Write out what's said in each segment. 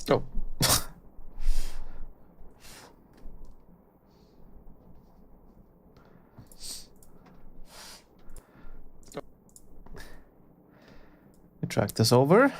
Oh. Drag this over.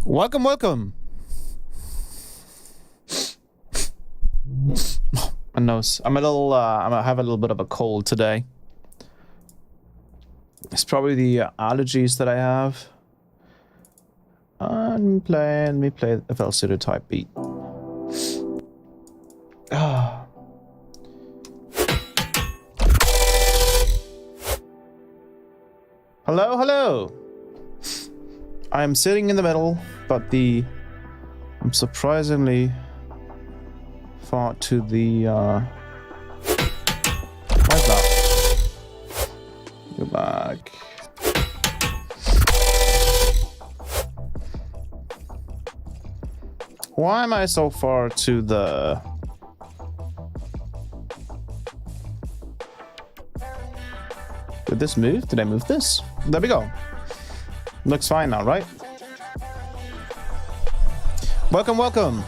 Welcome, welcome. My nose. I have a little bit of a cold today. It's probably the allergies that I have. Let me play a falsetto type beat. Hello, hello. I am sitting in the middle, but I'm surprisingly far to the where's that? Go back. Why am I so far to the... Did this move? Did I move this? There we go. Looks fine now, right? Welcome, welcome.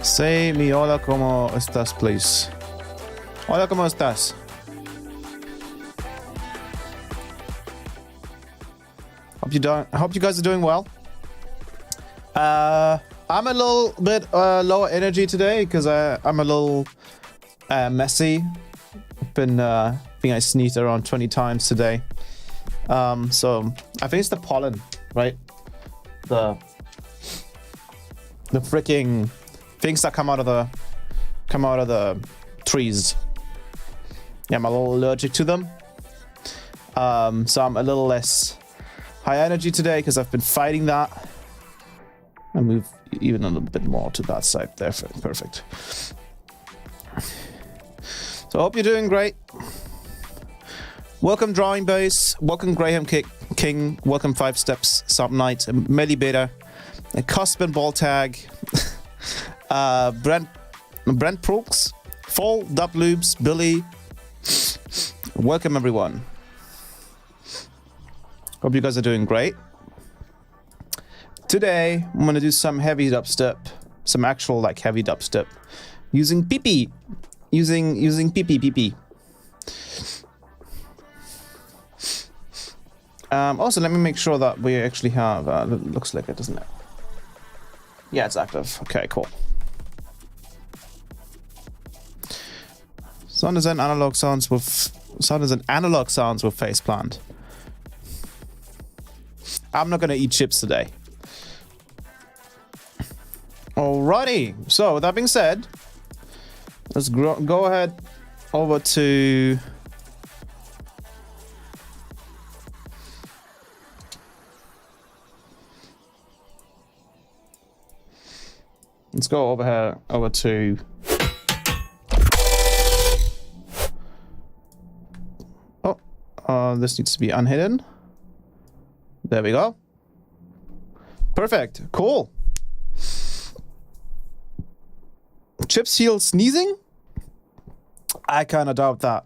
Say mi hola, ¿cómo estás, please? Hola, ¿cómo estás? Hope you guys are doing well. I'm a little bit lower energy today because I'm a little messy. I've been I sneezed around 20 times today. So I think it's the pollen, right? The freaking things that come out of the trees. Yeah, I'm a little allergic to them. So I'm a little less high energy today because I've been fighting that. I move even a little bit more to that side there. Perfect. So I hope you're doing great. Welcome Drawing Base. Welcome Graham King. Welcome 5 Steps, Sub Knight, Melly Beta, Cusp Ball Tag, Brent Prooks, Fall, Dub Loops, Billy. Welcome everyone. Hope you guys are doing great. Today, I'm gonna do some heavy dubstep, some actual like heavy dubstep, using PP, using PP. Also, let me make sure that we actually have. Looks like it, doesn't it? Yeah, it's active. Okay, cool. Sound is an analog sounds with Phaseplant. I'm not gonna eat chips today. Alrighty, so with that being said, let's go ahead over to... Let's go over to... Oh, this needs to be unhidden. There we go. Perfect, cool. Chips heal sneezing? I kind of doubt that.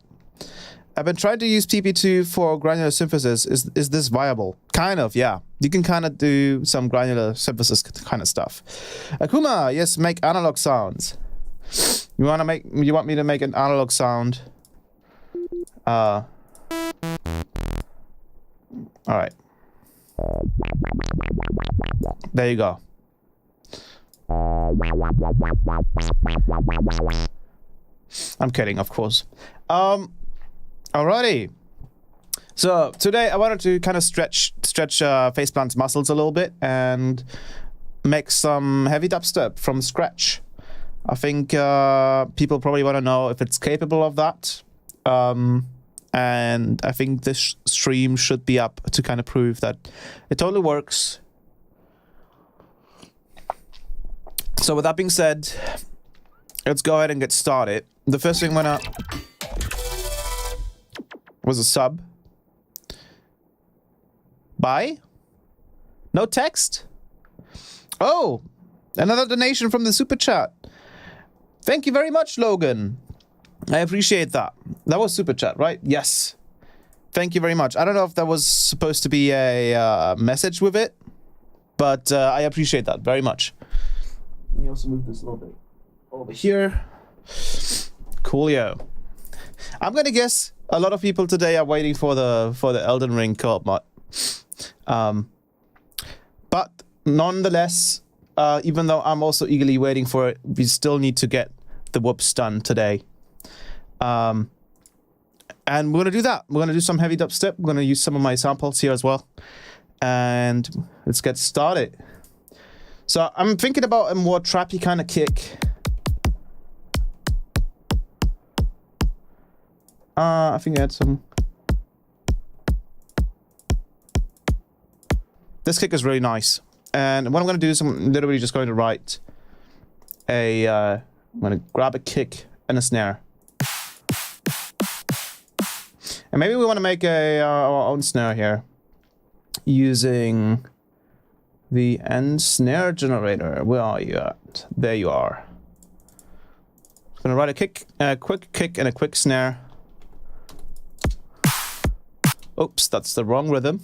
I've been trying to use PP2 for granular synthesis. Is this viable? Kind of, yeah. You can kind of do some granular synthesis kind of stuff. Akuma, yes, make analog sounds. You want me to make an analog sound? All right. There you go. I'm kidding, of course. Alrighty. So today I wanted to kind of stretch Phaseplant's muscles a little bit and make some heavy dubstep from scratch. I think people probably want to know if it's capable of that. And I think this stream should be up to kind of prove that it totally works. So with that being said, let's go ahead and get started. The first thing went up was a sub. Buy? No text? Oh, another donation from the super chat. Thank you very much, Logan. I appreciate that. That was super chat, right? Yes. Thank you very much. I don't know if that was supposed to be a message with it, but I appreciate that very much. Let me also move this a little bit over here. Coolio. I'm gonna guess a lot of people today are waiting for the Elden Ring co-op mod. But nonetheless, even though I'm also eagerly waiting for it, we still need to get the whoops done today. And we're gonna do that. We're gonna do some heavy dubstep. We're gonna use some of my samples here as well. And let's get started. So I'm thinking about a more trappy kind of kick. I think I had some. This kick is really nice. And what I'm going to do is I'm literally just going to write a, I'm going to grab a kick and a snare. And maybe we want to make our own snare here using the end snare generator. Where are you at? There you are. I'm going to write a kick, a quick kick and a quick snare. Oops, that's the wrong rhythm.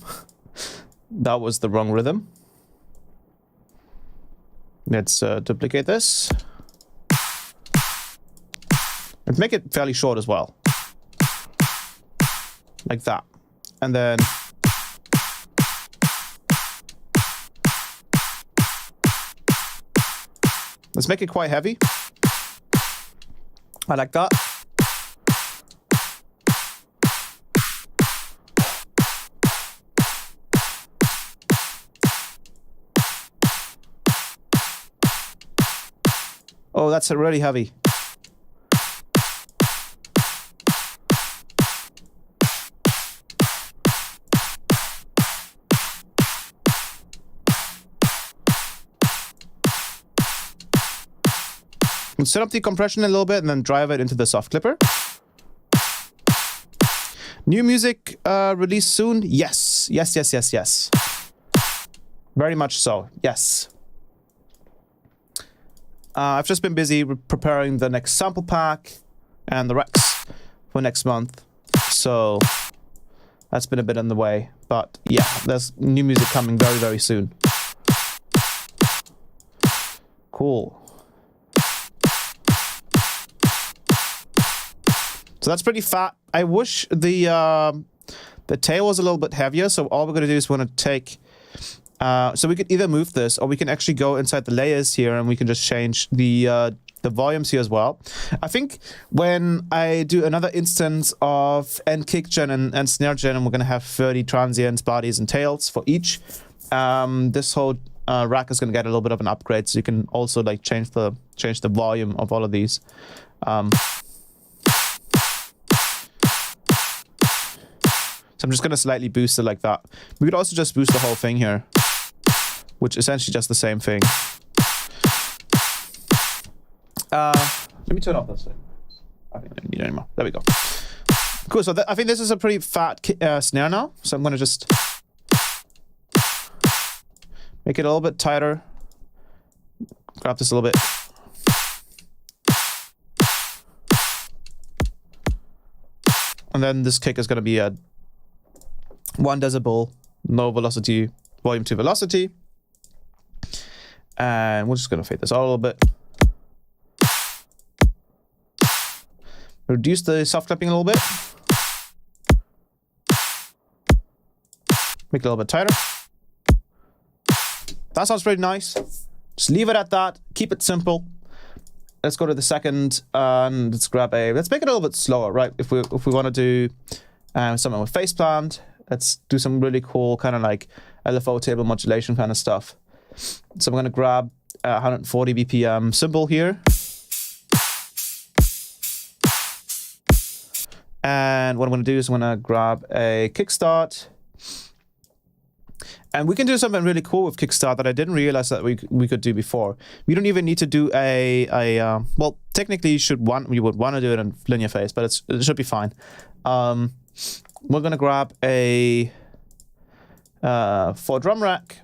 That was the wrong rhythm. Let's duplicate this. And make it fairly short as well. Like that. And then... let's make it quite heavy. I like that. Oh, that's really heavy. Let's set up the compression a little bit and then drive it into the soft clipper. New music released soon? Yes. Yes, yes, yes, yes. Very much so. Yes. I've just been busy preparing the next sample pack and the Rex for next month. So that's been a bit in the way. But yeah, there's new music coming very, very soon. Cool. So that's pretty fat. I wish the tail was a little bit heavier. So all we're going to do is we're going to take... so we could either move this, or we can actually go inside the layers here, and we can just change the volumes here as well. I think when I do another instance of end kick gen and snare gen, and we're gonna have 30 transients, bodies, and tails for each, this whole rack is gonna get a little bit of an upgrade. So you can also like change the volume of all of these. So I'm just gonna slightly boost it like that. We could also just boost the whole thing here, which is essentially just the same thing. Let me turn off this thing. I think I don't need it anymore. There we go. Cool, so I think this is a pretty fat snare now. So I'm gonna just make it a little bit tighter. Grab this a little bit. And then this kick is gonna be a 1 decibel, no velocity, volume to velocity. And we're just going to fade this out a little bit. Reduce the soft clapping a little bit. Make it a little bit tighter. That sounds pretty nice. Just leave it at that. Keep it simple. let's go to the second and let's grab a. Let's make it a little bit slower, right? If we want to do something with Phaseplant, let's do some really cool kind of like LFO table modulation kind of stuff. So I'm going to grab 140 BPM cymbal here. And what I'm going to do is I'm going to grab a kickstart. And we can do something really cool with kickstart that I didn't realize that we could do before. We don't even need to do well, technically we would want to do it in linear phase, but it should be fine. We're going to grab a 4 drum rack,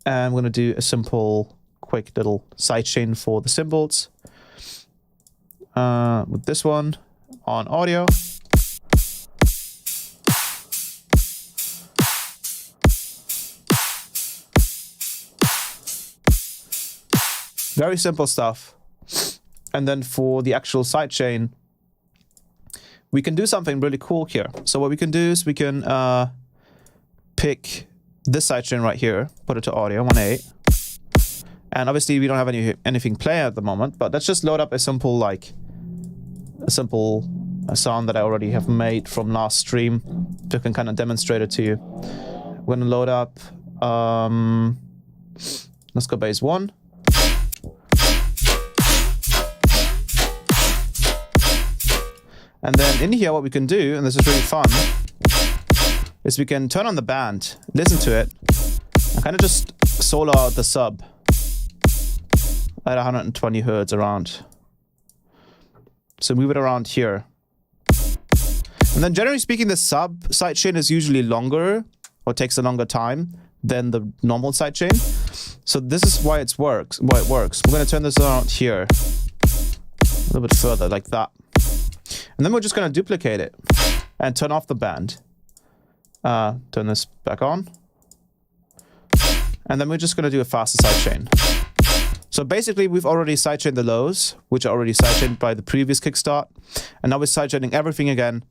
and we're going to do a simple, quick little sidechain for the cymbals. With this one on audio. Very simple stuff. And then for the actual sidechain, we can do something really cool here. So what we can do is we can pick this sidechain right here, put it to audio 1.8. And obviously we don't have anything playing at the moment, but let's just load up a simple sound that I already have made from last stream. So I can kind of demonstrate it to you. We're gonna load up, let's go bass 1. And then in here, what we can do, and this is really fun, is we can turn on the band, listen to it, and kind of just solo out the sub at 120 hertz around. So move it around here. And then generally speaking, the sub sidechain is usually longer, or takes a longer time than the normal sidechain. So this is why it works. We're going to turn this around here, a little bit further, like that. And then we're just going to duplicate it and turn off the band. Turn this back on. And then we're just going to do a faster sidechain. So basically, we've already sidechained the lows, which are already sidechained by the previous kickstart. And now we're sidechaining everything again,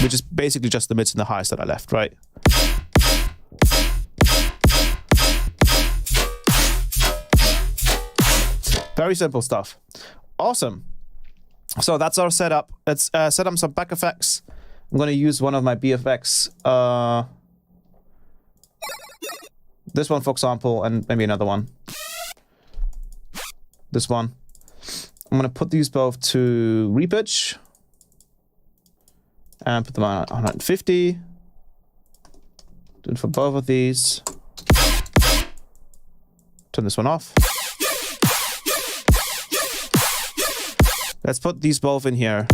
which is basically just the mids and the highs that I left, right? Very simple stuff. Awesome. So that's our setup. Let's set up some back effects. I'm going to use one of my BFX. This one, for example, and maybe another one. This one. I'm going to put these both to repitch. And put them on 150. Do it for both of these. Turn this one off. Let's put these both in here.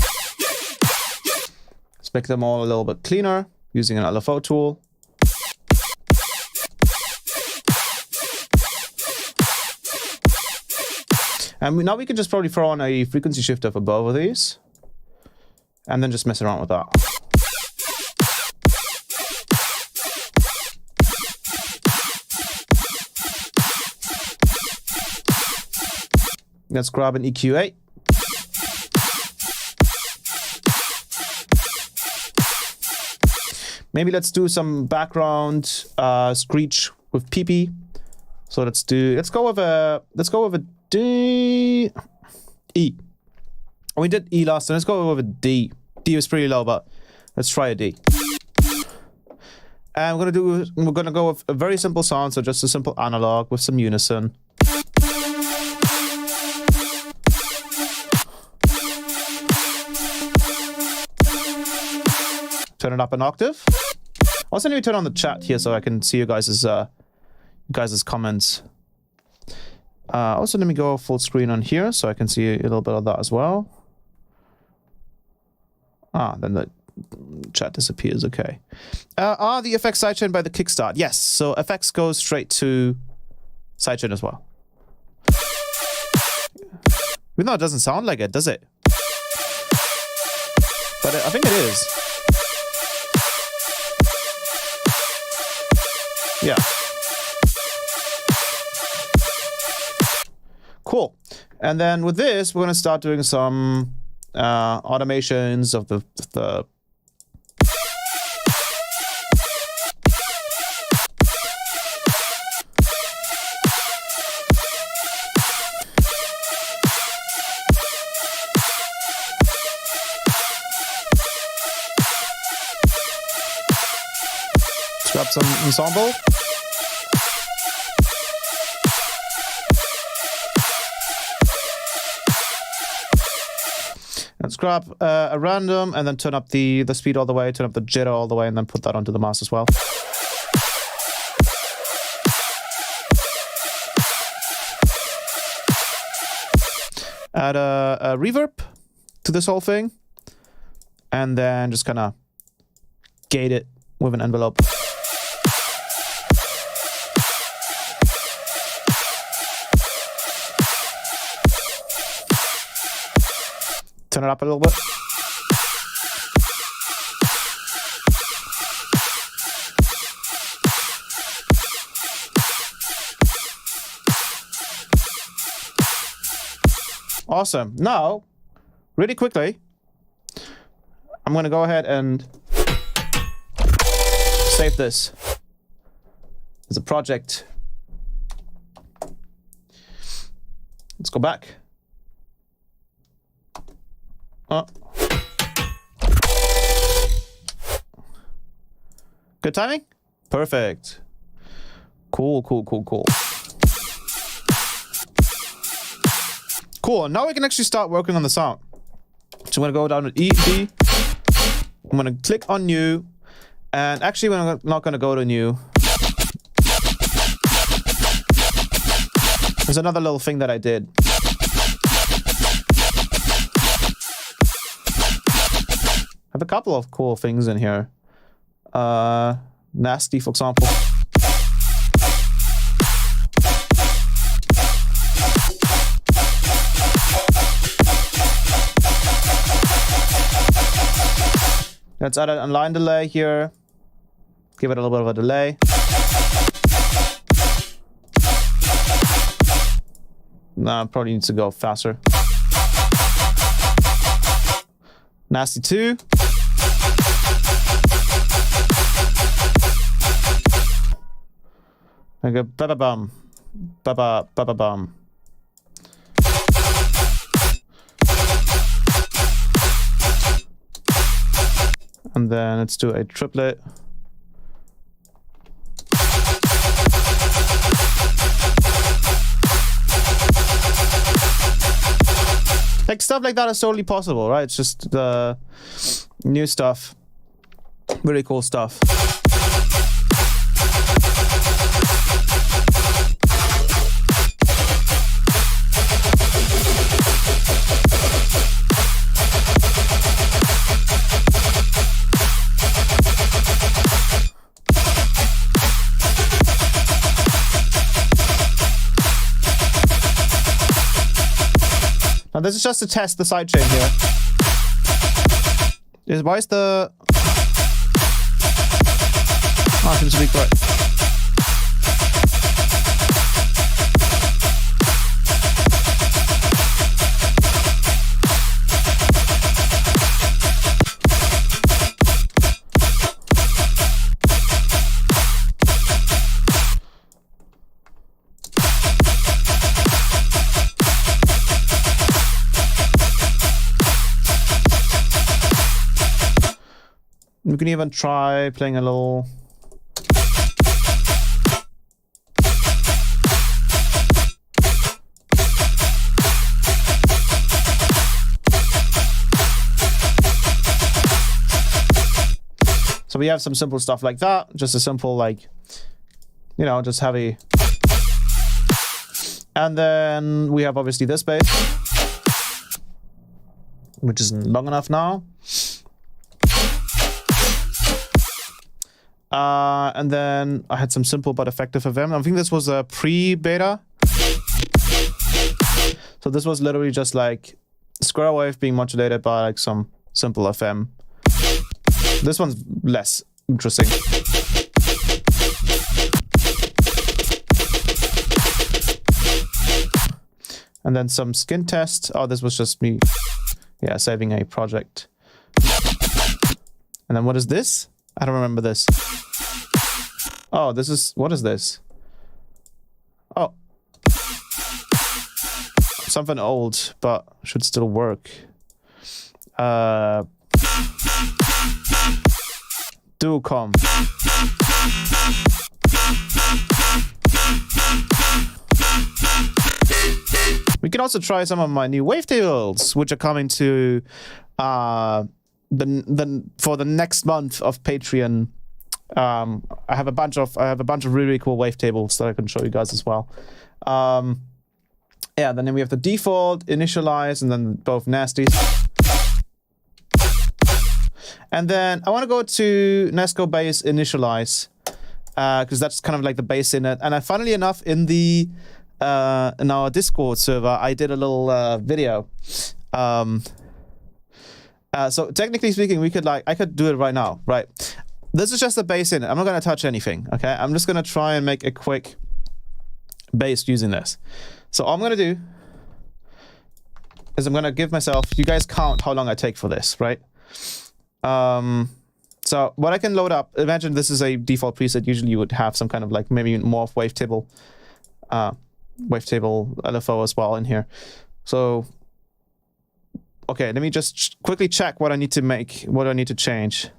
Let's make them all a little bit cleaner using an LFO tool. And now we can just probably throw on a frequency shifter for both of these. And then just mess around with that. Let's grab an EQ8. Maybe let's do some background screech with PP. So let's go with a D E. We did E last time. Let's go with a D. D was pretty low, but let's try a D. And we're gonna go with a very simple sound, so just a simple analog with some unison. Turn it up an octave. Also, need to turn on the chat here so I can see you guys' comments. Also, let me go full screen on here so I can see a little bit of that as well. Then the chat disappears. Okay. Are the effects sidechain by the kickstart? Yes. So effects goes straight to sidechain as well. Even though it doesn't sound like it, does it? But I think it is. Yeah. Cool. And then with this, we're going to start doing some automations of the some ensemble. Let's grab a random and then turn up the speed all the way, turn up the jitter all the way, and then put that onto the mask as well. Add a reverb to this whole thing, and then just kind of gate it with an envelope. Turn it up a little bit. Awesome. Now, really quickly, I'm going to go ahead and save this as a project. Let's go back. Oh. Good timing? Perfect. Cool, cool, cool, cool. Cool, and now we can actually start working on the sound. So I'm going to go down to E, D. I'm going to click on new. And actually, we're not going to go to new. There's another little thing that I did. I have a couple of cool things in here. Nasty, for example. Let's add an line delay here. Give it a little bit of a delay. Nah, probably needs to go faster. Nasty 2. I go ba-ba-bum. Ba-ba-ba-ba-bum. And then let's do a triplet. Like stuff like that is totally possible, right? It's just the new stuff. Really cool stuff. Now this is just to test the sidechain here. Why is the... Oh, it seems to be correct. We can even try playing a little... So we have some simple stuff like that. Just a simple, like, you know, just heavy. And then we have obviously this bass, which isn't long enough now. And then I had some simple but effective FM. I think this was a pre-beta. So this was literally just like square wave being modulated by like some simple FM. This one's less interesting. And then some skin test. Oh, this was just me, yeah, saving a project. And then what is this? I don't remember this. Oh, this is... What is this? Oh. Something old, but should still work. Do come. We can also try some of my new wavetables, which are coming to for the next month of Patreon. I have a bunch of really cool wavetables that I can show you guys as well. Yeah, then we have the default, initialize, and then both nasties. And then I want to go to Nesco base initialize, because that's kind of like the base in it. And I, funnily enough, in our Discord server, I did a little video. So technically speaking, I could do it right now, right? This is just the base in it. I'm not going to touch anything, okay? I'm just going to try and make a quick base using this. So all I'm going to do is I'm going to give myself, you guys count how long I take for this, right? So what I can load up, imagine this is a default preset. Usually you would have some kind of like maybe more wavetable LFO as well in here. So, okay, let me just quickly check what I need to make, what I need to change.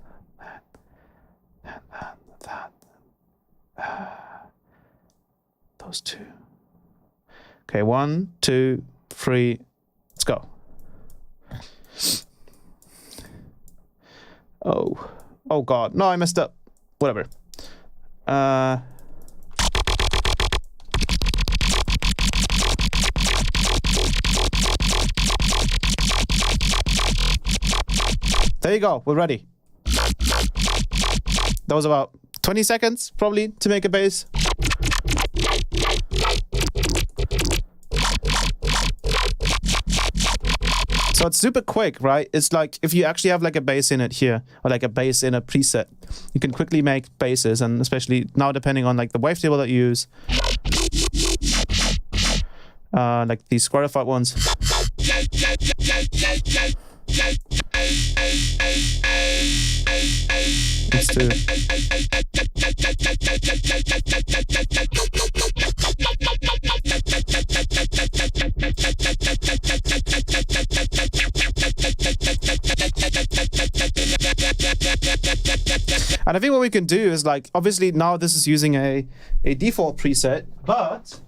Those two. Okay, 1, 2, 3, let's go. Oh God, no, I messed up. Whatever. There you go, we're ready. That was about 20 seconds, probably, to make a bass. So it's super quick, right? It's like if you actually have like a bass in it here, or like a bass in a preset, you can quickly make basses, and especially now depending on like the wavetable that you use, like these squarified ones. Let's do And I think what we can do is, like, obviously now this is using a default preset, but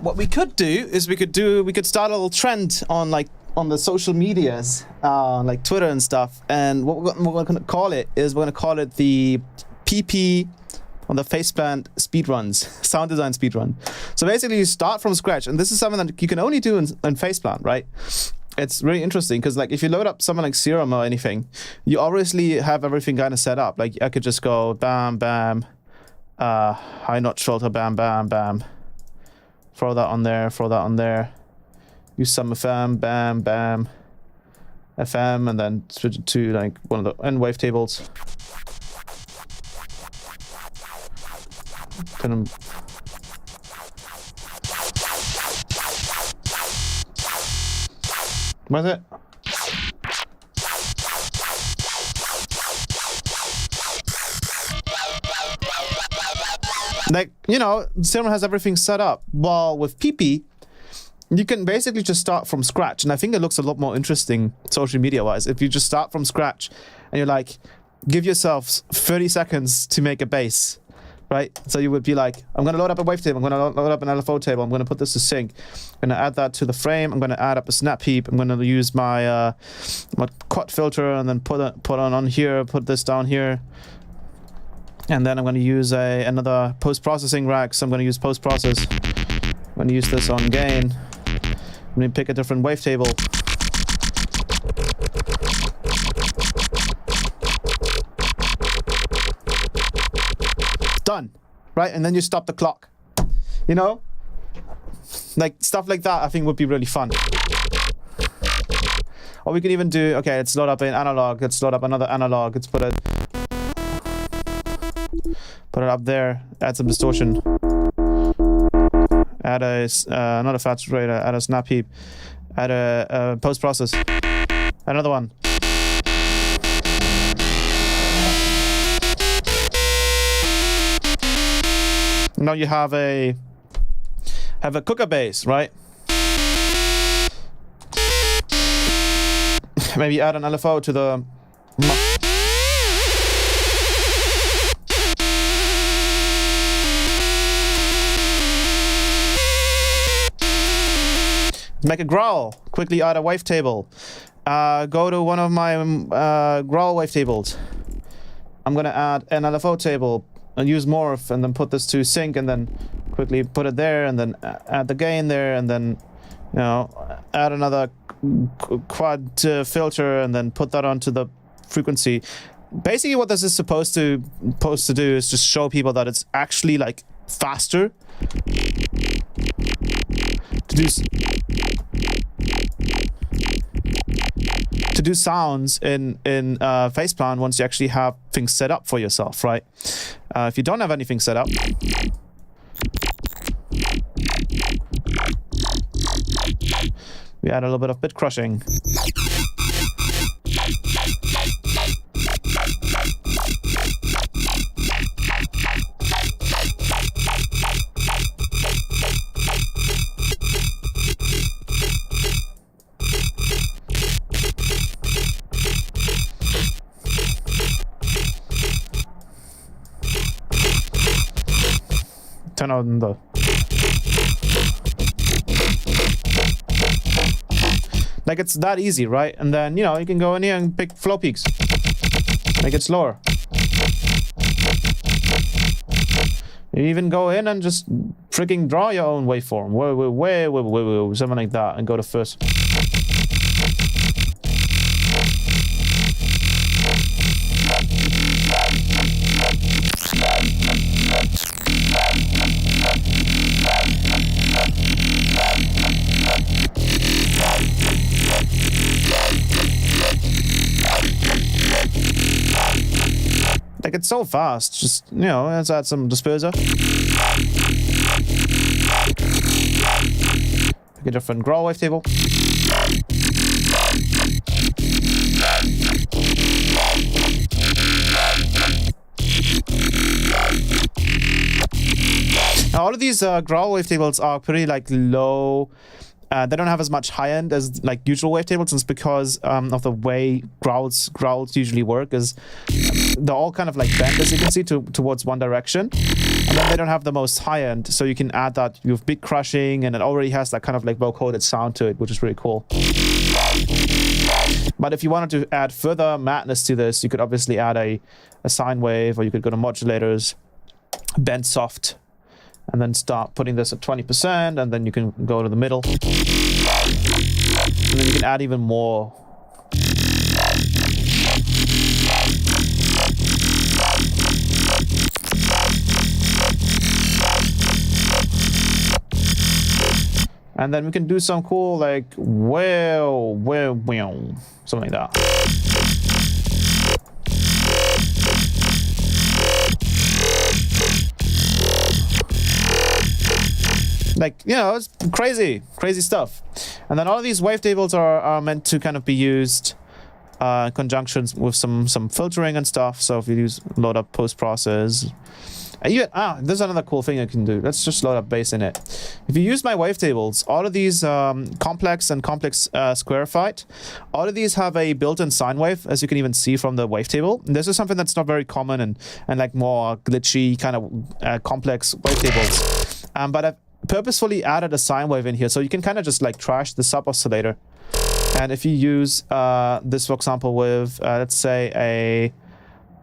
what we could do is we could start a little trend on the social medias, like Twitter and stuff. And what we're going to call it is we're going to call it the PP on the Phaseplant speedruns, sound design speedrun. So basically you start from scratch, and this is something that you can only do in Phaseplant, right? It's really interesting because, like, if you load up something like Serum or anything, you obviously have everything kind of set up. Like, I could just go bam, bam, high notch filter, bam, bam, bam. Throw that on there, throw that on there. Use some FM, bam, bam, FM, and then switch it to like one of the end wavetables. Turn them. What's it? Like, you know, Serum has everything set up. While with PP, you can basically just start from scratch. And I think it looks a lot more interesting social media wise. If you just start from scratch and you're like, give yourself 30 seconds to make a bass, right? So you would be like, I'm going to load up a wavetable. I'm going to load up an LFO table. I'm going to put this to sync. I'm going to add that to the frame. I'm going to add up a snap heap. I'm going to use my my quad filter and then put on here, put this down here. And then I'm going to use another post-processing rack. So I'm going to use post-process. I'm going to use this on gain. I'm going to pick a different wavetable. Done, right? And then you stop the clock. You know? Like, stuff like that I think would be really fun. Or we could even do, okay, let's load up an analog. Let's load up another analog. Let's put it up there, add some distortion, add not a fat generator, add a snap heap, add a post process, another one. Now you have a cooker bass, right? Maybe add an LFO to the Make a growl. Quickly add a wavetable. Go to one of my growl wavetables. I'm gonna add an LFO table and use morph, and then put this to sync, and then quickly put it there, and then add the gain there, and then, you know, add another quad filter, and then put that onto the frequency. Basically, what this is supposed to do is just show people that it's actually like faster to do sounds in Phaseplant once you actually have things set up for yourself, right? If you don't have anything set up, we add a little bit of bit crushing. Turn on the... Like, it's that easy, right? And then, you know, you can go in here and pick flow peaks. Make it slower. You even go in and just freaking draw your own waveform. Something like that, and go to first. Like, it's so fast. Just, you know, let's add some disperser. Pick a different growl wavetable. Now, all of these growl wavetables are pretty like low. They don't have as much high end as like usual wavetables, and it's because of the way growls usually work. Is they're all kind of like bent, as you can see, towards one direction, and then they don't have the most high end. So you can add that with big crushing, and it already has that kind of like vocoded sound to it, which is really cool. But if you wanted to add further madness to this, you could obviously add a sine wave, or you could go to modulators, bend soft, and then start putting this at 20%, and then you can go to the middle. And then you can add even more. And then we can do some cool, like, something like that. Like, you know, it's crazy stuff. And then all of these wavetables are meant to kind of be used in conjunction with some filtering and stuff. So if you use load up post-process, there's another cool thing you can do. Let's just load up bass in it. If you use my wavetables, all of these complex and complex squarified, all of these have a built-in sine wave, as you can even see from the wavetable. And this is something that's not very common and like more glitchy kind of complex wavetables. But I've purposefully added a sine wave in here, so you can kind of just like trash the sub oscillator. And if you use this, for example, with let's say a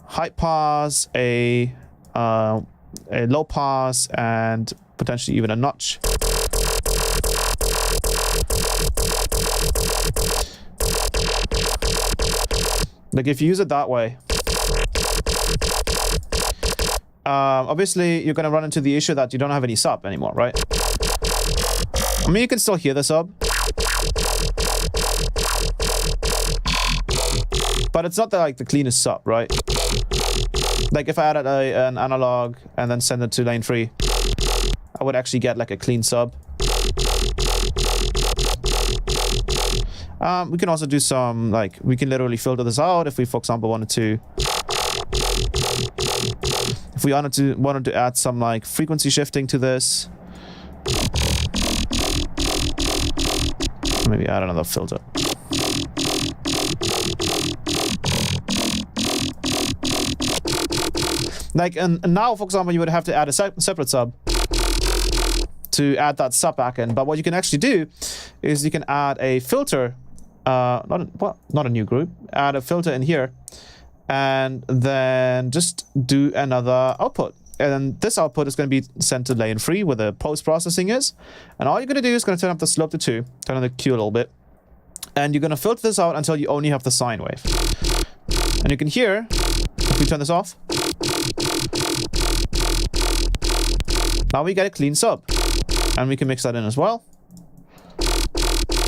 high pass, a low pass, and potentially even a notch. Like, if you use it that way, obviously you're going to run into the issue that you don't have any sub anymore, right? I mean, you can still hear the sub, but it's not like the cleanest sub, right? Like, if I added an analog and then send it to lane 3, I would actually get like a clean sub. We can also do some, like, we can literally filter this out if we, for example, wanted to add some like frequency shifting to this. Maybe add another filter. Like, and now, for example, you would have to add a separate sub to add that sub back in. But what you can actually do is you can add a filter, not a new group, add a filter in here, and then just do another output. And then this output is going to be sent to lane 3 where the post-processing is. And all you're going to do is going to turn up the slope to 2, turn on the Q a little bit. And you're going to filter this out until you only have the sine wave. And you can hear, if we turn this off, now we get a clean sub. And we can mix that in as well.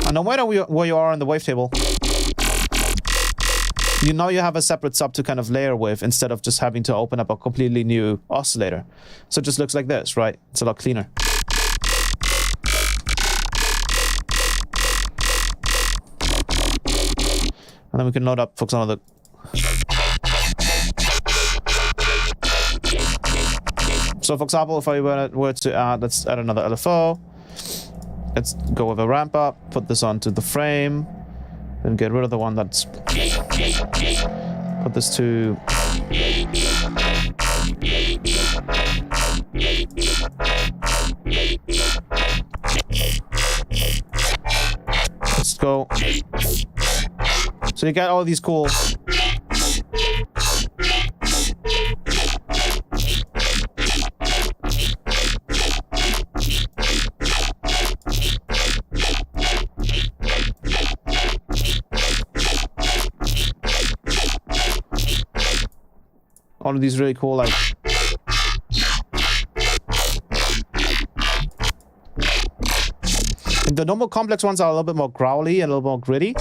And no matter where you are in the wavetable, now you have a separate sub to kind of layer with instead of just having to open up a completely new oscillator. So it just looks like this, right? It's a lot cleaner. And then we can load up, for example, the... So for example, if I were to add, let's add another LFO. Let's go with a ramp up, put this onto the frame, then get rid of the one that's... Put this to... Let's go. So you get all these cool... all of these really cool, like... And the normal complex ones are a little bit more growly and a little more gritty.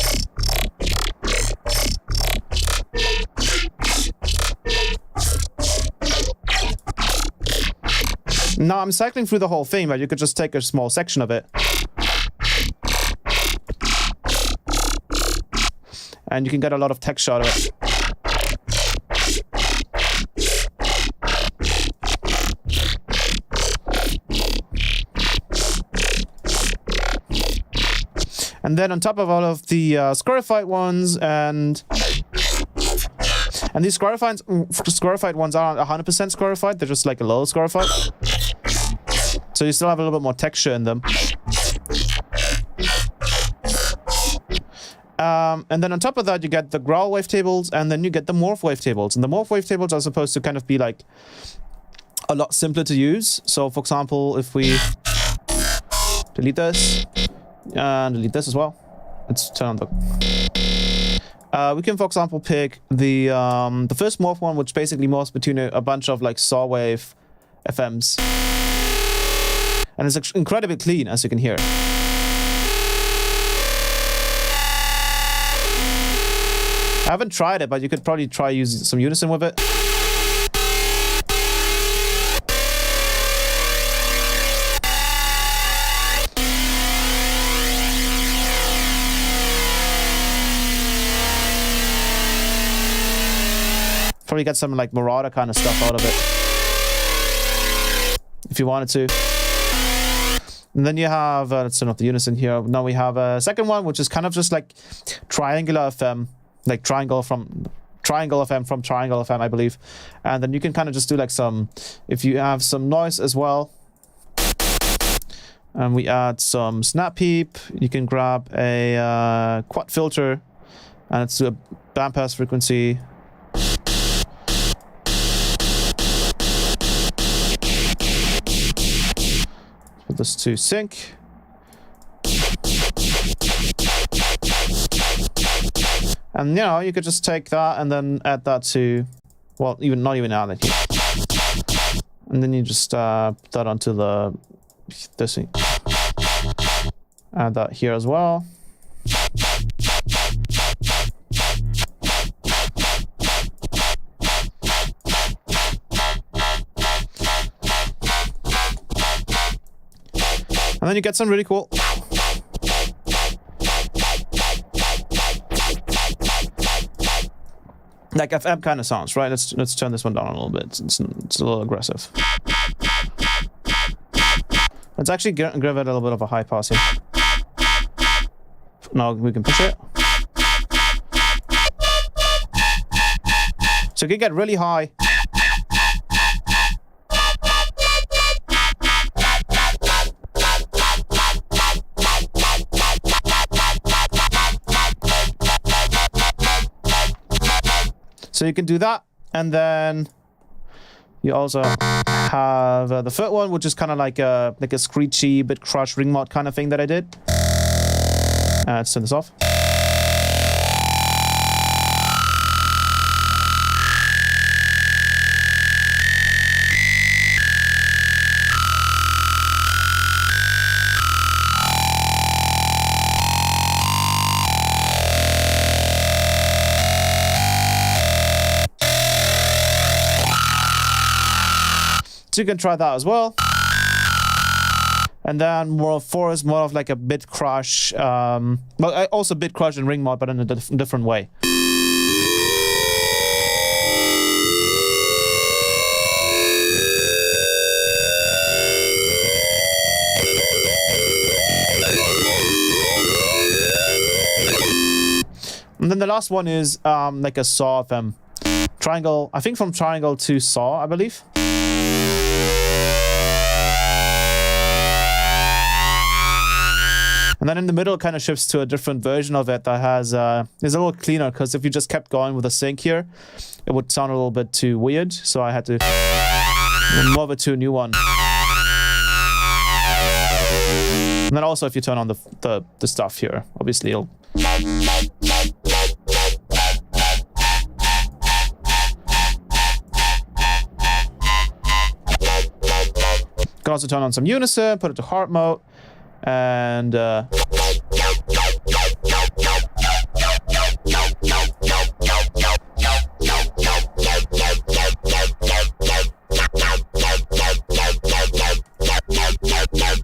Now I'm cycling through the whole thing, but you could just take a small section of it. And you can get a lot of texture out of it. And then on top of all of the scarified ones and these scarified ones aren't 100% scarified, they're just like a little scarified. So you still have a little bit more texture in them. And then on top of that, you get the growl wavetables, and then you get the morph wavetables. And the morph wavetables are supposed to kind of be like a lot simpler to use. So for example, if we delete this and delete this as well, let's turn on the... we can, for example, pick the first morph one, which basically morphs between a bunch of like saw wave FMs. And it's incredibly clean, as you can hear. I haven't tried it, but you could probably try using some unison with it. Probably get some like Marauder kind of stuff out of it, if you wanted to. And then you have, let's turn off the unison here. Now we have a second one, which is kind of just like triangular FM, like triangle FM from triangle FM, I believe. And then you can kind of just do like some, if you have some noise as well. And we add some snap peep. You can grab a quad filter, and it's a bandpass frequency. Put this to sync. And you know, you could just take that and then add that to, well, not even add it here. And then you just put that onto this thing. Add that here as well. And then you get some really cool like FM kind of sounds, right? Let's turn this one down a little bit. It's a little aggressive. Let's actually give it a little bit of a high pass here. Now we can push it. So you can get really high. So you can do that, and then you also have the third one, which is kind of like a screechy, bit crush ring mod kind of thing that I did. Let's turn this off. So you can try that as well. And then World 4 is more of like a bit crush, well, also bit crush and ring mod, but in a different way. And then the last one is like a saw FM. Triangle, I think from triangle to saw, I believe. And then in the middle, it kind of shifts to a different version of it that has, is a little cleaner, because if you just kept going with a sync here, it would sound a little bit too weird. So I had to move it to a new one. And then also if you turn on the stuff here, obviously it'll... You can also turn on some unison, put it to hard mode. And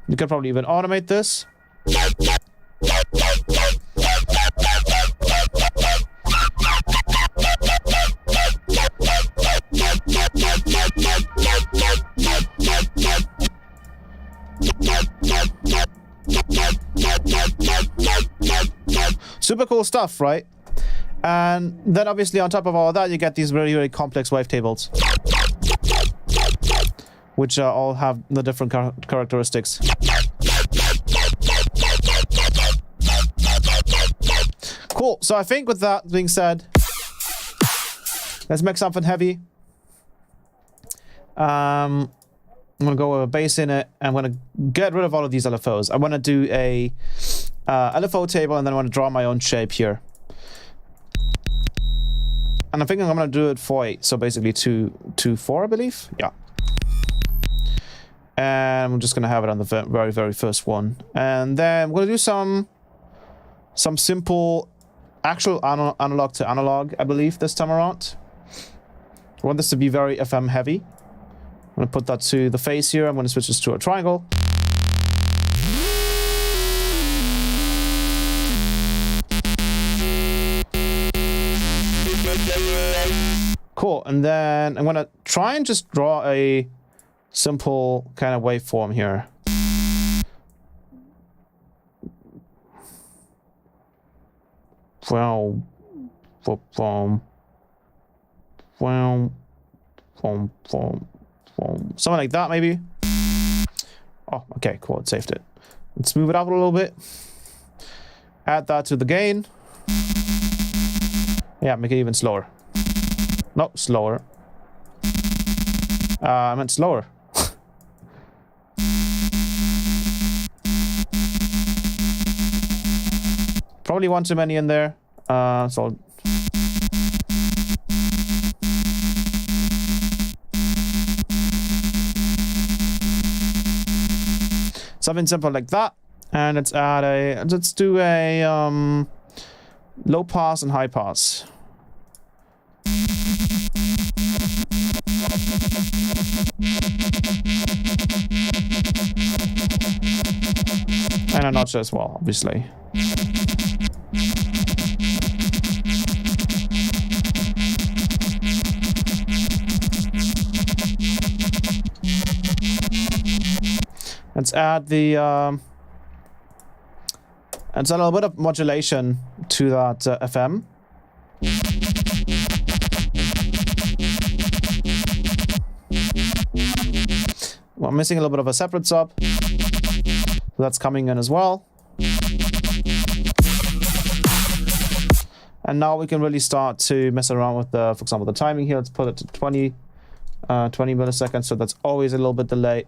you can probably even automate this. Super cool stuff, right? And then obviously on top of all of that, you get these really, really complex wavetables, which all have the different characteristics. Cool. So I think with that being said, let's make something heavy. I'm gonna go with a bass in it. I'm gonna get rid of all of these LFOs. I want to do a LFO table, and then I want to draw my own shape here. And I'm thinking I'm gonna do it 4/8, so basically 2/4, I believe. Yeah. And I'm just gonna have it on the very, very first one, and then we're gonna do some simple, actual analog to analog, I believe, this time around. I want this to be very FM heavy. I'm gonna put that to the face here. I'm gonna switch this to a triangle. Cool, and then I'm gonna try and just draw a simple kind of waveform here. Something like that, maybe. Oh, okay, cool, it saved it. Let's move it up a little bit. Add that to the gain. Yeah, make it even slower. No, slower. I meant slower. Probably one too many in there. So something simple like that. And let's do a low pass and high pass. And a notch as well, obviously. Let's add the let's add a little bit of modulation to that FM. Well, I'm missing a little bit of a separate sub. So that's coming in as well. And now we can really start to mess around with the, for example, the timing here. Let's put it to 20 milliseconds, so that's always a little bit delayed.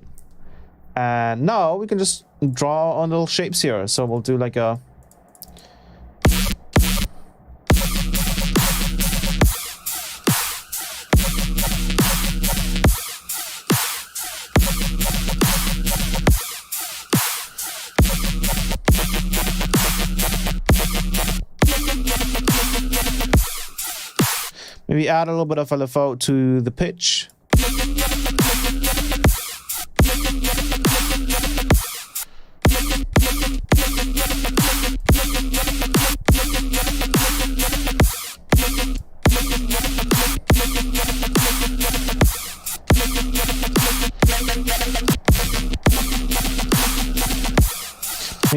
And now we can just draw on little shapes here. So we'll do like a... Maybe add a little bit of LFO to the pitch.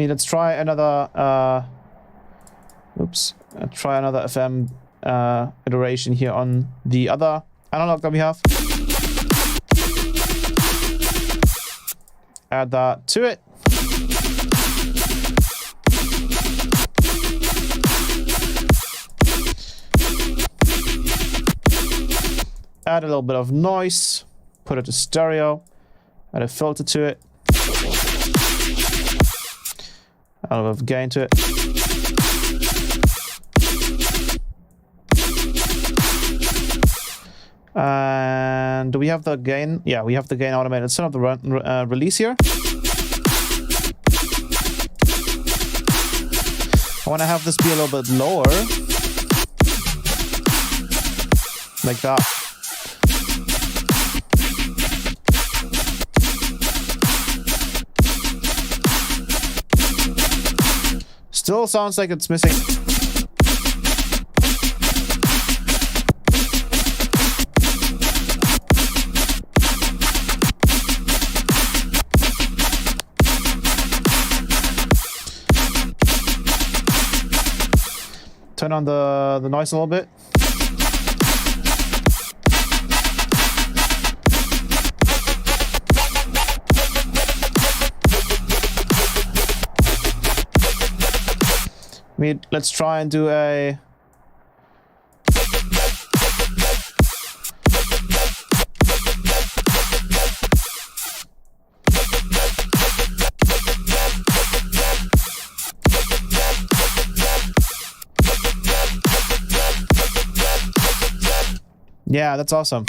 Let's try another try another FM iteration here on the other analog that we have. Add that to it. Add a little bit of noise, put it to stereo, add a filter to it. A little bit of gain to it. And do we have the gain? Yeah, we have the gain automated. Let's turn off the release here. I want to have this be a little bit lower. Like that. Still sounds like it's missing. Turn on the noise a little bit. Let's try and do a... Yeah, that's awesome.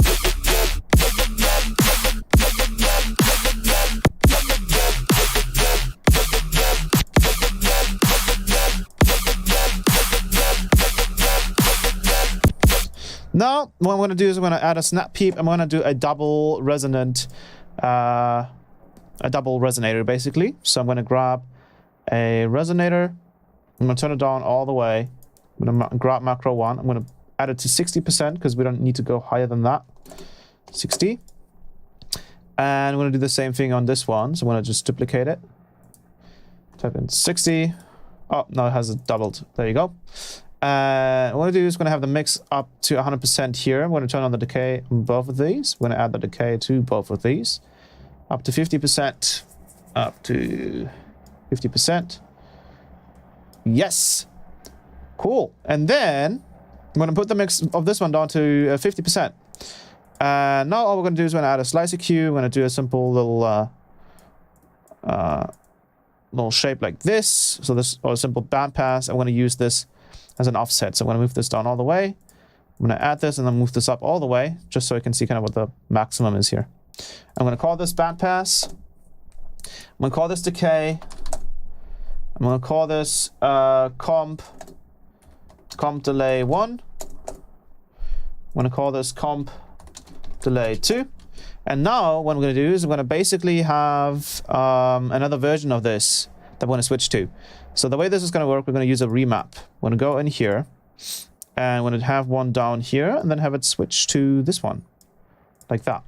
Now, what I'm going to do is I'm going to add a snap peep. I'm going to do a double resonant, a double resonator, basically. So I'm going to grab a resonator. I'm going to turn it down all the way. I'm going to grab macro 1. I'm going to add it to 60% because we don't need to go higher than that. 60. And I'm going to do the same thing on this one. So I'm going to just duplicate it. Type in 60. Oh, no, it has it doubled. There you go. What I'm going to do is going to have the mix up to 100% here. I'm going to turn on the decay on both of these. I'm going to add the decay to both of these. Up to 50%. Up to 50%. Yes. Cool. And then I'm going to put the mix of this one down to 50%. Now all we're going to do is we're going to add a slice EQ. We're going to do a simple little shape like this. So this, or a simple bandpass. I'm going to use this as an offset. So I'm going to move this down all the way. I'm going to add this and then move this up all the way, just so I can see kind of what the maximum is here. I'm going to call this bandpass. I'm going to call this decay. I'm going to call this comp delay 1. I'm going to call this comp delay 2. And now what I'm going to do is I'm going to basically have another version of this that I'm going to switch to. So the way this is going to work, we're going to use a remap. We're going to go in here and we're going to have one down here and then have it switch to this one like that.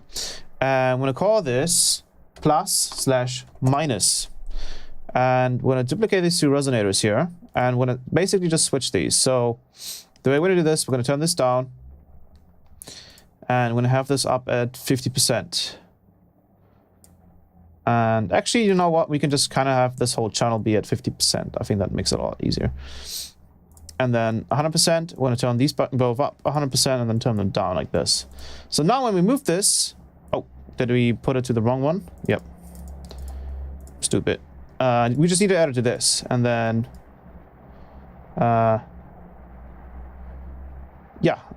And I'm going to call this plus/minus. And we're going to duplicate these two resonators here and we're going to basically just switch these. So the way we're going to do this, we're going to turn this down and we're going to have this up at 50%. And actually, you know what? We can just kind of have this whole channel be at 50%. I think that makes it a lot easier. and then 100%. We're going to turn these buttons both up 100% and then turn them down like this. So now when we move this... Oh, did we put it to the wrong one? Yep. Stupid. We just need to add it to this, and then... yeah,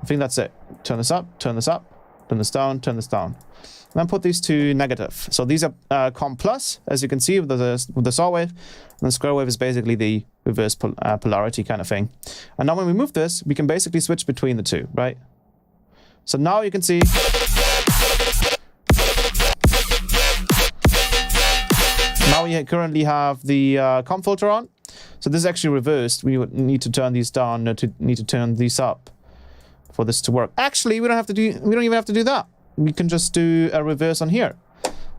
I think that's it. Turn this up, turn this up, turn this down, turn this down. And then put these to negative. So these are comp plus, as you can see with the saw wave. And the square wave is basically the reverse polarity kind of thing. And now when we move this, we can basically switch between the two, right? So now you can see... Now we currently have the comp filter on. So this is actually reversed. We would need to turn these down, need to turn these up for this to work. Actually, we don't even have to do that. We can just do a reverse on here.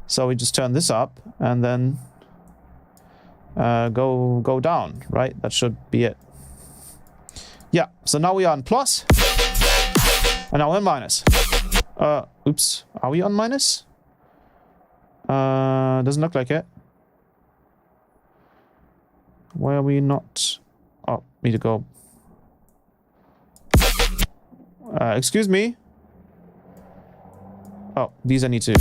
So we just turn this up and then go down, right? That should be it. Yeah, so now we are on plus. And now we're on minus. Oops, are we on minus? Doesn't look like it. Why are we not? Oh, need to go. Excuse me. Oh, these I need to...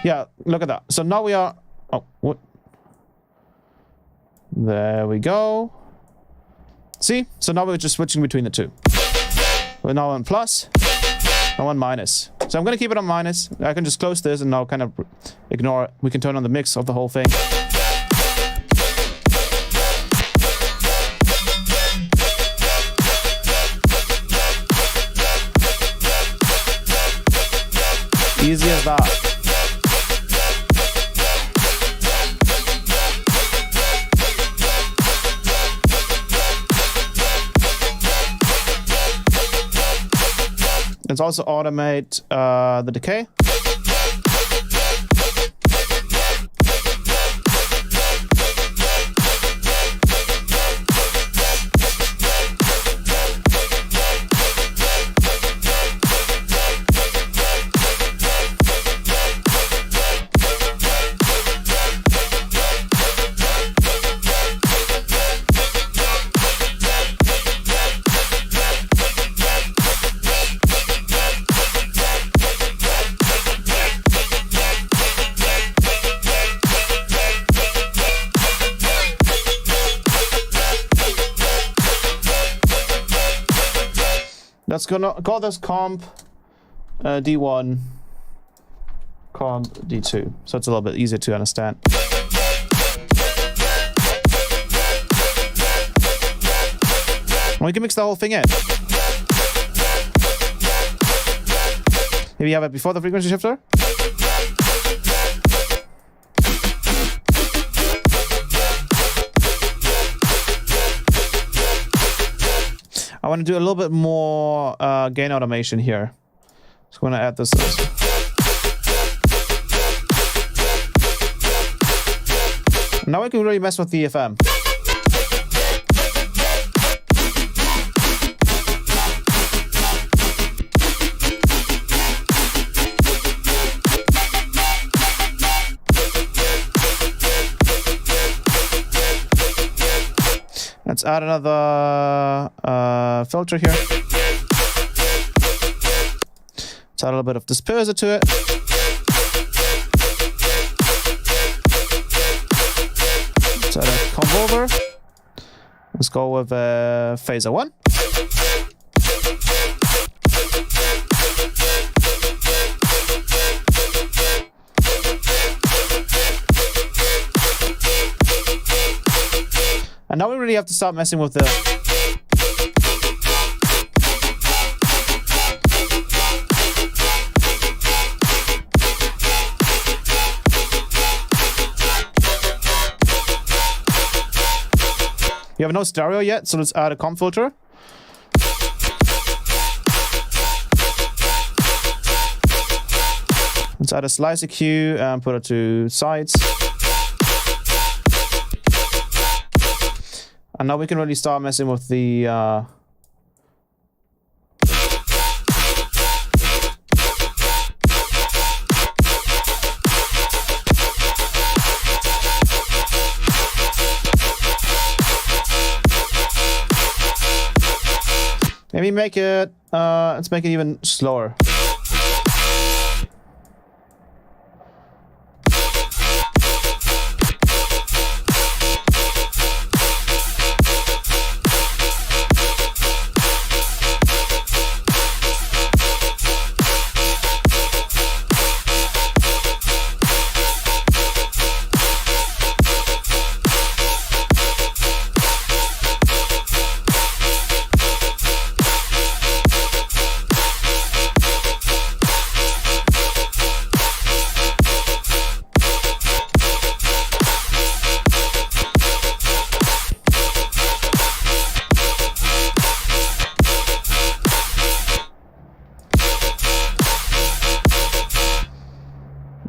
Yeah, look at that. So now we are... Oh, what? There we go. See? So now we're just switching between the two. We're now on plus. Now on minus. So I'm going to keep it on minus. I can just close this and now kind of ignore it. We can turn on the mix of the whole thing. Easy as that. Let's also automate the decay. Let's call this comp D1, comp D2, so it's a little bit easier to understand. And we can mix the whole thing in. Here we have it before the frequency shifter. I want to do a little bit more gain automation here. So I'm going to add this. Now we can really mess with the FM. Let's add another filter here. Let's add a little bit of disperser to it. Let's add a comp over. Let's go with phaser 1. And now we really have to start messing with the... We have no stereo yet, so let's add a comp filter. Let's add a slice EQ and put it to sides. And now we can really start messing with the Maybe make it, let's make it even slower.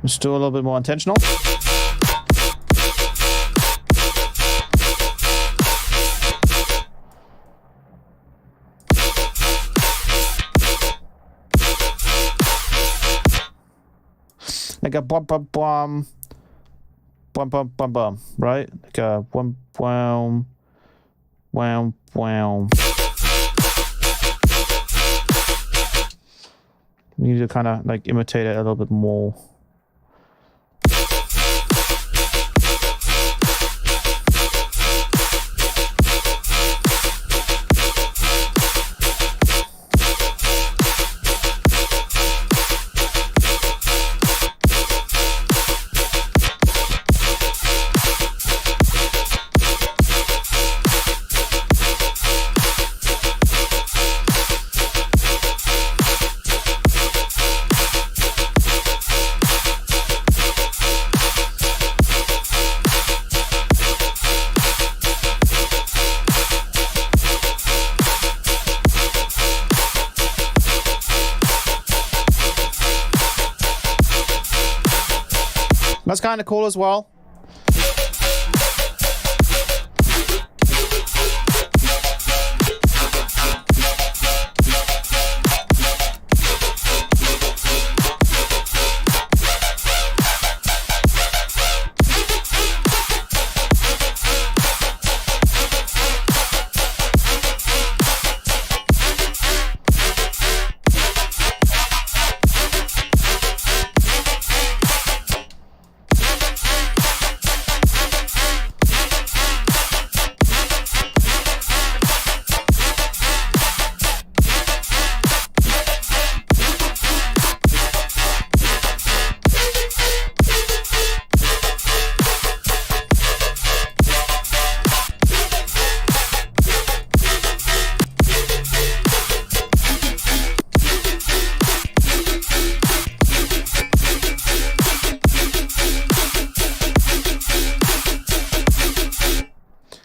Let's do a little bit more intentional. Like a bum bum bum bum bum bum bum, right? Like a bum bum bum bum. We need to kind of like imitate it a little bit more. That's kind of cool as well.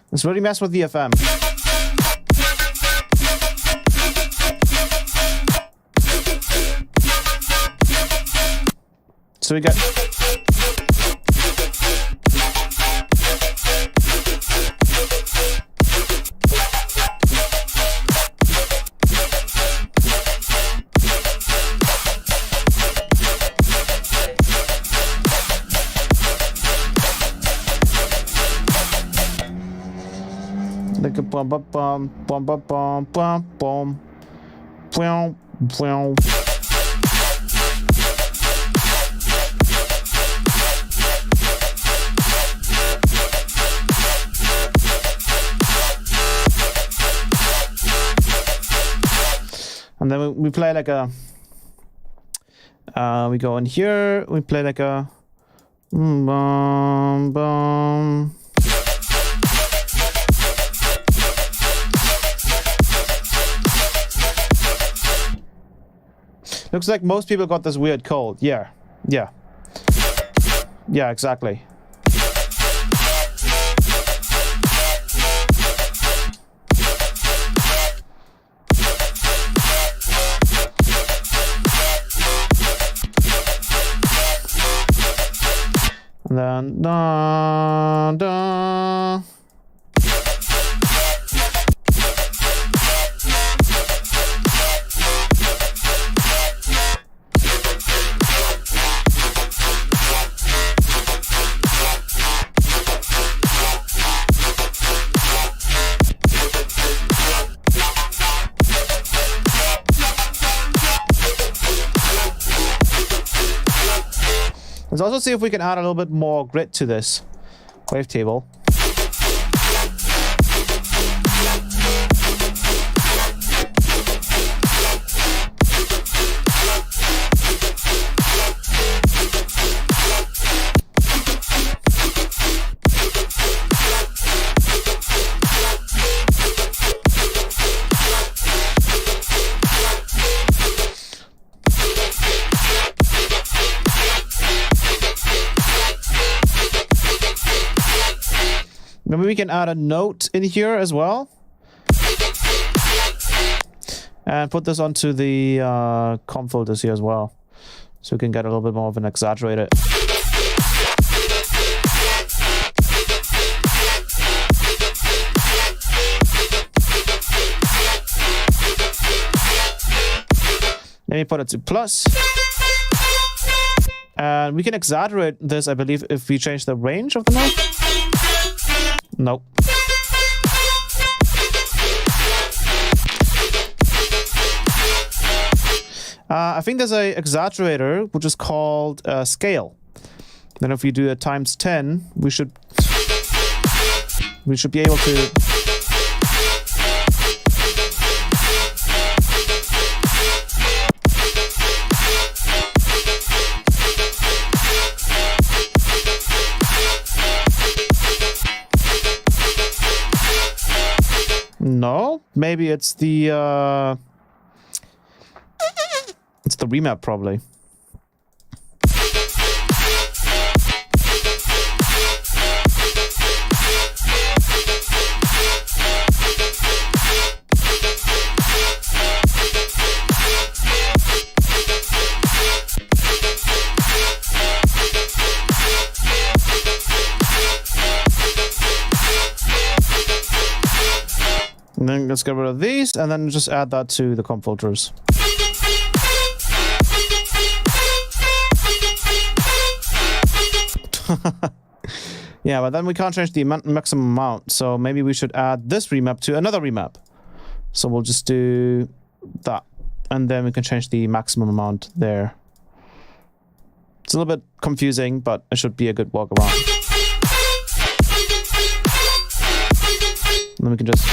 Let's really mess with the FM. So we got... Like a bum bum bum bum bum bum bum bum bum bum. And then we play like a we go in here, we play like a bum bum. Looks like most people got this weird cold. Yeah. Yeah. Yeah, exactly. And then da da. Let's also see if we can add a little bit more grid to this wavetable. Maybe we can add a note in here as well. And put this onto the comp filters here as well. So we can get a little bit more of an exaggerated. Let me put it to plus. And we can exaggerate this, I believe, if we change the range of the note. Nope. I think there's a exaggerator which is called scale. Then if we do a times 10, we should be able to. No, maybe it's the remap probably. And then let's get rid of these, and then just add that to the comp filters. Yeah, but then we can't change the maximum amount, so maybe we should add this remap to another remap. So we'll just do that, and then we can change the maximum amount there. It's a little bit confusing, but it should be a good workaround. And then we can just...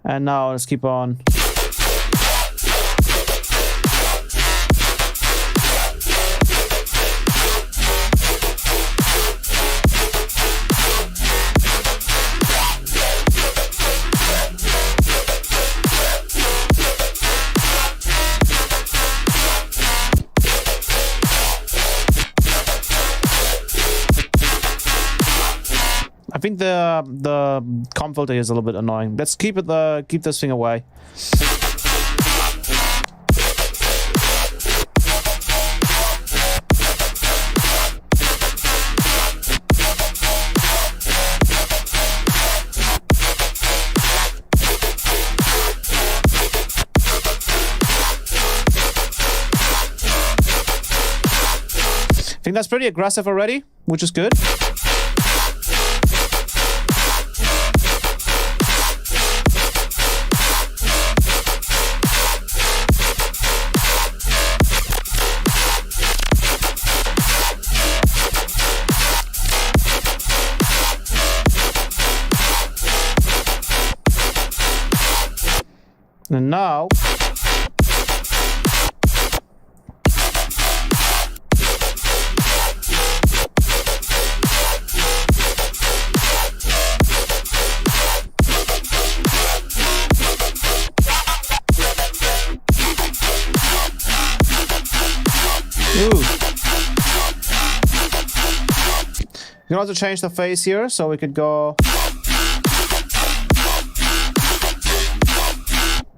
And now let's keep on. I think the comp filter is a little bit annoying. Let's keep this thing away. I think that's pretty aggressive already, which is good. now you can also change the phase here, so we could go.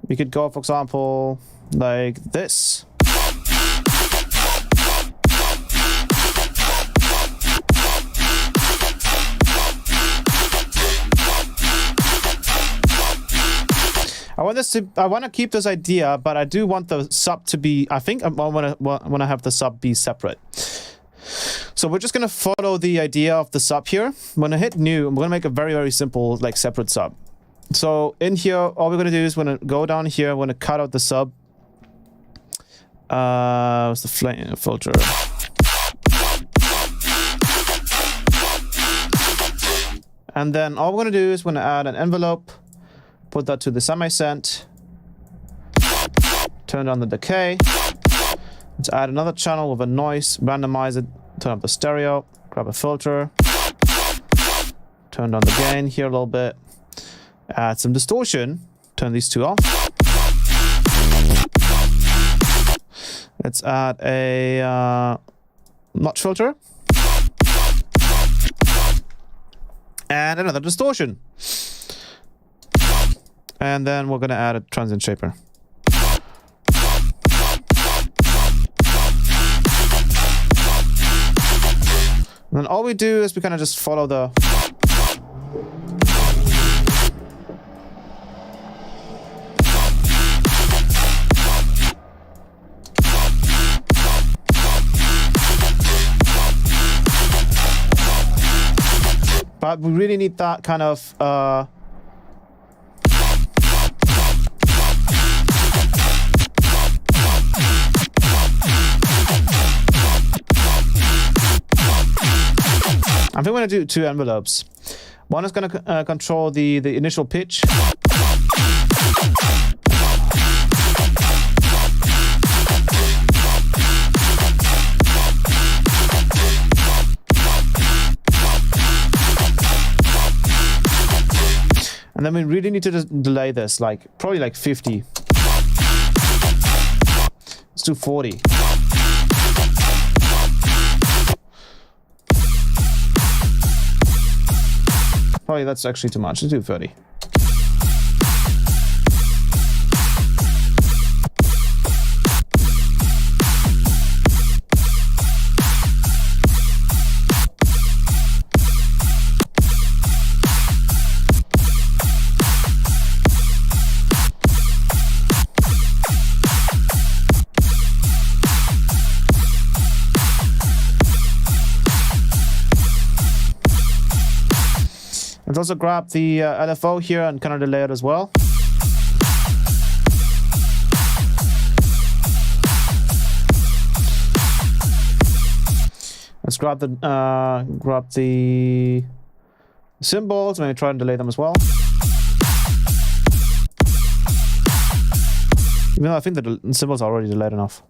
We could go, for example, like this. I want to keep this idea, but I do want the sub to be. I think I want to have the sub be separate. So we're just gonna follow the idea of the sub here. When I hit new, I'm gonna make a very simple like separate sub. So in here, all we're gonna do is we're gonna go down here. I'm gonna cut out the sub. What's the flame filter? And then all we're gonna do is we're gonna add an envelope. Put that to the semi-send. Turn on the decay. Let's add another channel with a noise. Randomize it. Turn up the stereo. Grab a filter. Turn down the gain here a little bit. Add some distortion. Turn these two off. Let's add a notch filter. And another distortion. And then we're going to add a transient shaper. And then all we do is we kind of just follow the... But we really need that kind of... I think we're going to do two envelopes. One is going to control the initial pitch. And then we really need to delay this, like probably like 50. Let's do 40. Probably that's actually too much. Let's do 30. Let's also grab the LFO here and kind of delay it as well. Let's grab the symbols. Maybe try and delay them as well. Even though I think the symbols are already delayed enough.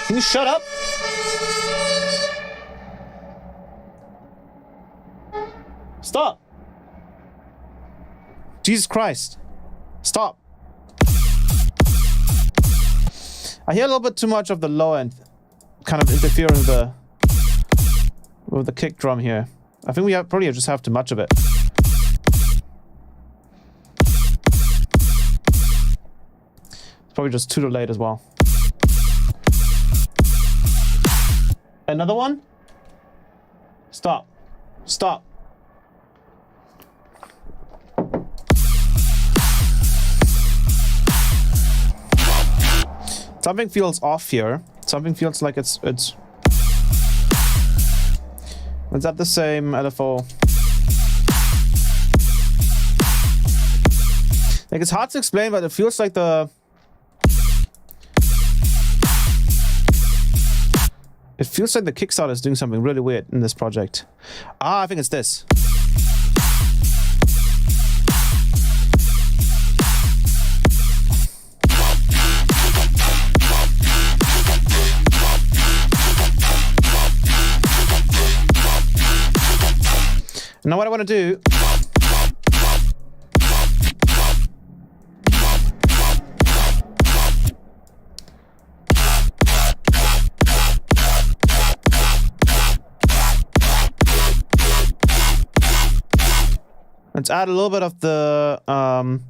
Can you shut up? Stop. Jesus Christ. Stop. I hear a little bit too much of the low end kind of interfering with the kick drum here. I think we probably just have too much of it. It's probably just too late as well. Another one? Stop. Stop. Something feels off here. Something feels like it's at the same LFO. Like, it's hard to explain, but it feels like the... It feels like the Kickstarter is doing something really weird in this project. Ah, I think it's this. Now what I want to do... Let's add a little bit of the...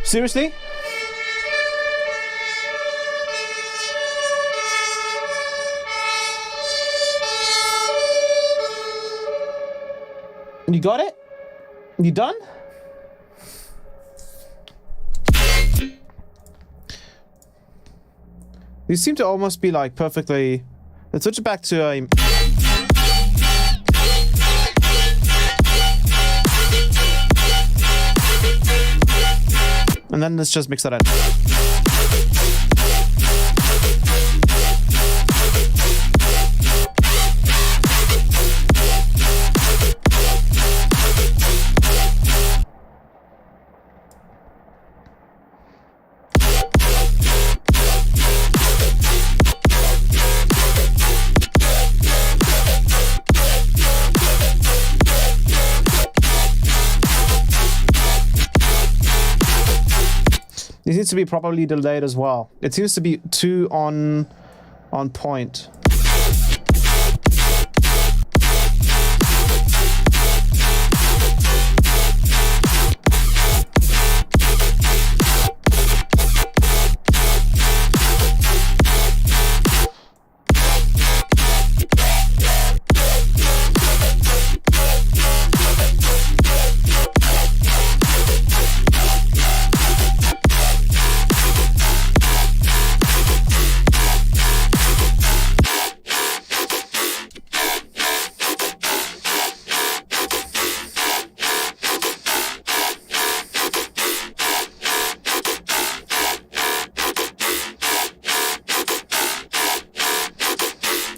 Seriously? You got it? You done? These seem to almost be like perfectly... Let's switch it back to a... And then let's just mix that in. It needs to be properly delayed as well. It seems to be too on point.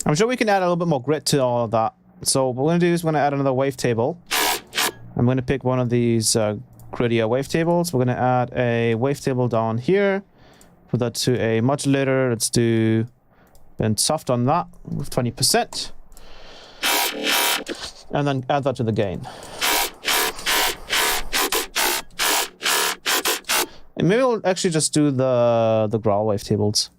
I'm sure we can add a little bit more grit to all of that. So what we're going to do is we're going to add another wavetable. I'm going to pick one of these grittier wavetables. We're going to add a wavetable down here. Put that to a modulator. Let's do then soft on that with 20%. And then add that to the gain. And maybe we'll actually just do the growl wavetables.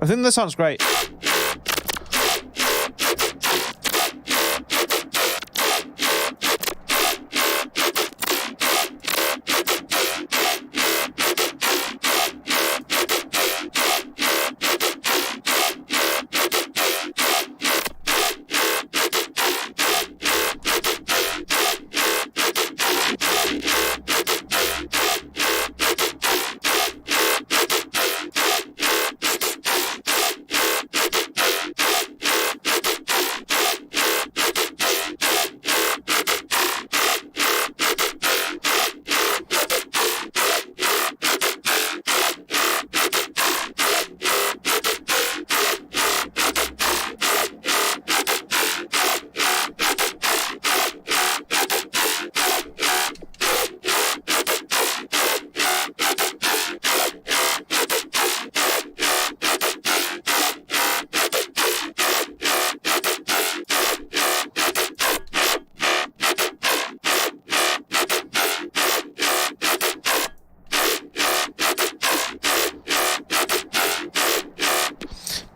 I think this sounds great.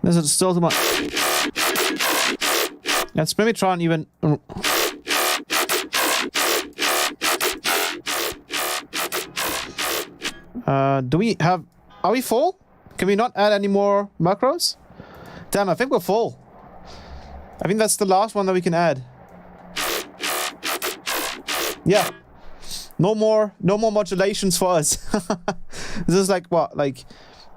This is still too much. Let's maybe try and even... do we have... Are we full? Can we not add any more macros? Damn, I think we're full. I think that's the last one that we can add. Yeah. No more modulations for us. This is like what? Like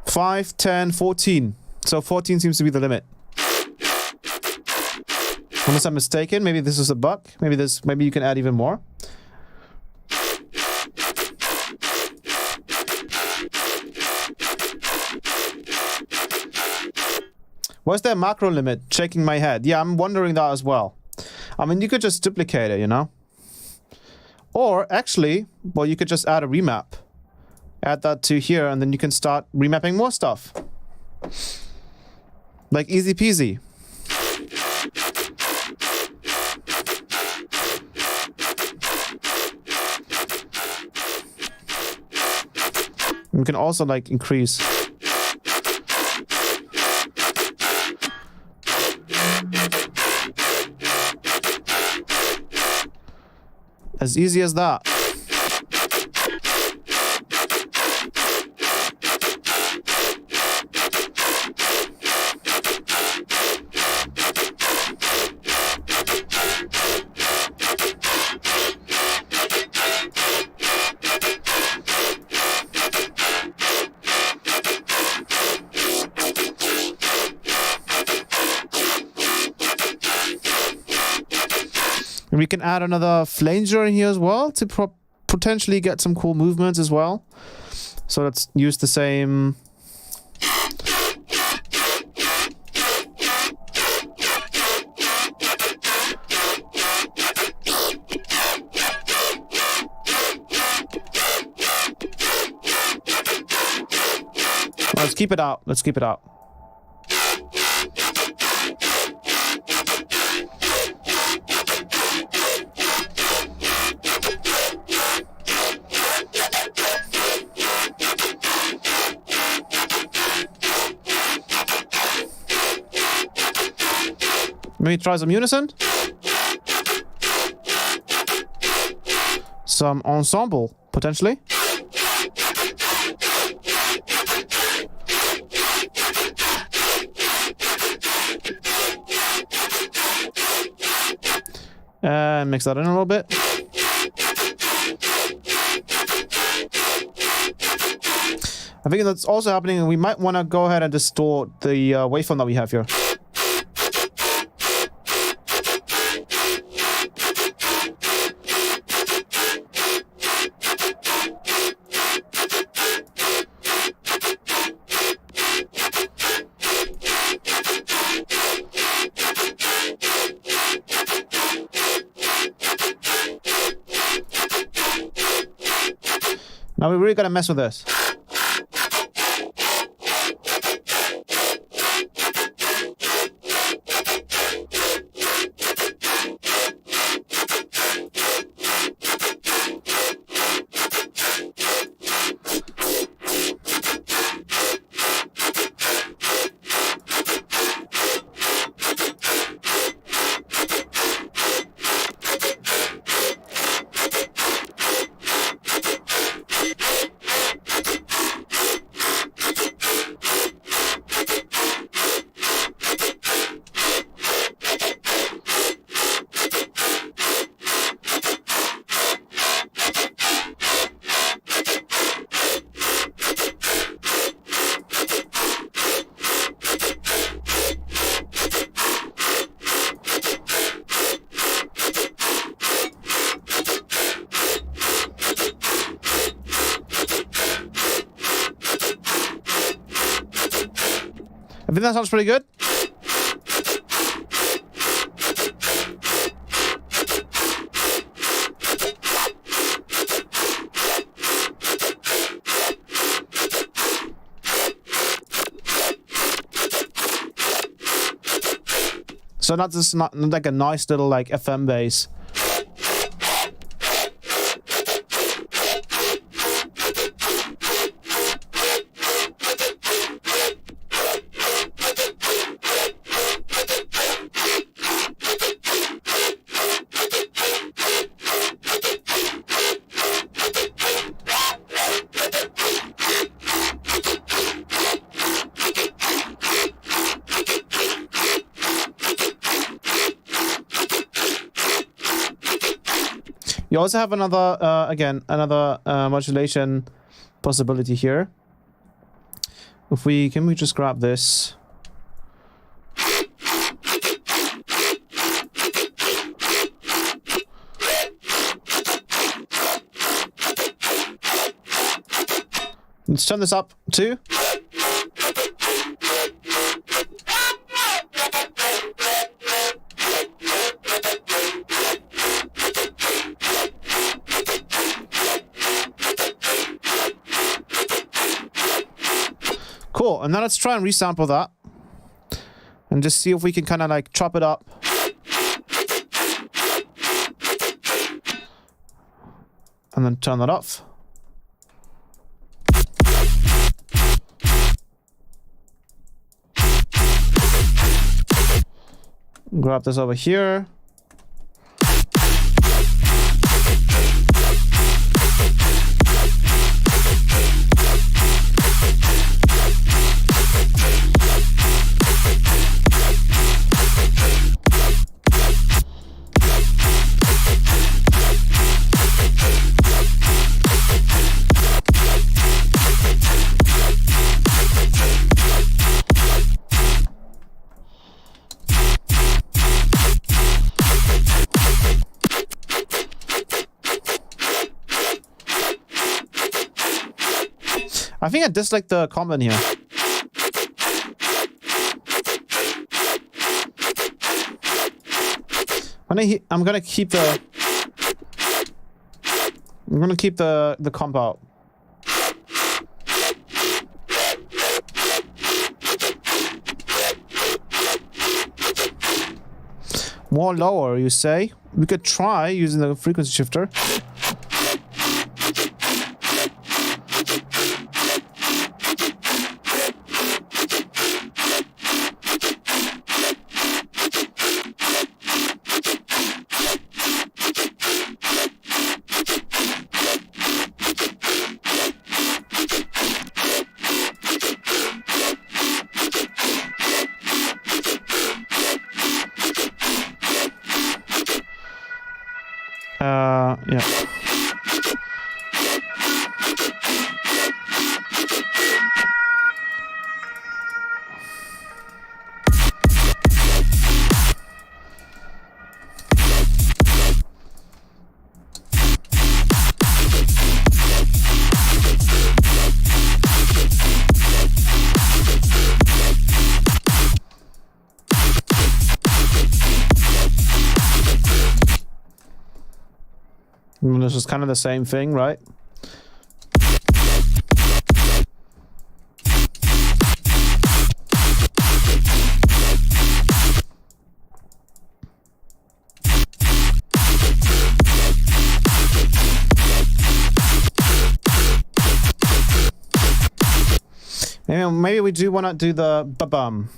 5, 10, 14. So 14 seems to be the limit. Unless I'm mistaken, maybe this is a bug. Maybe you can add even more. What's their macro limit? Shaking my head. Yeah, I'm wondering that as well. I mean, you could just duplicate it, you know? Or actually, well, you could just add a remap. Add that to here, and then you can start remapping more stuff. Like easy peasy. We can also like increase. As easy as that. We can add another flanger in here as well to potentially get some cool movements as well. So let's use the same... Let's keep it out. Let's keep it out. Maybe try some unison? Some ensemble, potentially? And mix that in a little bit. I think that's also happening, and we might want to go ahead and distort the waveform that we have here. Now we really gotta mess with this. I think that sounds pretty good. So that's just not like a nice little like FM bass. You also have another, again, another modulation possibility here. If we, can we just grab this? Let's turn this up too. Cool, and now let's try and resample that. And just see if we can kind of like chop it up. And then turn that off. Grab this over here. I think I dislike the comment here. I'm gonna keep the comp out. More lower, you say? We could try using the frequency shifter. Yeah. This is kind of the same thing, right? Maybe we do want to do the ba-bum.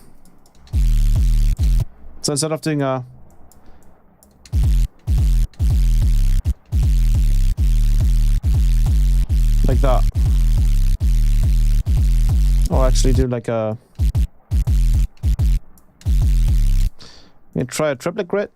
So instead of doing a... like that. Or actually do like a... you try a triplet grit.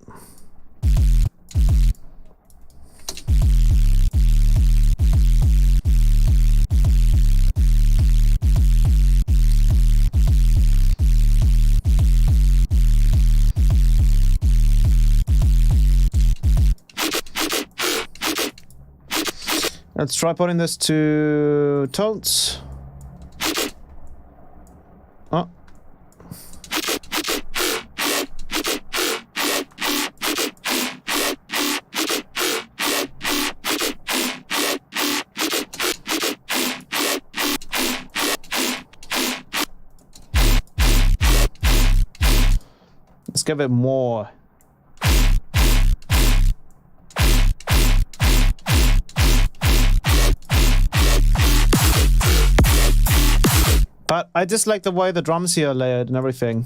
Let's try putting this to tones. Oh. just give it more. But I just like the way the drums here are layered and everything.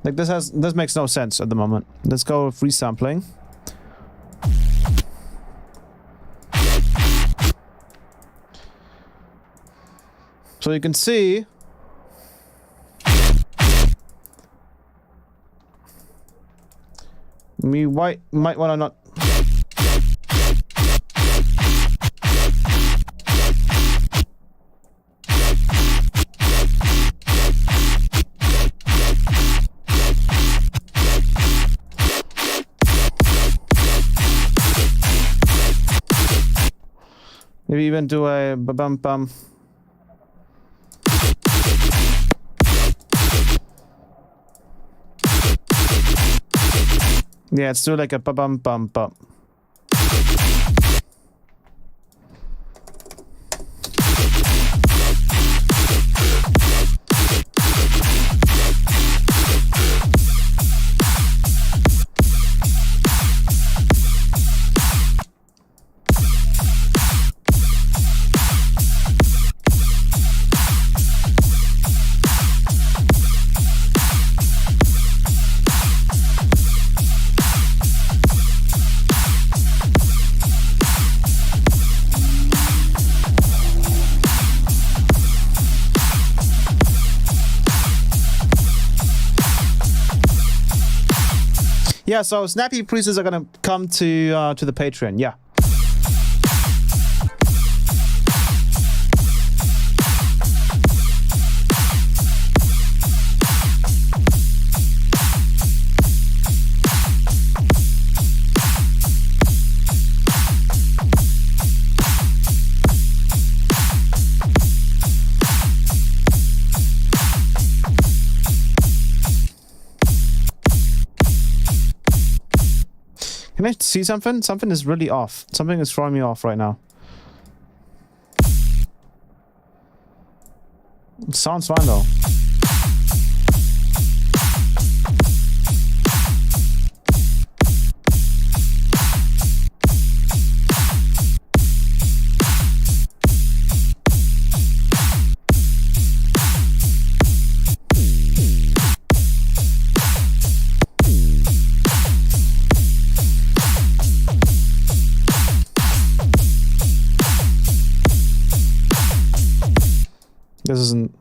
Like this makes no sense at the moment. Let's go with resampling. So you can see we might want to not. Maybe even do a bum bum. Yeah, let's do like a bum bum bum. Yeah, so snappy presets are gonna come to the Patreon. Yeah. Can I see something? Something is really off. Something is throwing me off right now. It sounds fine though. This isn't...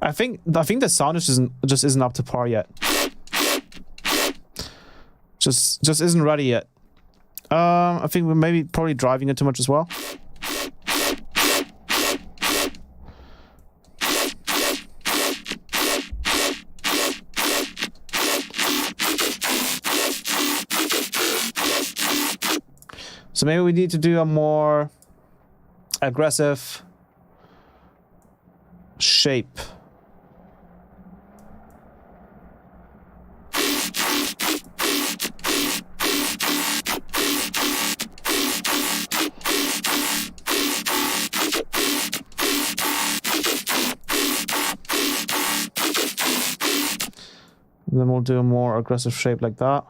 I think the sound just isn't up to par yet. Just isn't ready yet. I think we're maybe probably driving it too much as well. So maybe we need to do a more aggressive shape. And then we'll do a more aggressive shape like that.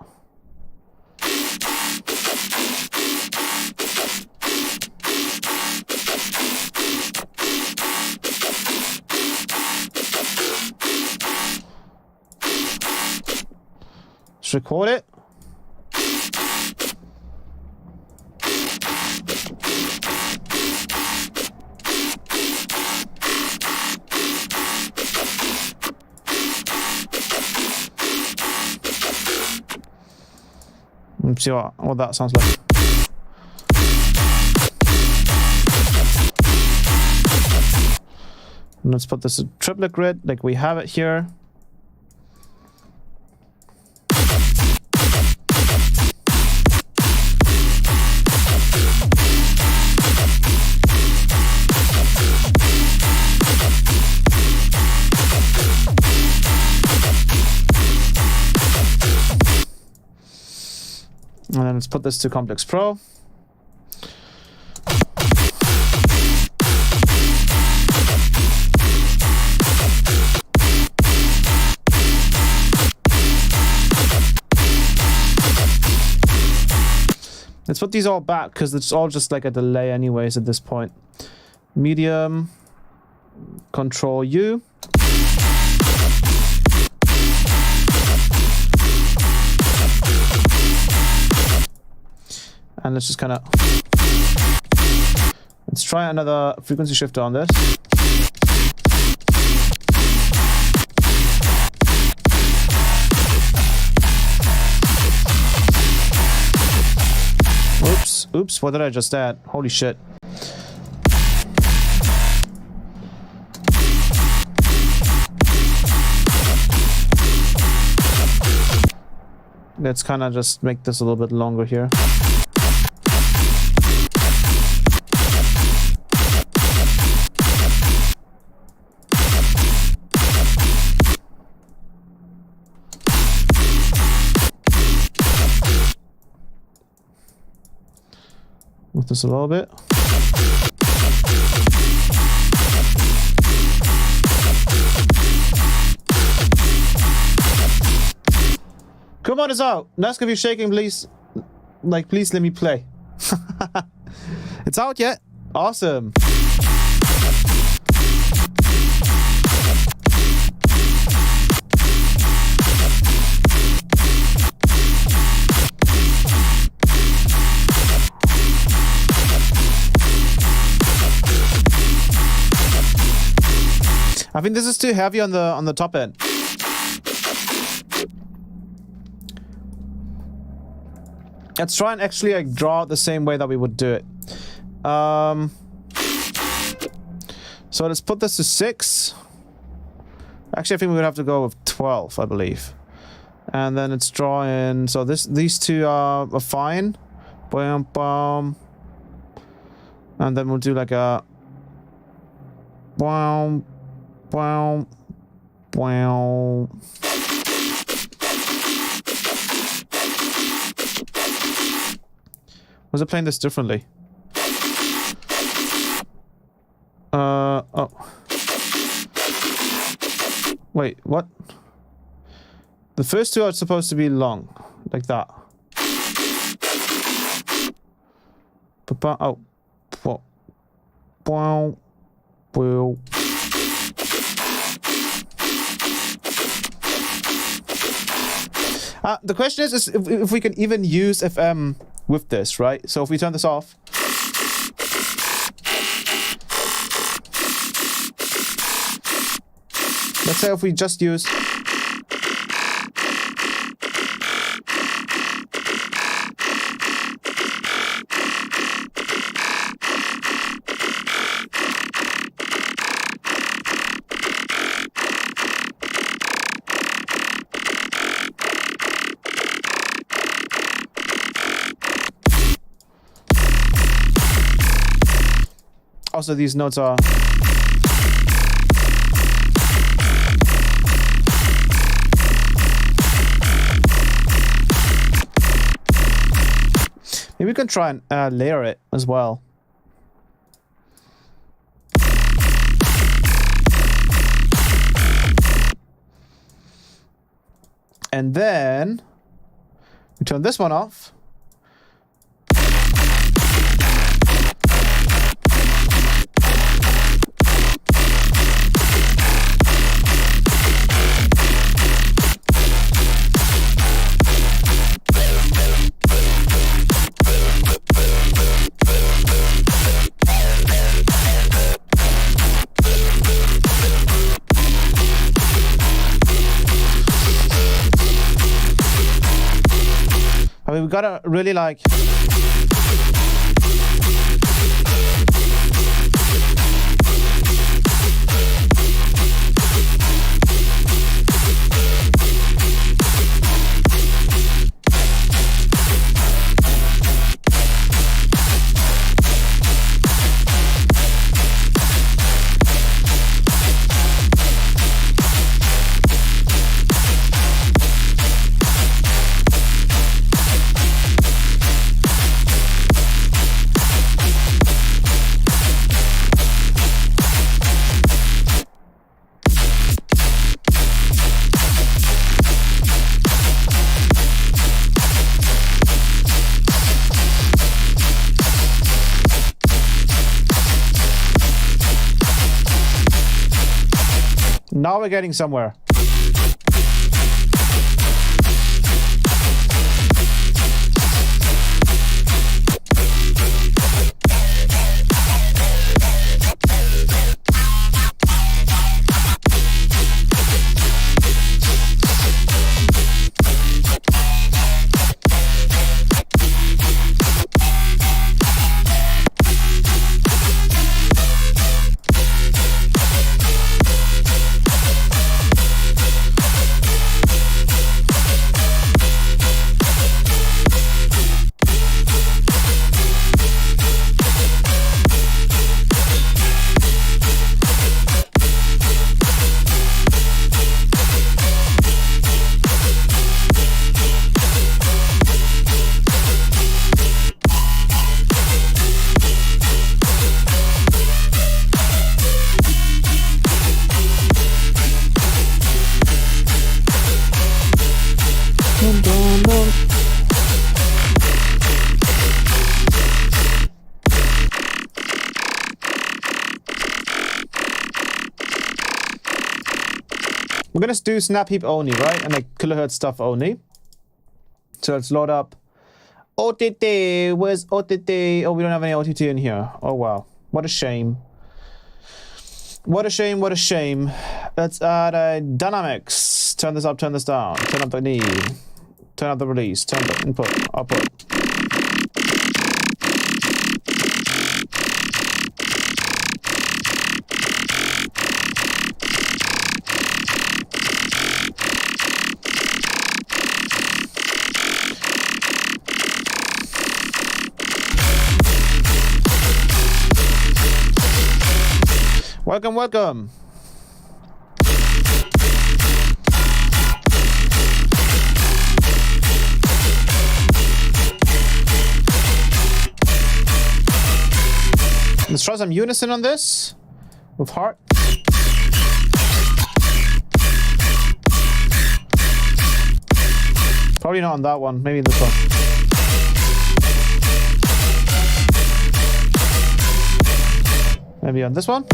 Let's record it. Let's see what that sounds like. And let's put this in triplet grid like we have it here. put this to Complex Pro. Let's put these all back because it's all just like a delay anyways at this point. Medium, Control U. And let's just kind of... Let's try another frequency shifter on this. Oops, what did I just add? Holy shit. Let's kind of just make this a little bit longer here. Move this a little bit. Come on, it's out. That's gonna be shaking, please. Like, please let me play. It's out yet? Awesome. I think this is too heavy on the top end. Let's try and actually like draw it the same way that we would do it. So let's put this to 6. Actually, I think we would have to go with 12, I believe. And then it's drawing. So these two are fine. Boom, boom. And then we'll do like a boom. Wow. Wow. Was it playing this differently? Oh. Wait, what? The first two are supposed to be long. Like that. Oh. Wow. Wow. The question is if we can even use FM with this, right? So if we turn this off. Let's say if we just use... Also, these notes are... Maybe we can try and layer it as well. And then we turn this one off. I mean, we gotta really like... Now we're getting somewhere. We're gonna do snap heap only, right? And like kilohertz stuff only. So let's load up OTT. Where's OTT? Oh, we don't have any OTT in here. Oh wow, what a shame. What a shame, what a shame. Let's add dynamics. Turn this up, turn this down. Turn up the knee. Turn up the release. Turn up the input, output. Welcome, welcome. Let's try some unison on this with heart. Probably not on that one, maybe this one. Maybe on this one.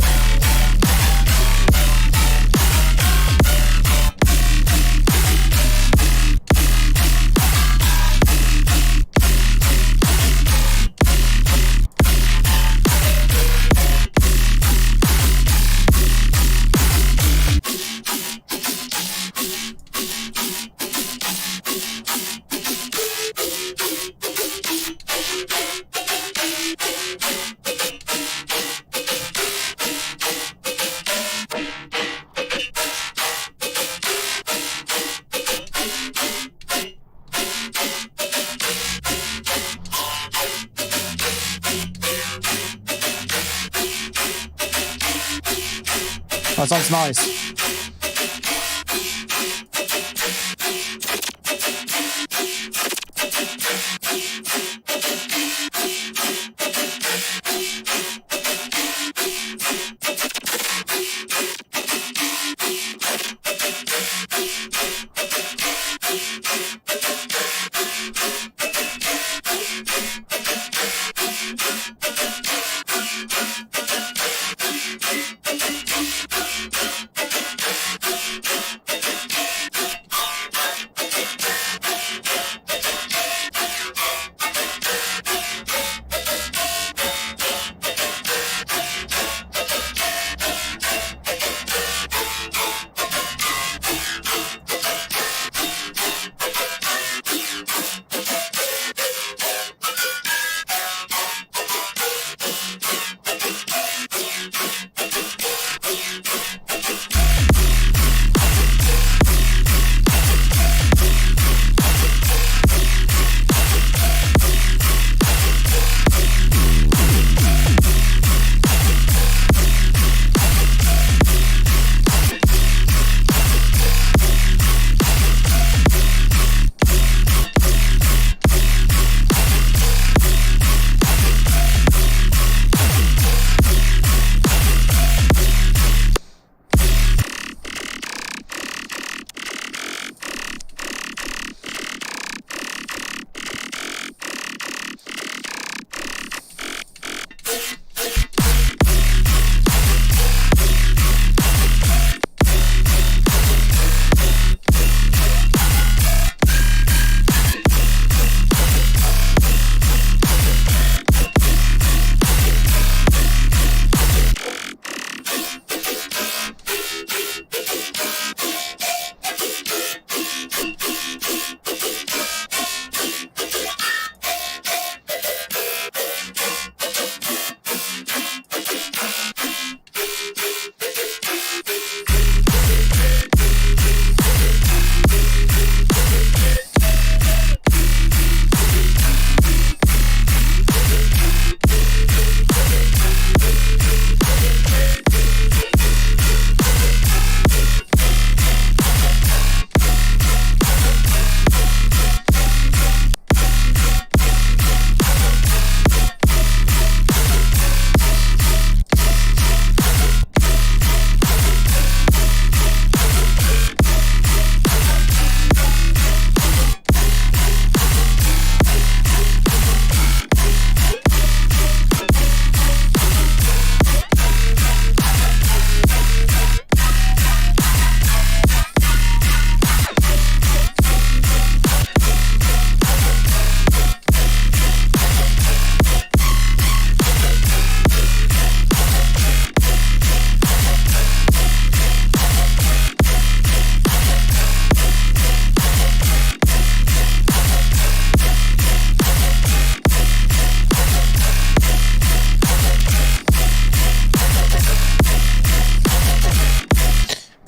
That sounds nice.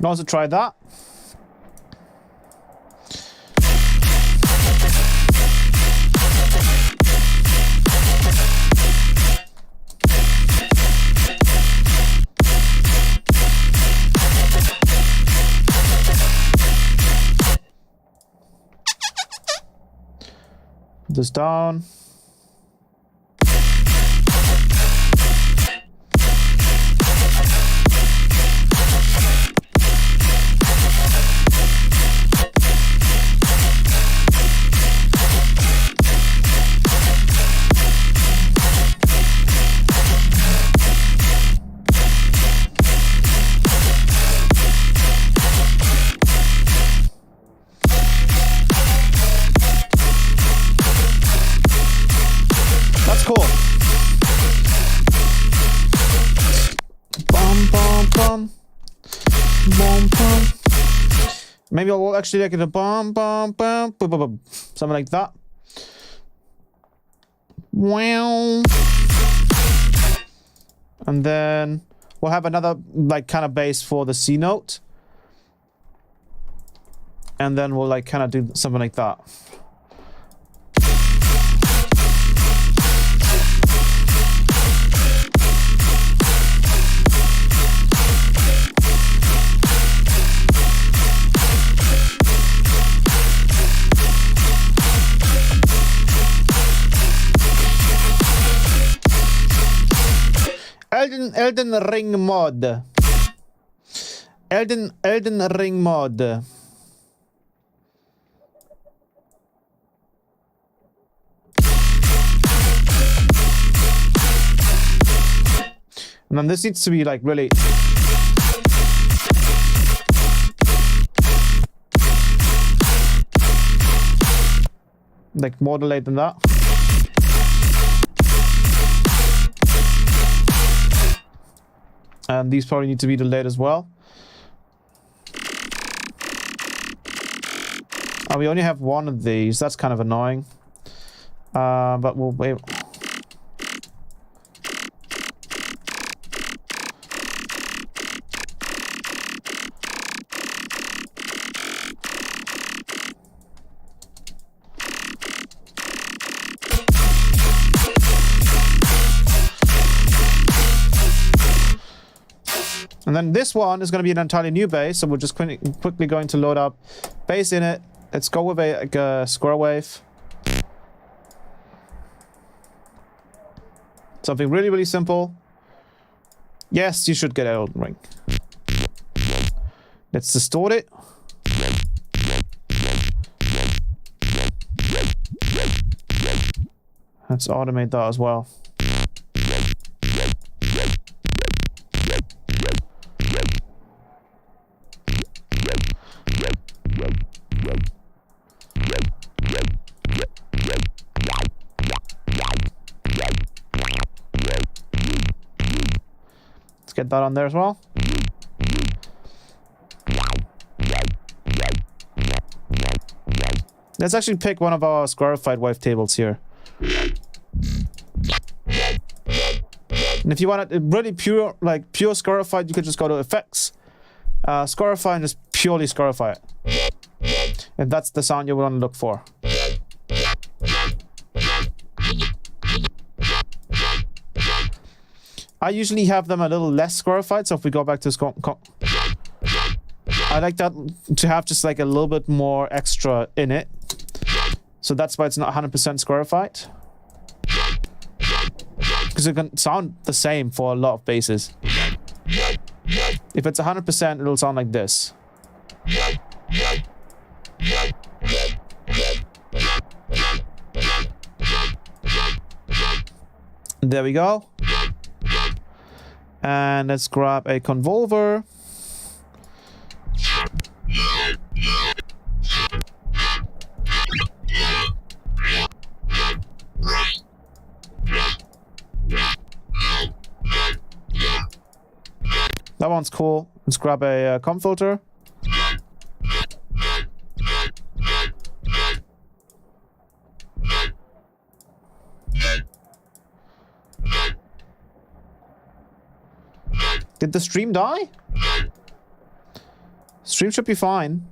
can also try that. Put this down. Cool. Bum, bum, bum. Bum, bum. Maybe I'll actually make it a bum, bum, bum, bum, bum, bum. Something like that. Wow. And then we'll have another like kind of bass for the C note. And then we'll like kind of do something like that. Elden Ring mod. Elden Ring mod. And then this needs to be like really like more delayed than that. And these probably need to be delayed as well. Oh, we only have one of these. That's kind of annoying. But we'll wait. And then this one is going to be an entirely new bass, so we're just quickly going to load up bass in it. Let's go with a square wave. Something really, really simple. Yes, you should get Elden Ring. Let's distort it. Let's automate that as well. Let's get that on there as well. Let's actually pick one of our scarified wavetables here. And if you want it really pure, like pure scarified, you could just go to effects, scarify, and just purely scarify it. And that's the sound you want to look for. I usually have them a little less scarified, so if we go back to I like that to have just like a little bit more extra in it. So that's why it's not 100% scarified. Because it can sound the same for a lot of basses. If it's 100%, it'll sound like this. There we go. And let's grab a convolver. That one's cool. Let's grab a comb filter. Did the stream die? Stream should be fine.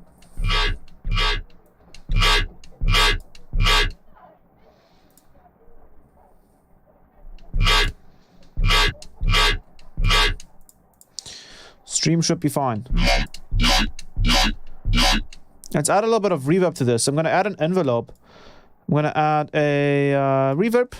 Stream should be fine. Let's add a little bit of reverb to this. I'm going to add an envelope. I'm going to add a reverb.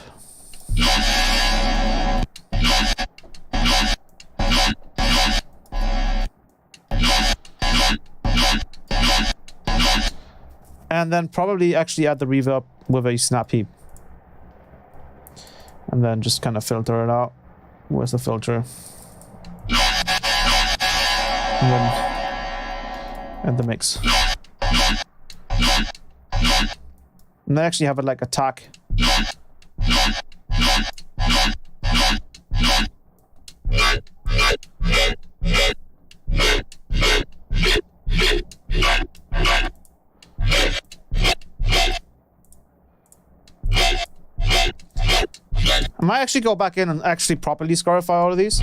And then probably actually add the reverb with a snap heap. And then just kind of filter it out. Where's the filter? And then add the mix. And then actually have it like attack. I might actually go back in and actually properly scarify all of these.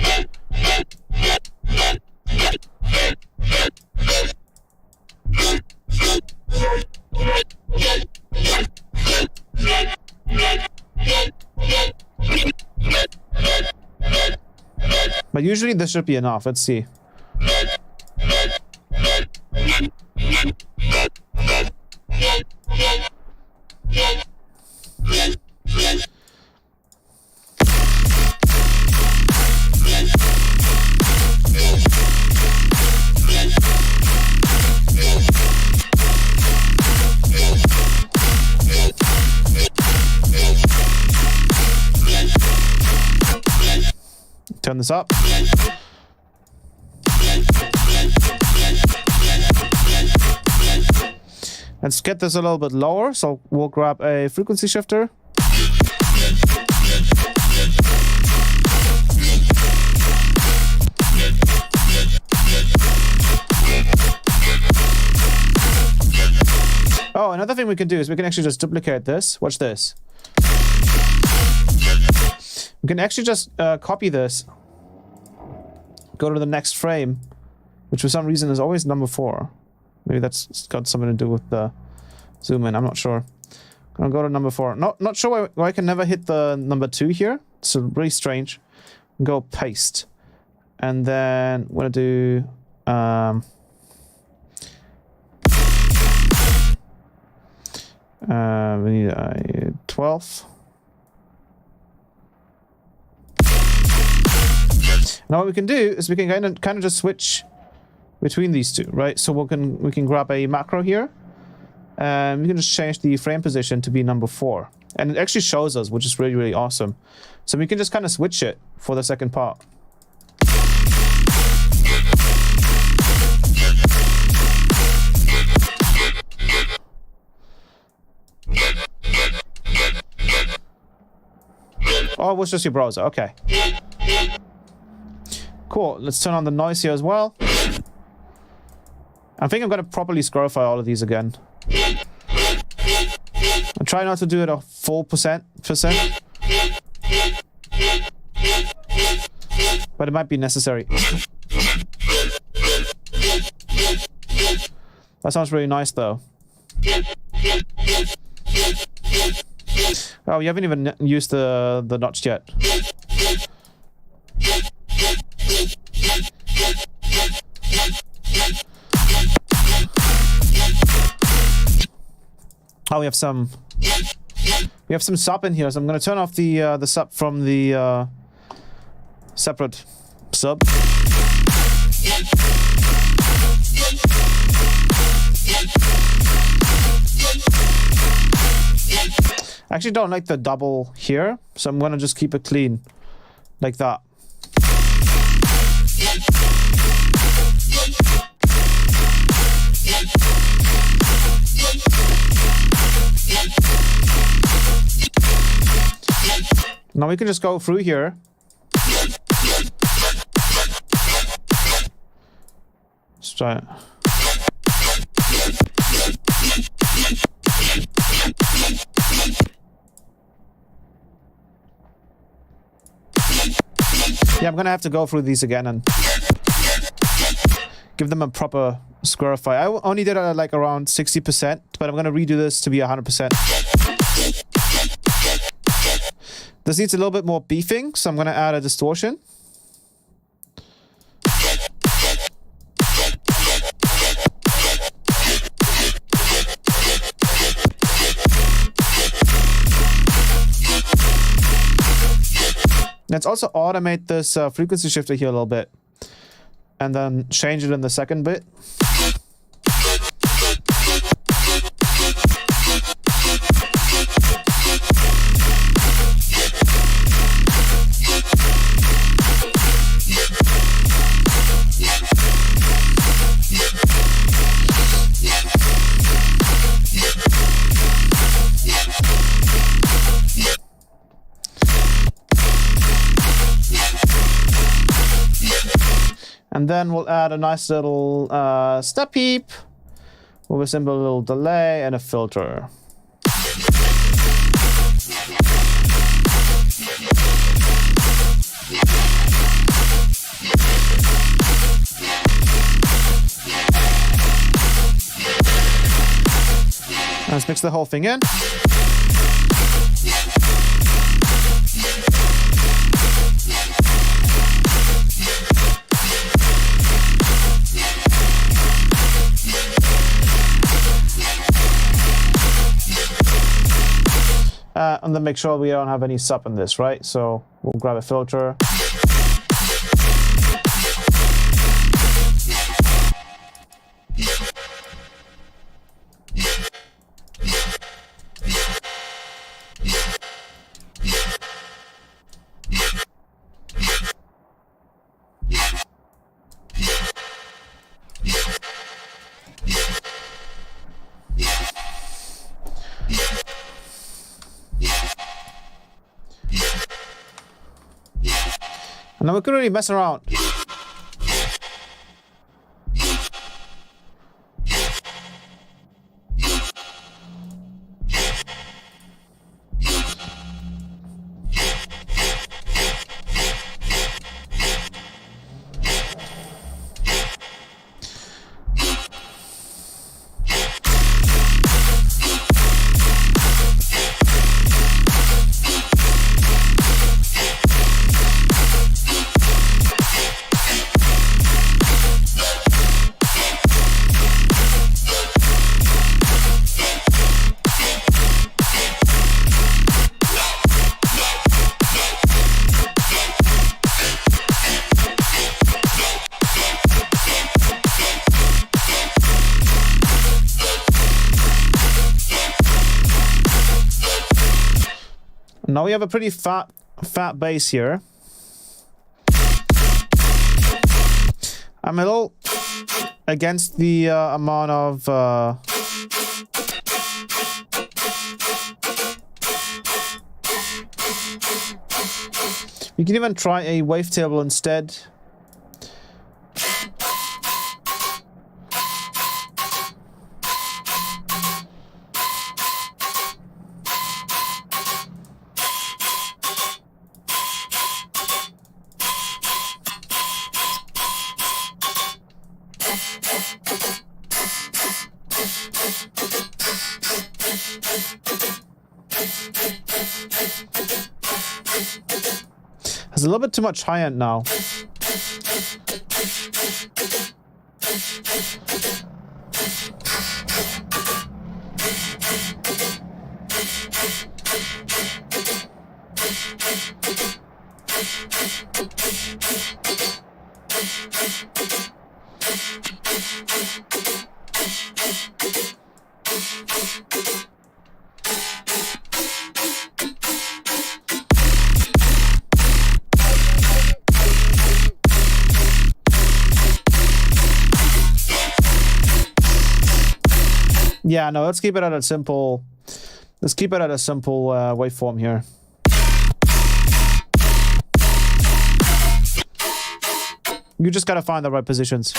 But usually this should be enough. Let's see. Turn this up. Let's get this a little bit lower, so we'll grab a frequency shifter. Oh, another thing we can do is we can actually just duplicate this. Watch this. We can actually just copy this, go to the next frame, which for some reason is always number 4. Maybe that's got something to do with the zoom in. I'm not sure. Gonna go to number 4. Not sure why I can never hit the number 2 here. It's really strange. Go paste, and then I'm gonna do we need a 12. Now what we can do is we can kind of just switch between these two, right? So we can grab a macro here, and we can just change the frame position to be number 4, and it actually shows us, which is really, really awesome. So we can just kind of switch it for the second part. Oh, it was just your browser. Okay. Cool. Let's turn on the noise here as well. I think I'm going to properly scarify all of these again. I'll try not to do it a full percent. But it might be necessary. That sounds really nice though. Oh, you haven't even used the notch yet. Oh, we have some sub in here, so I'm gonna turn off the sub from the separate sub. I actually don't like the double here, so I'm gonna just keep it clean, like that. Now we can just go through here. Let's try it. Yeah, I'm gonna have to go through these again and give them a proper squarify. I only did it at like around 60%, but I'm gonna redo this to be 100%. This needs a little bit more beefing, so I'm gonna add a distortion. Let's also automate this frequency shifter here a little bit. And then change it in the second bit. And then we'll add a nice little step heap with a simple little delay and a filter. Let's mix the whole thing in. And then make sure we don't have any sub in this, right? So we'll grab a filter. And now we can really mess around. Now we have a pretty fat bass here. I'm a little against the amount of you can even try a wavetable instead. There's a little bit too much high end now. Yeah, no, let's keep it at a simple. Let's keep it at a simple waveform here. You just gotta find the right positions.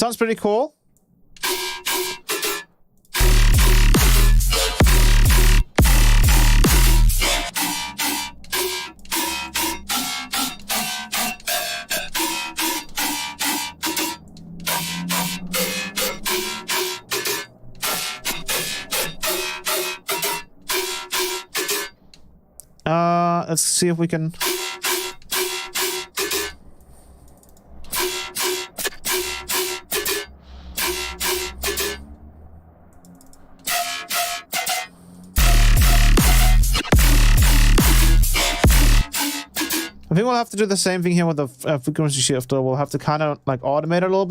Sounds pretty cool. Let's see if we can... I think we'll have to do the same thing here with the frequency shifter. We'll have to kind of like automate it a little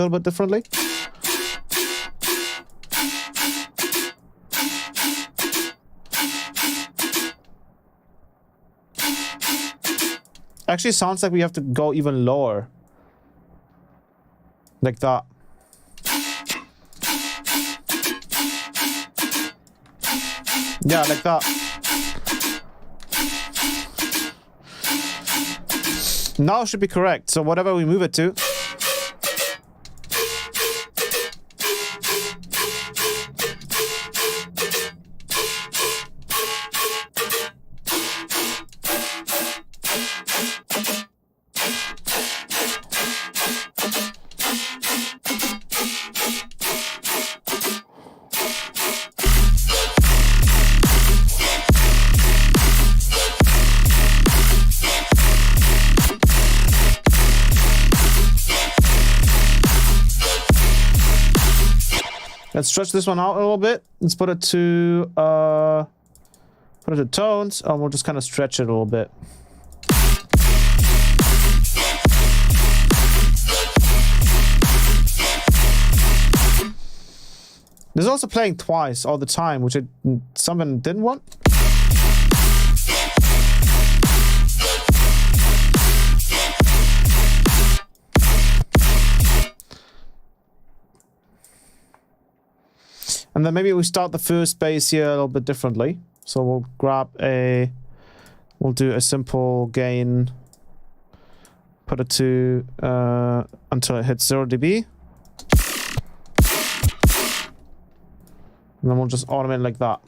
bit differently. Actually, sounds like we have to go even lower, like that. Yeah, like that. Now it should be correct. So whatever we move it to. Let's stretch this one out a little bit. Let's put it to tones, and we'll just kind of stretch it a little bit. This is also playing twice all the time, which someone didn't want. And then maybe we start the first bass here a little bit differently. So we'll do a simple gain, put it to, until it hits 0 dB. And then we'll just automate it like that.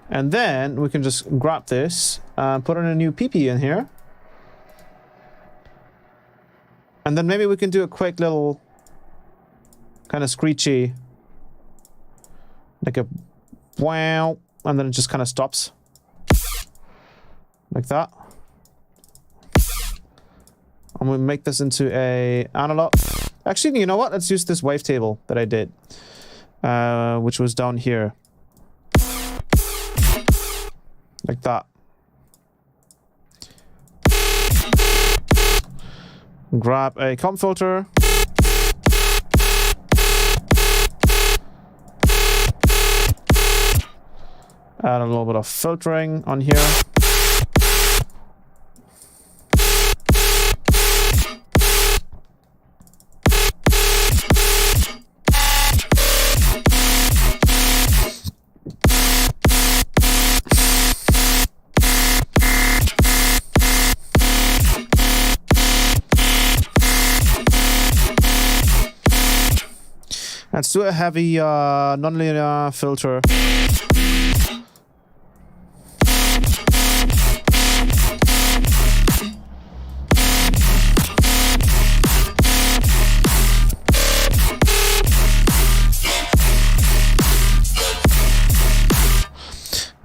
And then we can just grab this and put in a new PP in here. And then maybe we can do a quick little kind of screechy, like a wow, and then it just kind of stops. Like that. I'm going to make this into a analog. Actually, you know what? Let's use this wavetable that I did, which was down here. Like that. Grab a comp filter. Add a little bit of filtering on here. Let's do a heavy nonlinear filter.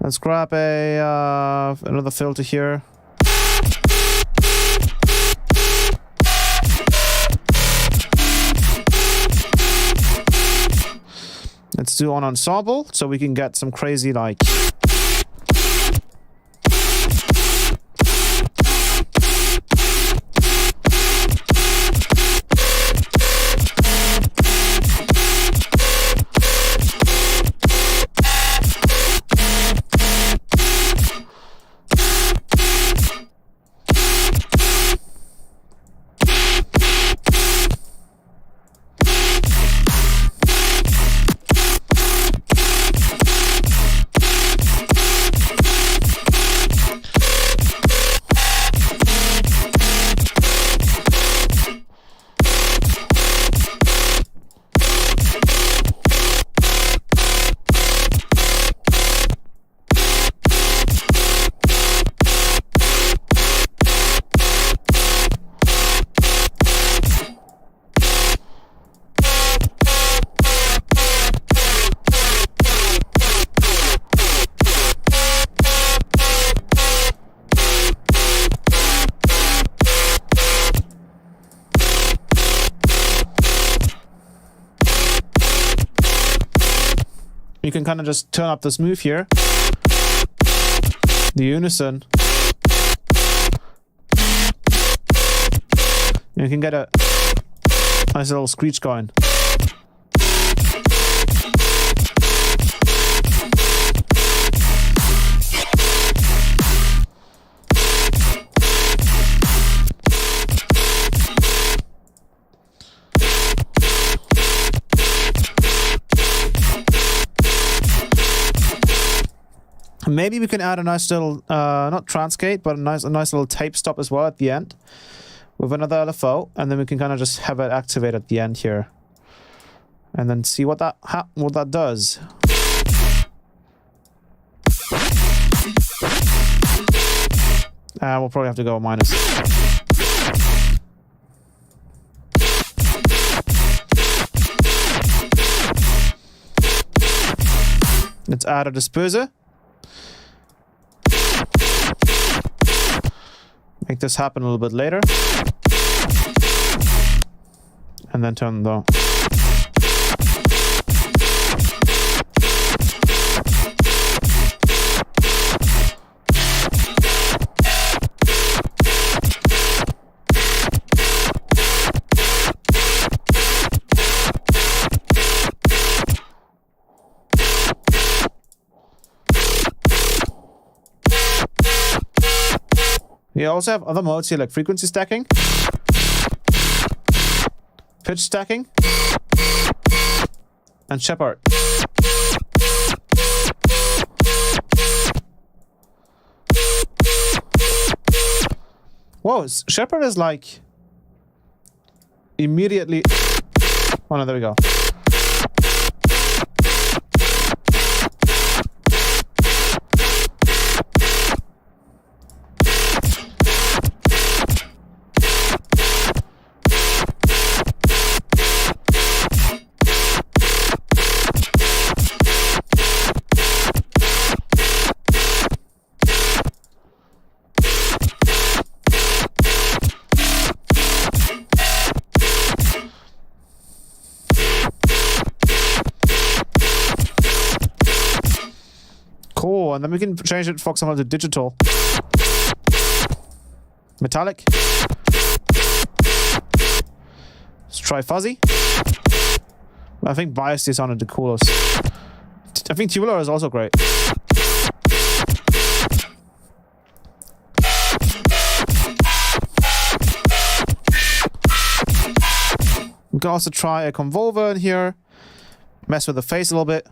Let's grab a another filter here. Let's do an ensemble so we can get some crazy like. you can kind of just turn up the smooth here. The unison. You can get a nice little screech going. Maybe we can add a nice little, not transgate, but a nice little tape stop as well at the end with another LFO, and then we can kind of just have it activate at the end here, and then see what that does. We'll probably have to go minus. Let's add a disperser. Make this happen a little bit later. And then turn the... You also have other modes here like frequency stacking, pitch stacking, and Shepard. Whoa, Shepard is like immediately... Oh no, there we go. Cool, and then we can change it, for example, to digital. Metallic. Let's try fuzzy. I think biased is sounded the coolest. I think tubular is also great. We can also try a convolver in here. Mess with the face a little bit.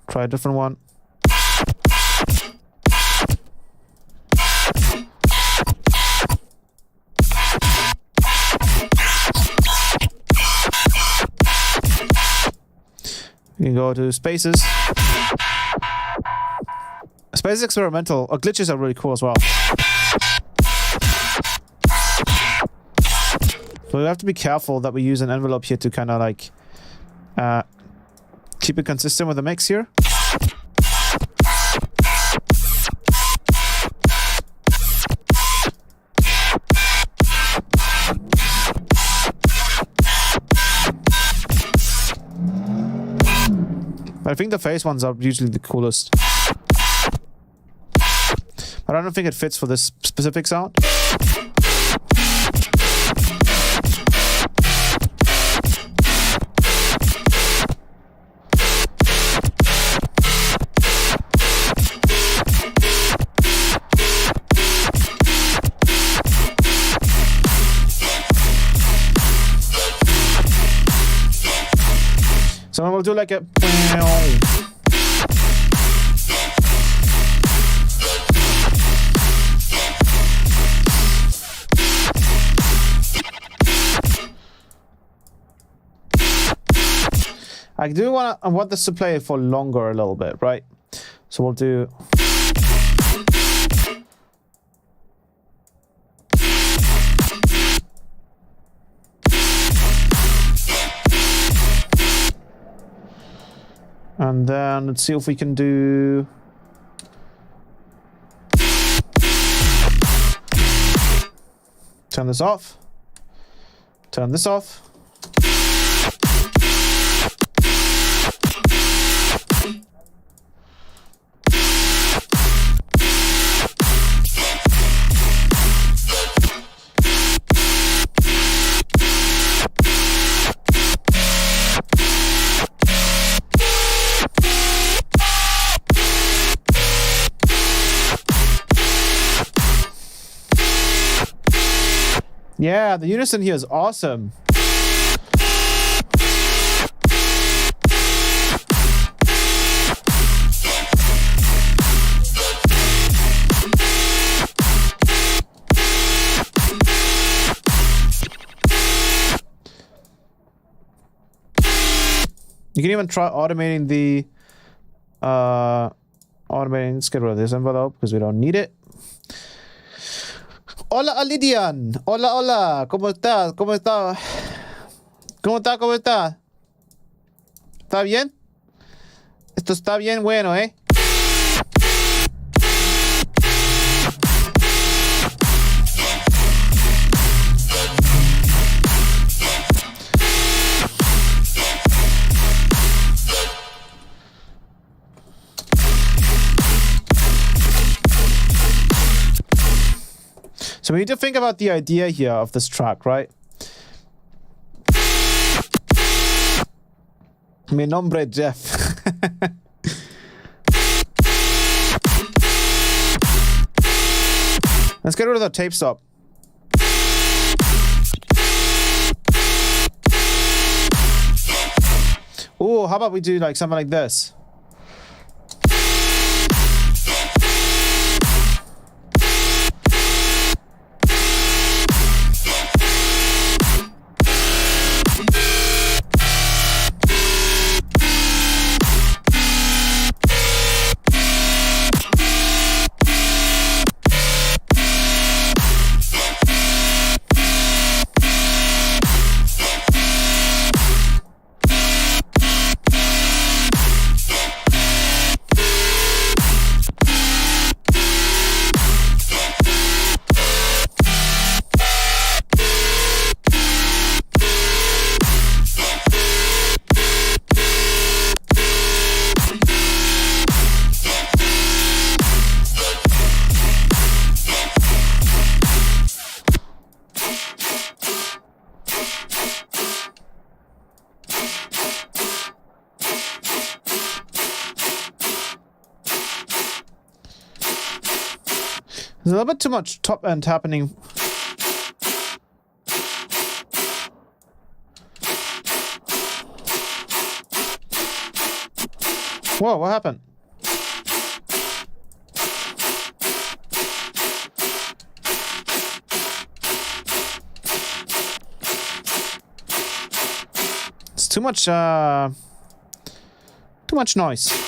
Try a different one. You can go to spaces. Spaces experimental. Glitches are really cool as well. So we have to be careful that we use an envelope here to kind of like keep it consistent with the mix here. But I think the face ones are usually the coolest. But I don't think it fits for this specific sound. So we'll do like a... I want this to play for longer a little bit, right? So we'll do... And then let's see if we can do... Turn this off. Turn this off. Yeah, the unison here is awesome. You can even try automating the let's get rid of this envelope because we don't need it. Hola Alidian, hola hola, ¿cómo estás? ¿Cómo está? ¿Cómo está? ¿Cómo está? ¿Está bien? Esto está bien bueno, ¿eh? So we need to think about the idea here of this track, right? Mi nombre es Jeff. Let's get rid of the tape stop. Oh, how about we do like something like this? There's a little bit too much top end happening. Whoa, what happened? It's too much noise.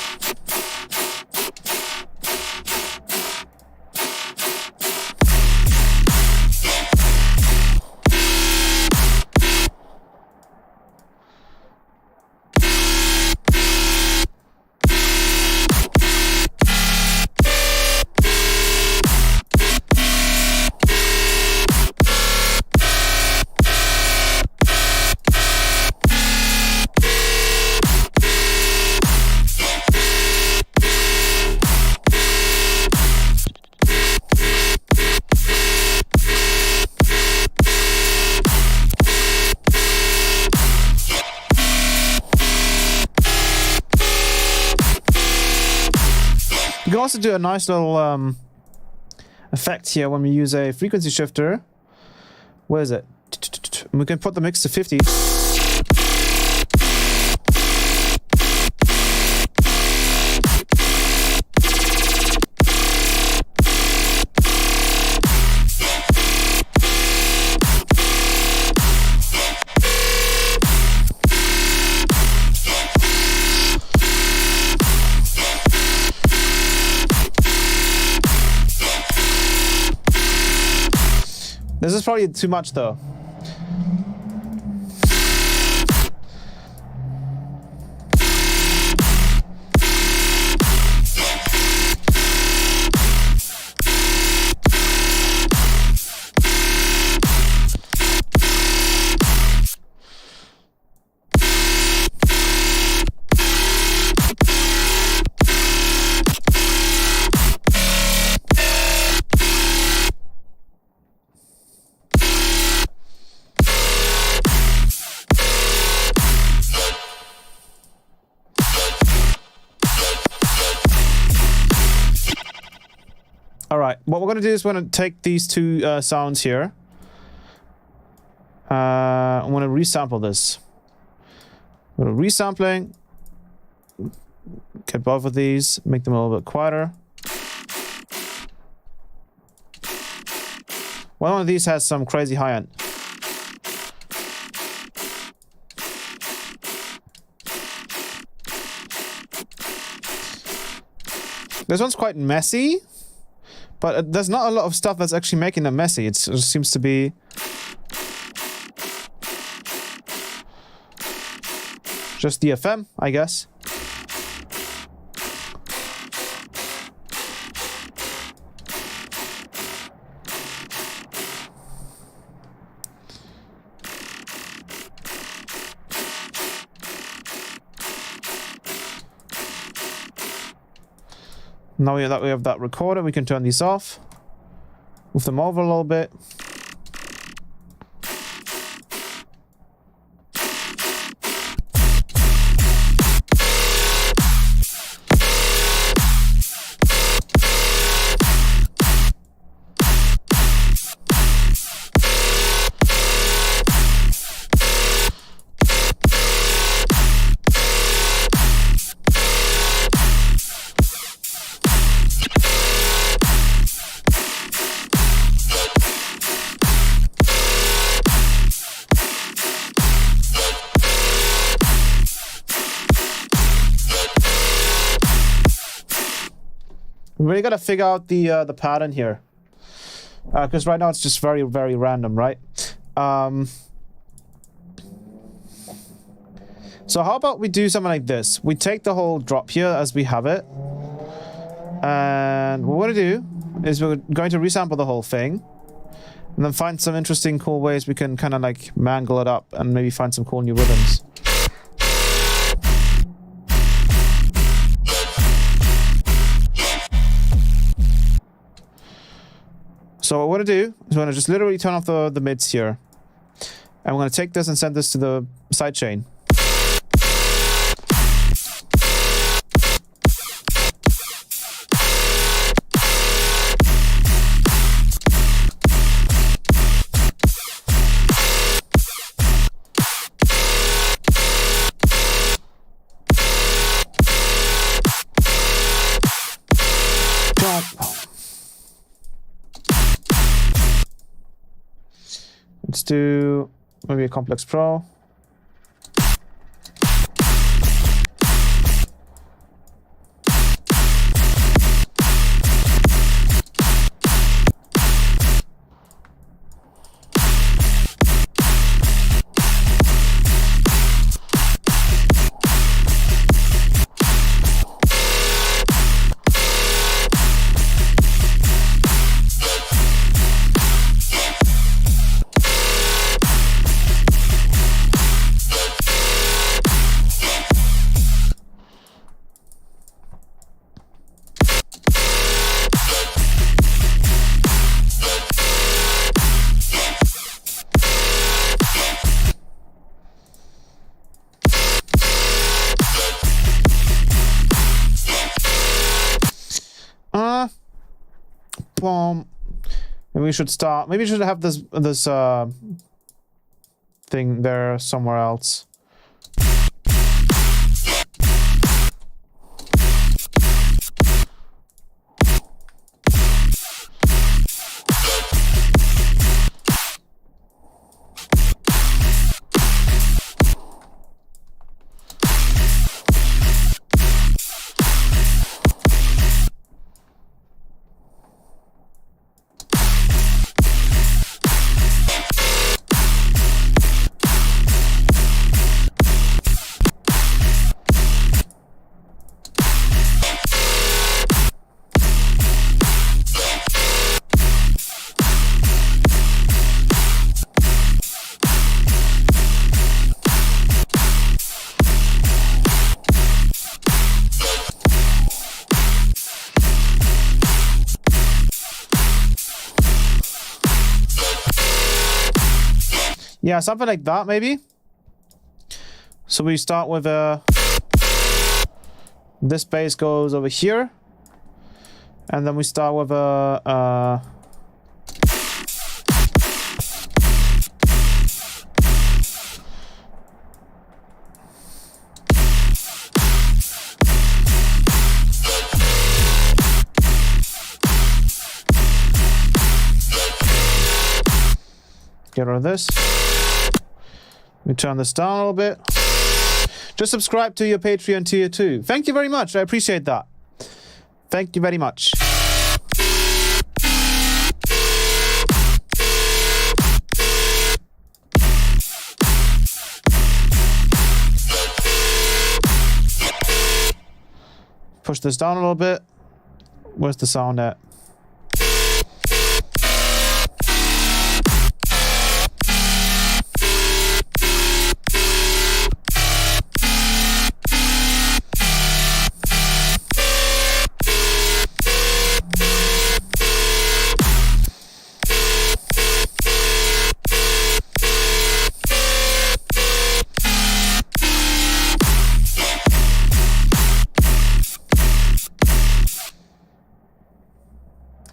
You can also do a nice little effect here when we use a frequency shifter. Where is it? We can put the mix to 50. This is probably too much though. right, what we're gonna do is we're gonna take these two sounds here. I'm gonna resample this. I'm gonna resampling. Get both of these, make them a little bit quieter. One of these has some crazy high end. This one's quite messy, but there's not a lot of stuff that's actually making them messy. It just seems to be just the FM, I guess. Now that we have that recorder, we can turn these off. Move them over a little bit. We really gotta figure out the pattern here, because right now it's just very, very random, right? So how about we do something like this? We take the whole drop here as we have it, and what we're gonna do is we're going to resample the whole thing, and then find some interesting, cool ways we can kind of like mangle it up and maybe find some cool new rhythms. So what we're going to do is we're going to just literally turn off the mids here. And we're going to take this and send this to the sidechain. Let's do maybe a complex pro. Maybe we should start. Maybe we should have this thing there somewhere else. Yeah, something like that, maybe. So we start with this bass goes over here, And then we start with a get rid of this. Let me turn this down a little bit. Just subscribe to your Patreon tier 2. Thank you very much. I appreciate that. Thank you very much. Push this down a little bit. Where's the sound at?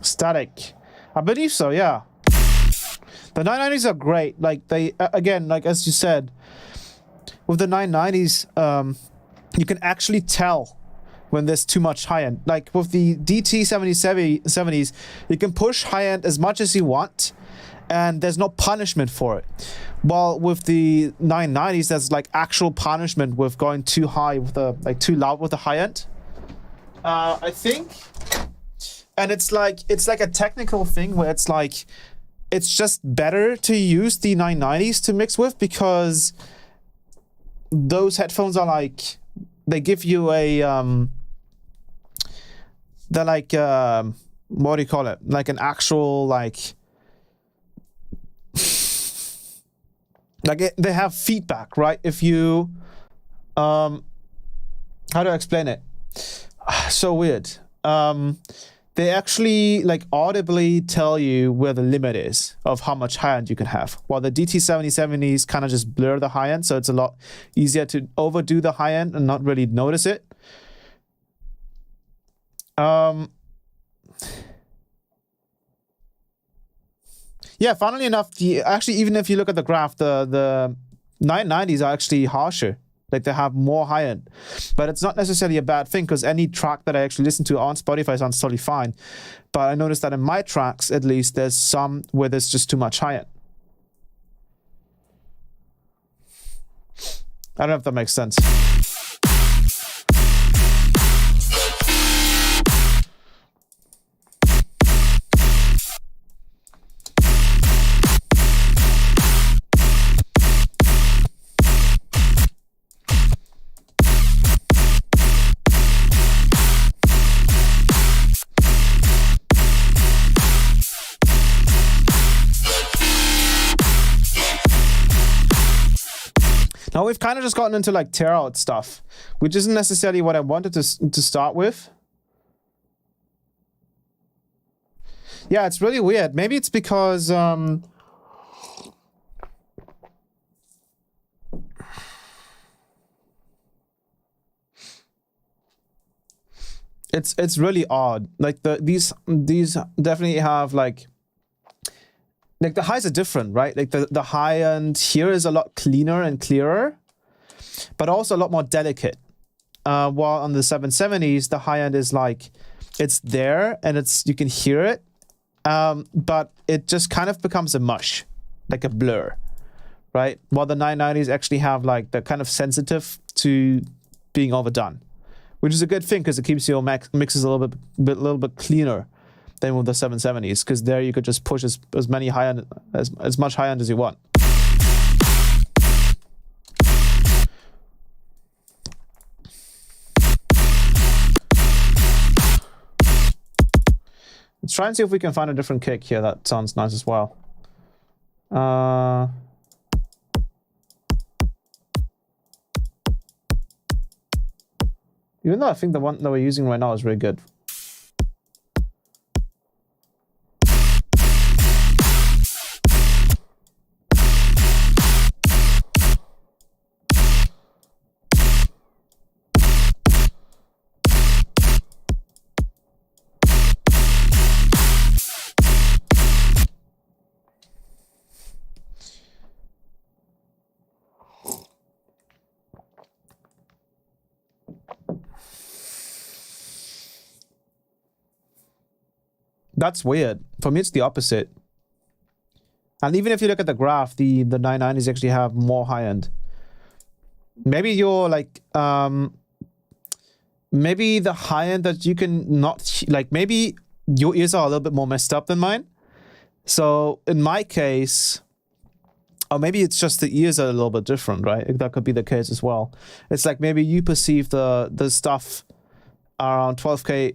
Static. I believe so, yeah. The 990s are great. Like, they, again, like as you said, with the 990s, you can actually tell when there's too much high-end. Like, with the DT70s, you can push high-end as much as you want, and there's no punishment for it. While with the 990s, there's, like, actual punishment with going too high with the, like, too loud with the high-end. I think... And it's like a technical thing where it's like, it's just better to use the 990s to mix with, because those headphones are like, they give you a, they're like, what do you call it? Like an actual, like they have feedback, right? If you, how do I explain it? So weird. They actually like audibly tell you where the limit is of how much high end you can have. While the DT7070s kind of just blur the high end, so it's a lot easier to overdo the high end and not really notice it. Yeah, funnily enough, actually, even if you look at the graph, the 990s are actually harsher. Like, they have more high-end. But it's not necessarily a bad thing, because any track that I actually listen to on Spotify sounds totally fine. But I noticed that in my tracks, at least, there's some where there's just too much high-end. I don't know if that makes sense. Now we've kind of just gotten into like tear out stuff, which isn't necessarily what I wanted to start with. Yeah, it's really weird. Maybe it's because it's really odd. Like these definitely have like the highs are different, right? Like the high end here is a lot cleaner and clearer, but also a lot more delicate. While on the 770s, the high end is like, it's there and you can hear it, but it just kind of becomes a mush, like a blur, right? While the 990s actually have like, they're kind of sensitive to being overdone, which is a good thing because it keeps your mixes a little bit cleaner than with the 770s, because there you could just push as many high end as much high end as you want. Let's try and see if we can find a different kick here that sounds nice as well. Even though I think the one that we're using right now is really good. That's weird. For me, it's the opposite. And even if you look at the graph, the 990s actually have more high end. Maybe you're like, maybe the high end that you can not, like maybe your ears are a little bit more messed up than mine. So in my case, or maybe it's just the ears are a little bit different, right? That could be the case as well. It's like maybe you perceive the stuff around 12K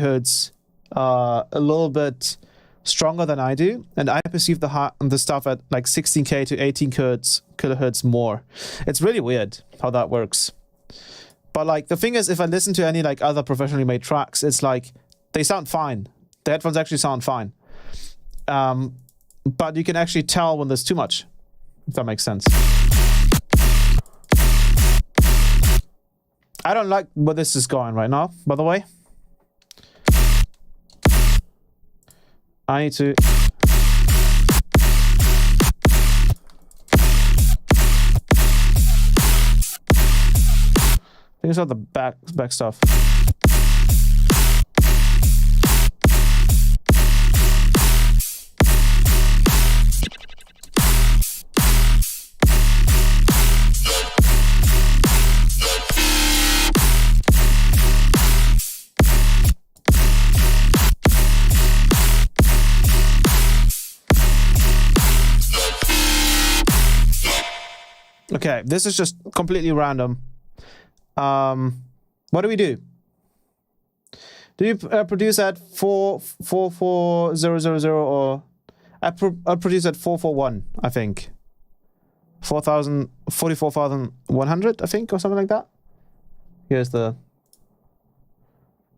hertz a little bit stronger than I do, and I perceive the stuff at like 16K to 18 kilohertz more. It's really weird how that works. But like the thing is, if I listen to any like other professionally made tracks, it's like they sound fine. The headphones actually sound fine. But you can actually tell when there's too much, if that makes sense. I don't like where this is going right now, by the way. I need to... I think it's all the back stuff. Okay, this is just completely random. What do we do? Do you produce at 44000 or I produce at 441, I think. 44,100, I think, or something like that. Here's the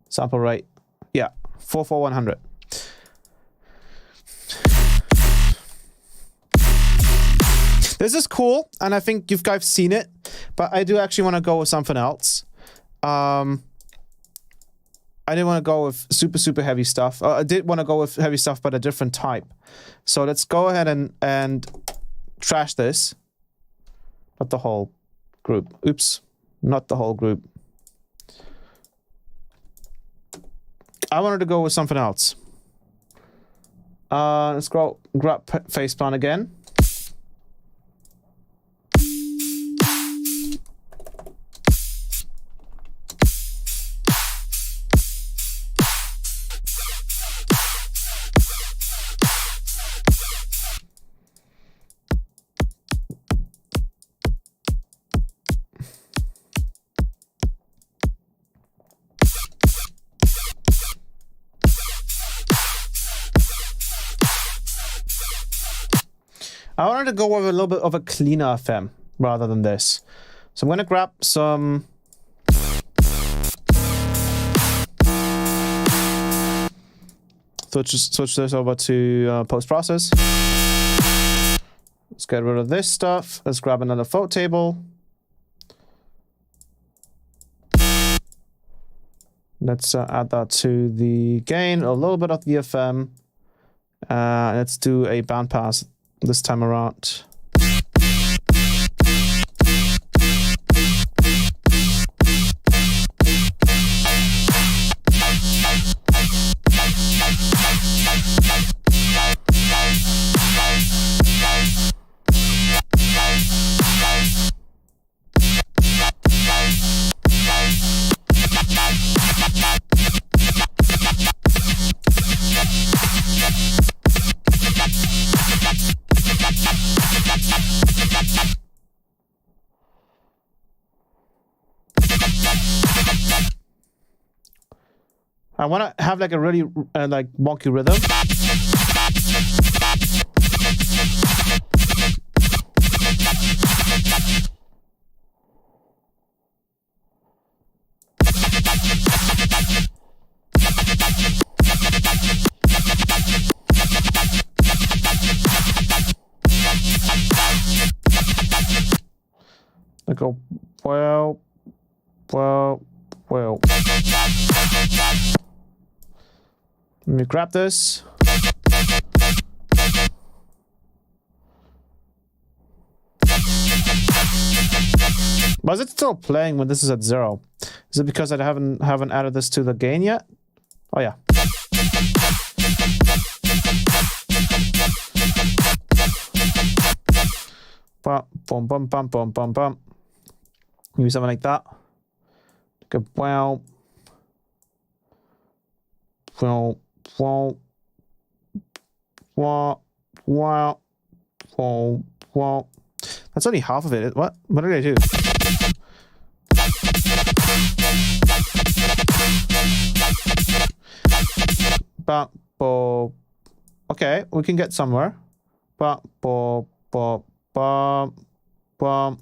sample rate. Yeah, 44100. This is cool, and I think you guys seen it, but I do actually want to go with something else. I didn't want to go with super heavy stuff. I did want to go with heavy stuff, but a different type. So let's go ahead and trash this. Not the whole group. Oops, not the whole group. I wanted to go with something else. Let's grab Phaseplant again. I wanted to go with a little bit of a cleaner FM rather than this. So I'm going to grab some... Switch this over to post-process. Let's get rid of this stuff. Let's grab another fault table. Let's add that to the gain, a little bit of the FM. Let's do a bandpass this time around. I want to have like a really like wonky rhythm. I go well. Let me grab this. Why is it still playing when this is at 0? Is it because I haven't added this to the gain yet? Oh yeah. Boom, bum, bum, bum, bum, bum. Maybe something like that. Like a wow. Wow, wow. Wow, wow. Wow, wow. That's only half of it. What? What did I do? Bum, bo. Okay, we can get somewhere. Bum, bo, bo, bum, bum.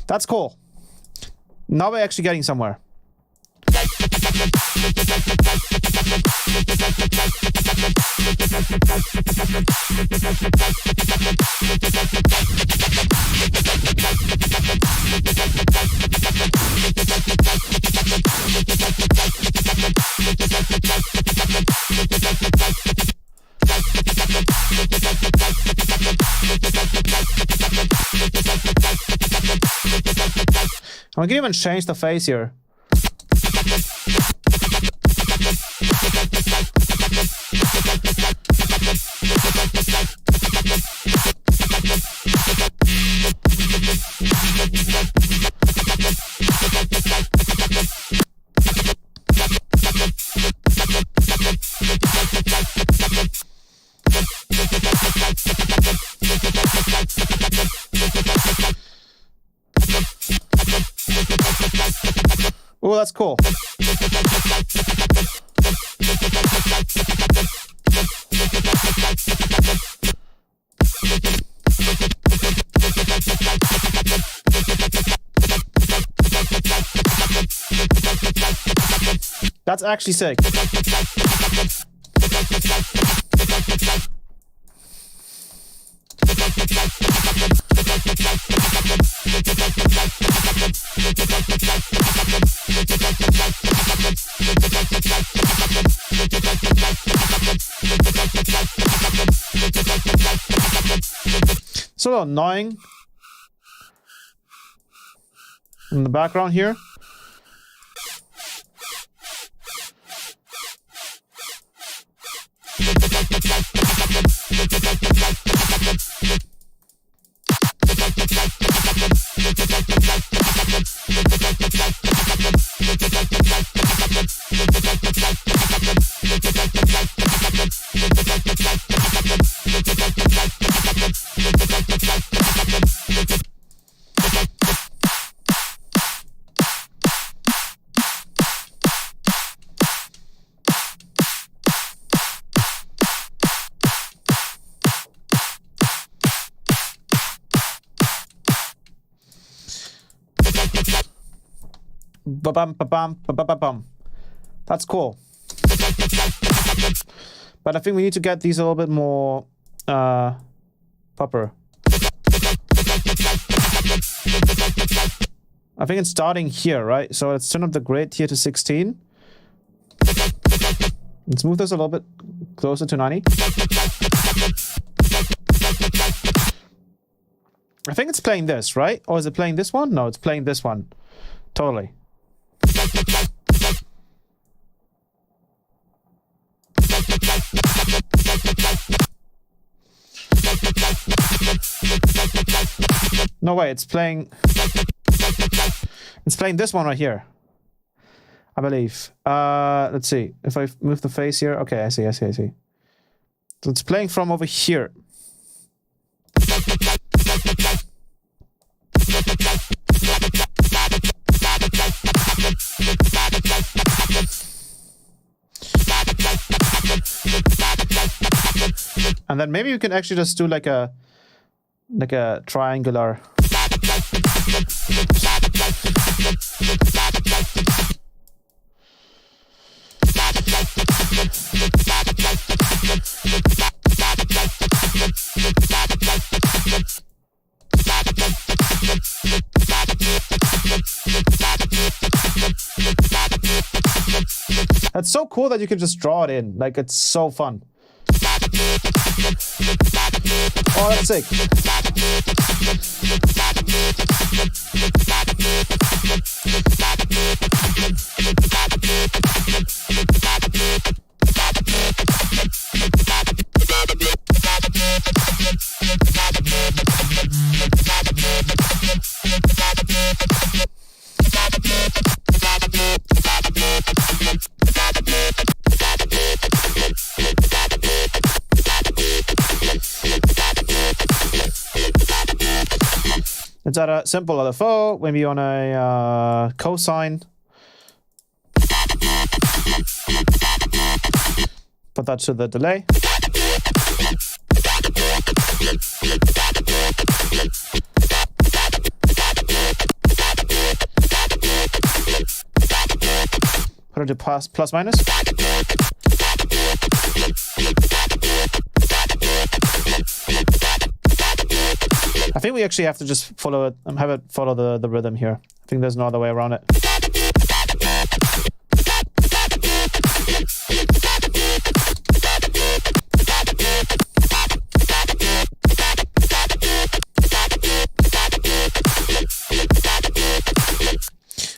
That's cool. Now we're actually getting somewhere. We can even change the phase here. Oh, that's cool. That's actually sick. It's a little annoying in the background here. Ba-bum, ba-bum, ba-ba-ba-bum. That's cool. But I think we need to get these a little bit more proper. I think it's starting here, right? So let's turn up the grid here to 16. Let's move this a little bit closer to 90. I think it's playing this, right? Or is it playing this one? No, it's playing this one. Totally. No way, it's playing this one right here, I believe. Let's see. If I move the face here. Okay, I see. So it's playing from over here. And then maybe you can actually just do like a triangular. That's so cool that you can just draw it in. Like, it's so fun. Oh, that's sick. It's at a simple LFO, maybe on a cosine. Put that to the delay. Put it to plus minus. I think we actually have to just follow it, have it follow the rhythm here. I think there's no other way around it.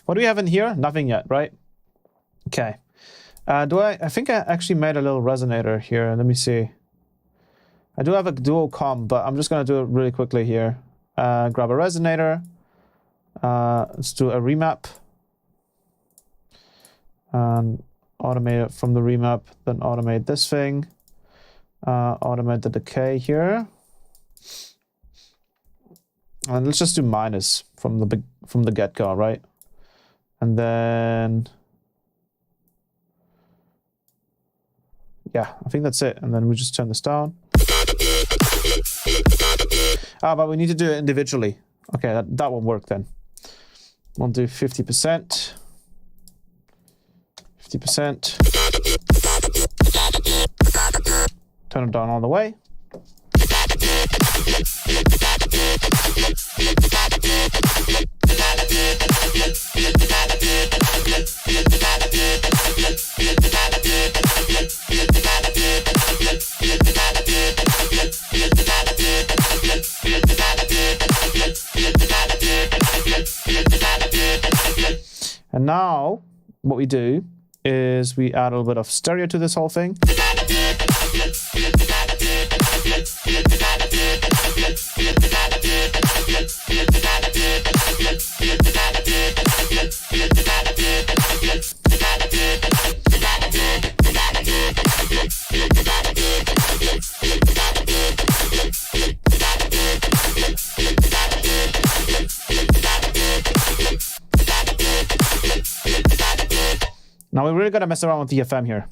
What do we have in here? Nothing yet, right? Okay. I think I actually made a little resonator here. Let me see. I do have a dual com, but I'm just going to do it really quickly here. Grab a resonator. Let's do a remap. And automate it from the remap. Then automate this thing. Automate the decay here. And let's just do minus from the get-go, right? And then... yeah, I think that's it. And then we just turn this down. Ah, but we need to do it individually. Okay, that won't work then. We'll do 50%. 50%. Turn it down all the way. And now, what we do is we add a little bit of stereo to this whole thing. Now we really gotta mess around with the FM here.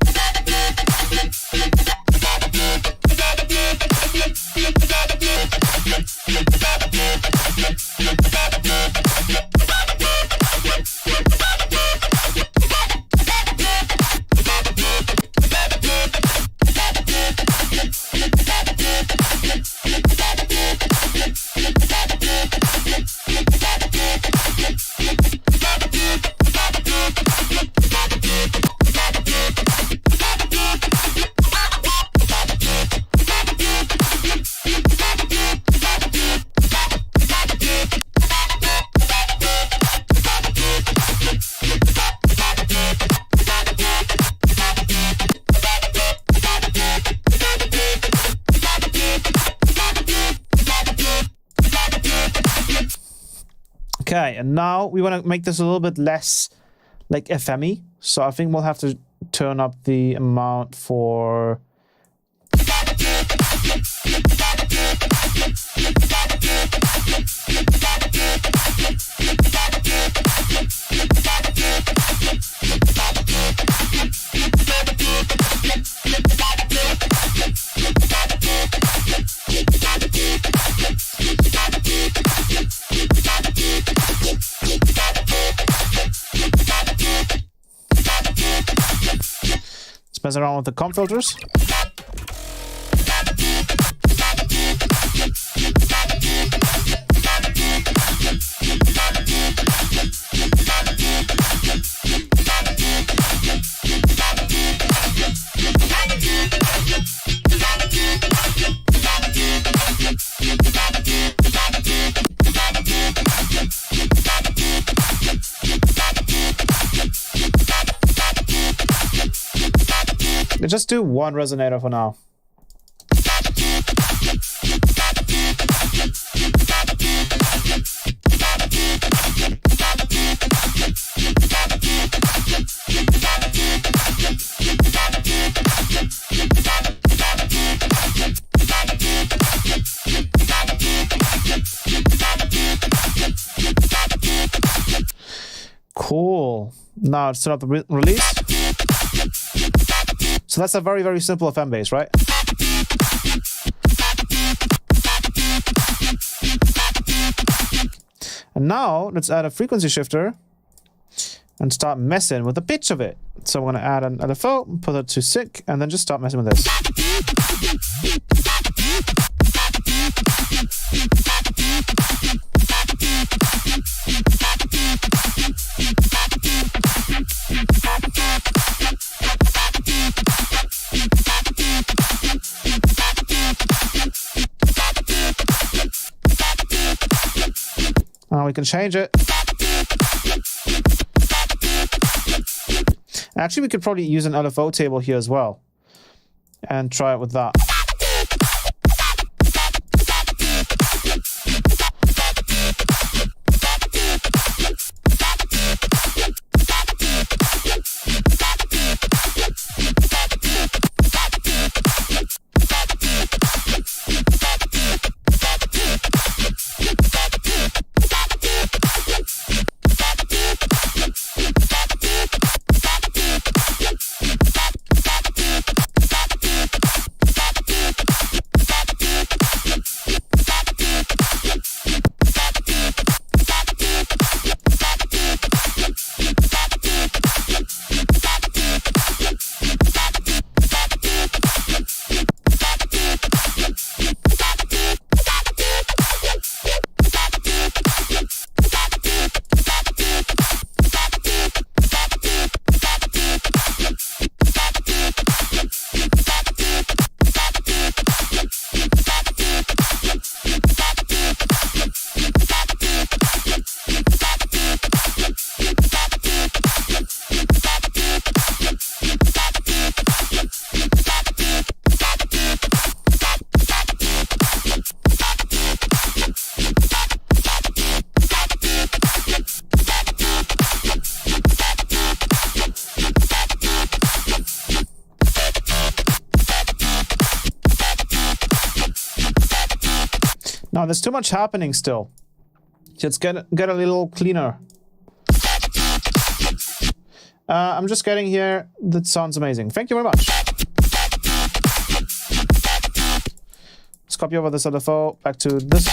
Okay, and now we want to make this a little bit less like FM-y. So I think we'll have to turn up the amount for... Let's mess around with the comp filters. can just do one resonator for now. Cool. Now let's set up the release. So that's a very, very simple FM bass, right? And now let's add a frequency shifter and start messing with the pitch of it. So I'm going to add an LFO, put it to SIG, and then just start messing with this. Now we can change it. Actually, we could probably use an LFO table here as well and try it with that. Now there's too much happening still. Let's get a little cleaner. I'm just getting here. That sounds amazing. Thank you very much. Let's copy over this LFO back to this.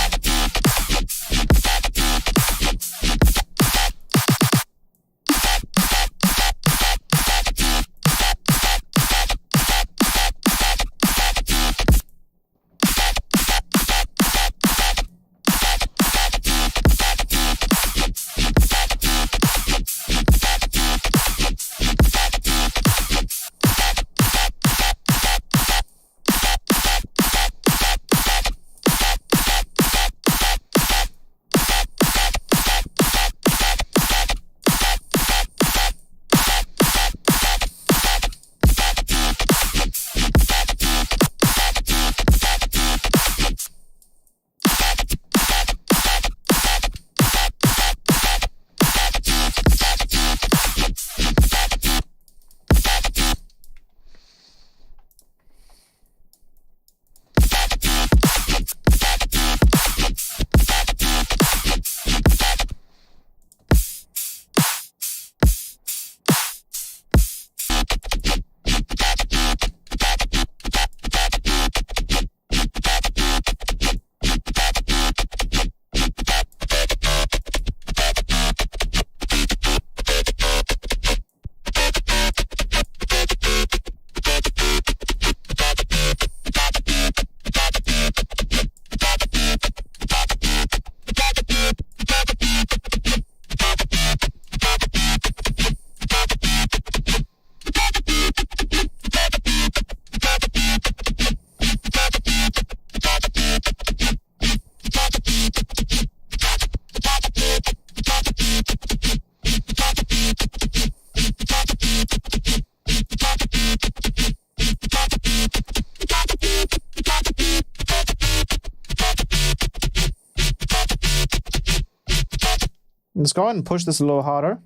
Let's go ahead and push this a little harder.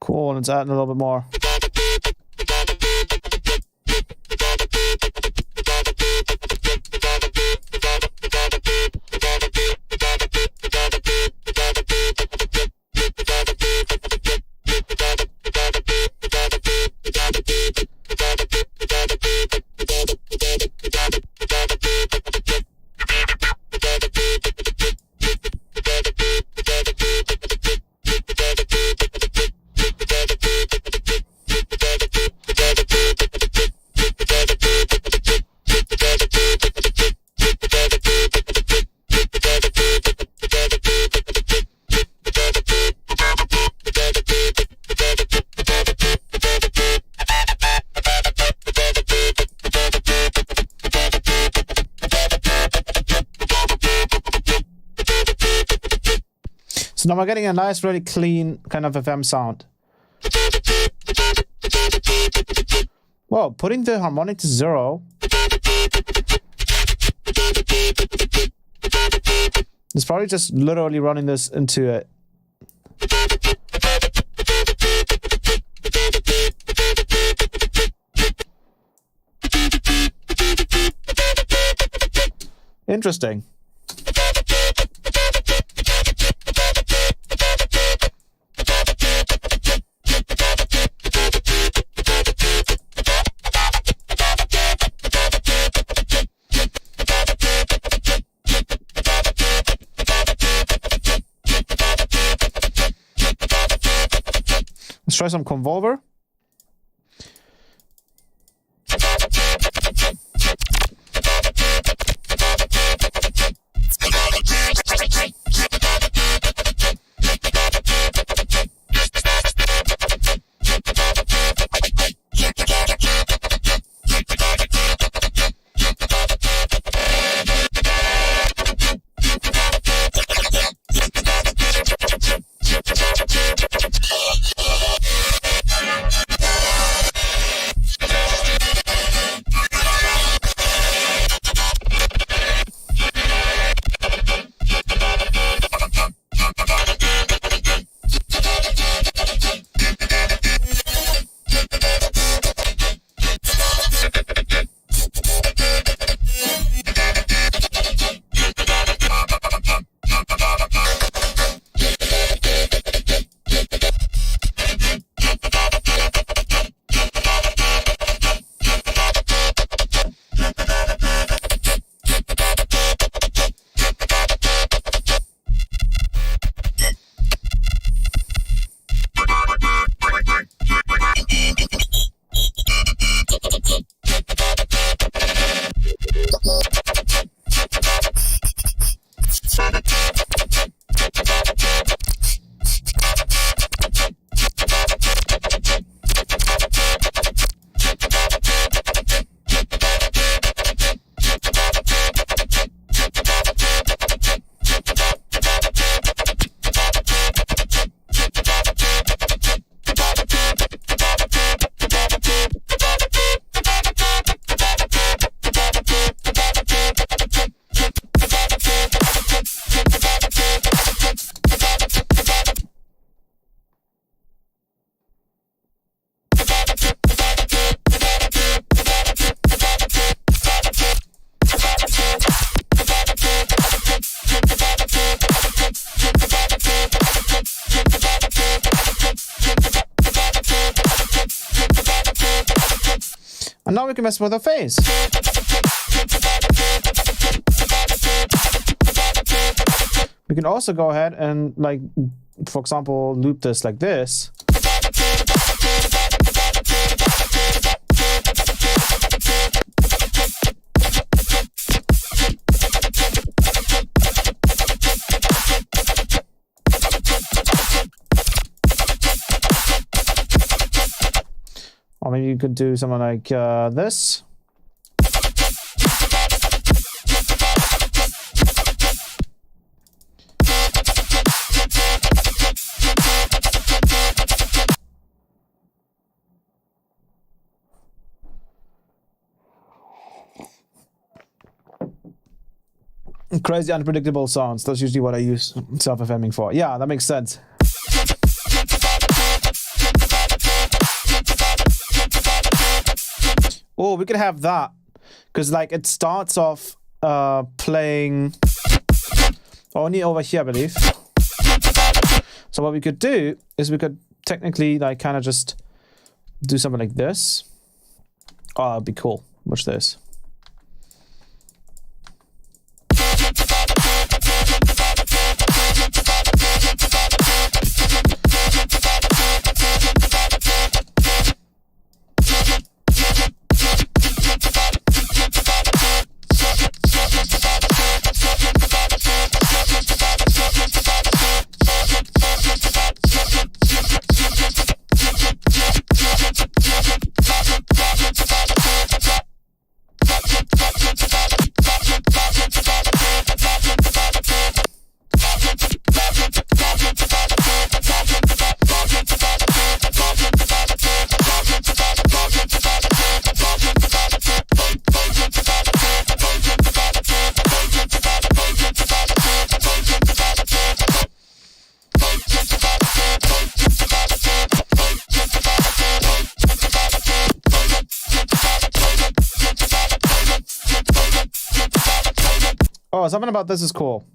Cool, let's add a little bit more. So now we're getting a nice, really clean kind of FM sound. Well, putting the harmonic to 0. It's probably just literally running this into it. Interesting. Let's try some convolver. And now we can mess with our phase. We can also go ahead and, like, for example, loop this like this. Or maybe you could do something like this. Crazy unpredictable sounds. That's usually what I use self-FMing for. Yeah, that makes sense. Oh, we could have that. Because like it starts off playing only over here, I believe. So what we could do is we could technically like kind of just do something like this. Oh, that'd be cool. Watch this. Oh, something about this is cool.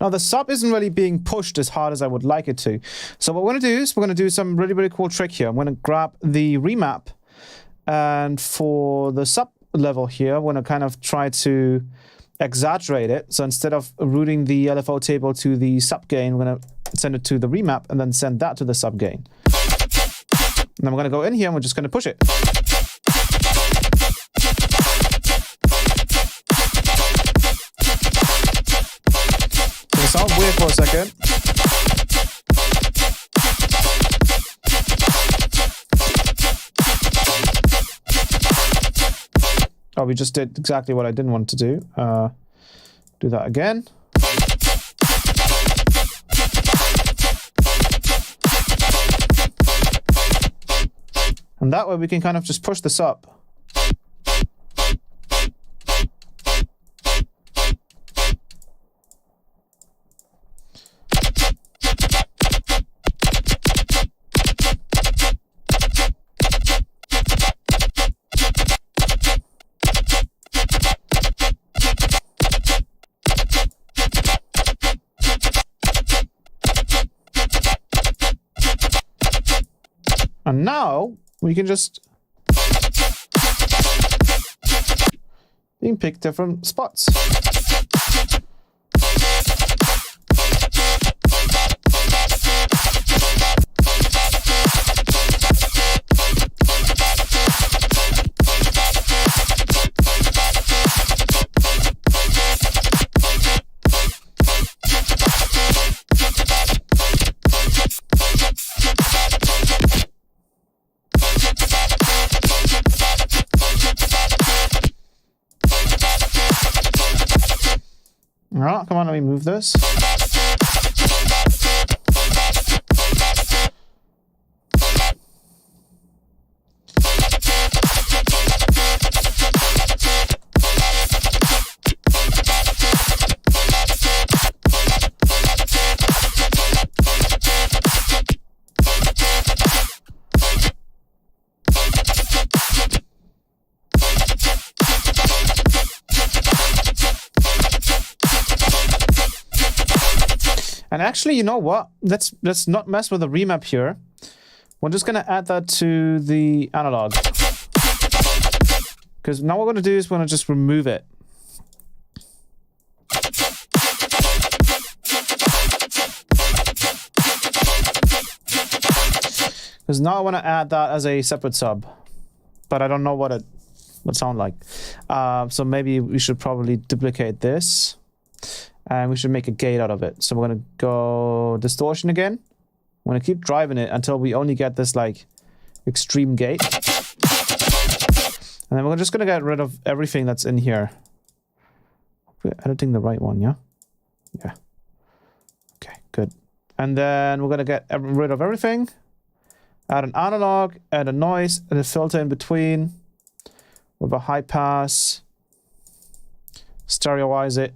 Now the sub isn't really being pushed as hard as I would like it to. So what we're going to do is we're going to do some really, really cool trick here. I'm going to grab the remap, and for the sub level here, I'm going to kind of try to exaggerate it. So instead of routing the LFO table to the sub gain, we're going to send it to the remap and then send that to the sub gain. And then we're going to go in here and we're just going to push it. Sound weird for a second. Oh, we just did exactly what I didn't want to do. Do that again. And that way we can kind of just push this up. And now we can just pick different spots. Alright, come on, let me move this. And actually, you know what? Let's not mess with the remap here. We're just gonna add that to the analog. Because now what we're gonna do is we're gonna just remove it. Because now I want to add that as a separate sub, but I don't know what it would sound like. So maybe we should probably duplicate this, and we should make a gate out of it. So we're going to go distortion again. I'm going to keep driving it until we only get this like extreme gate. And then we're just going to get rid of everything that's in here. We're editing the right one, yeah? Yeah. Okay, good. And then we're going to get rid of everything. Add an analog, add a noise, and a filter in between with a high pass. Stereoize it.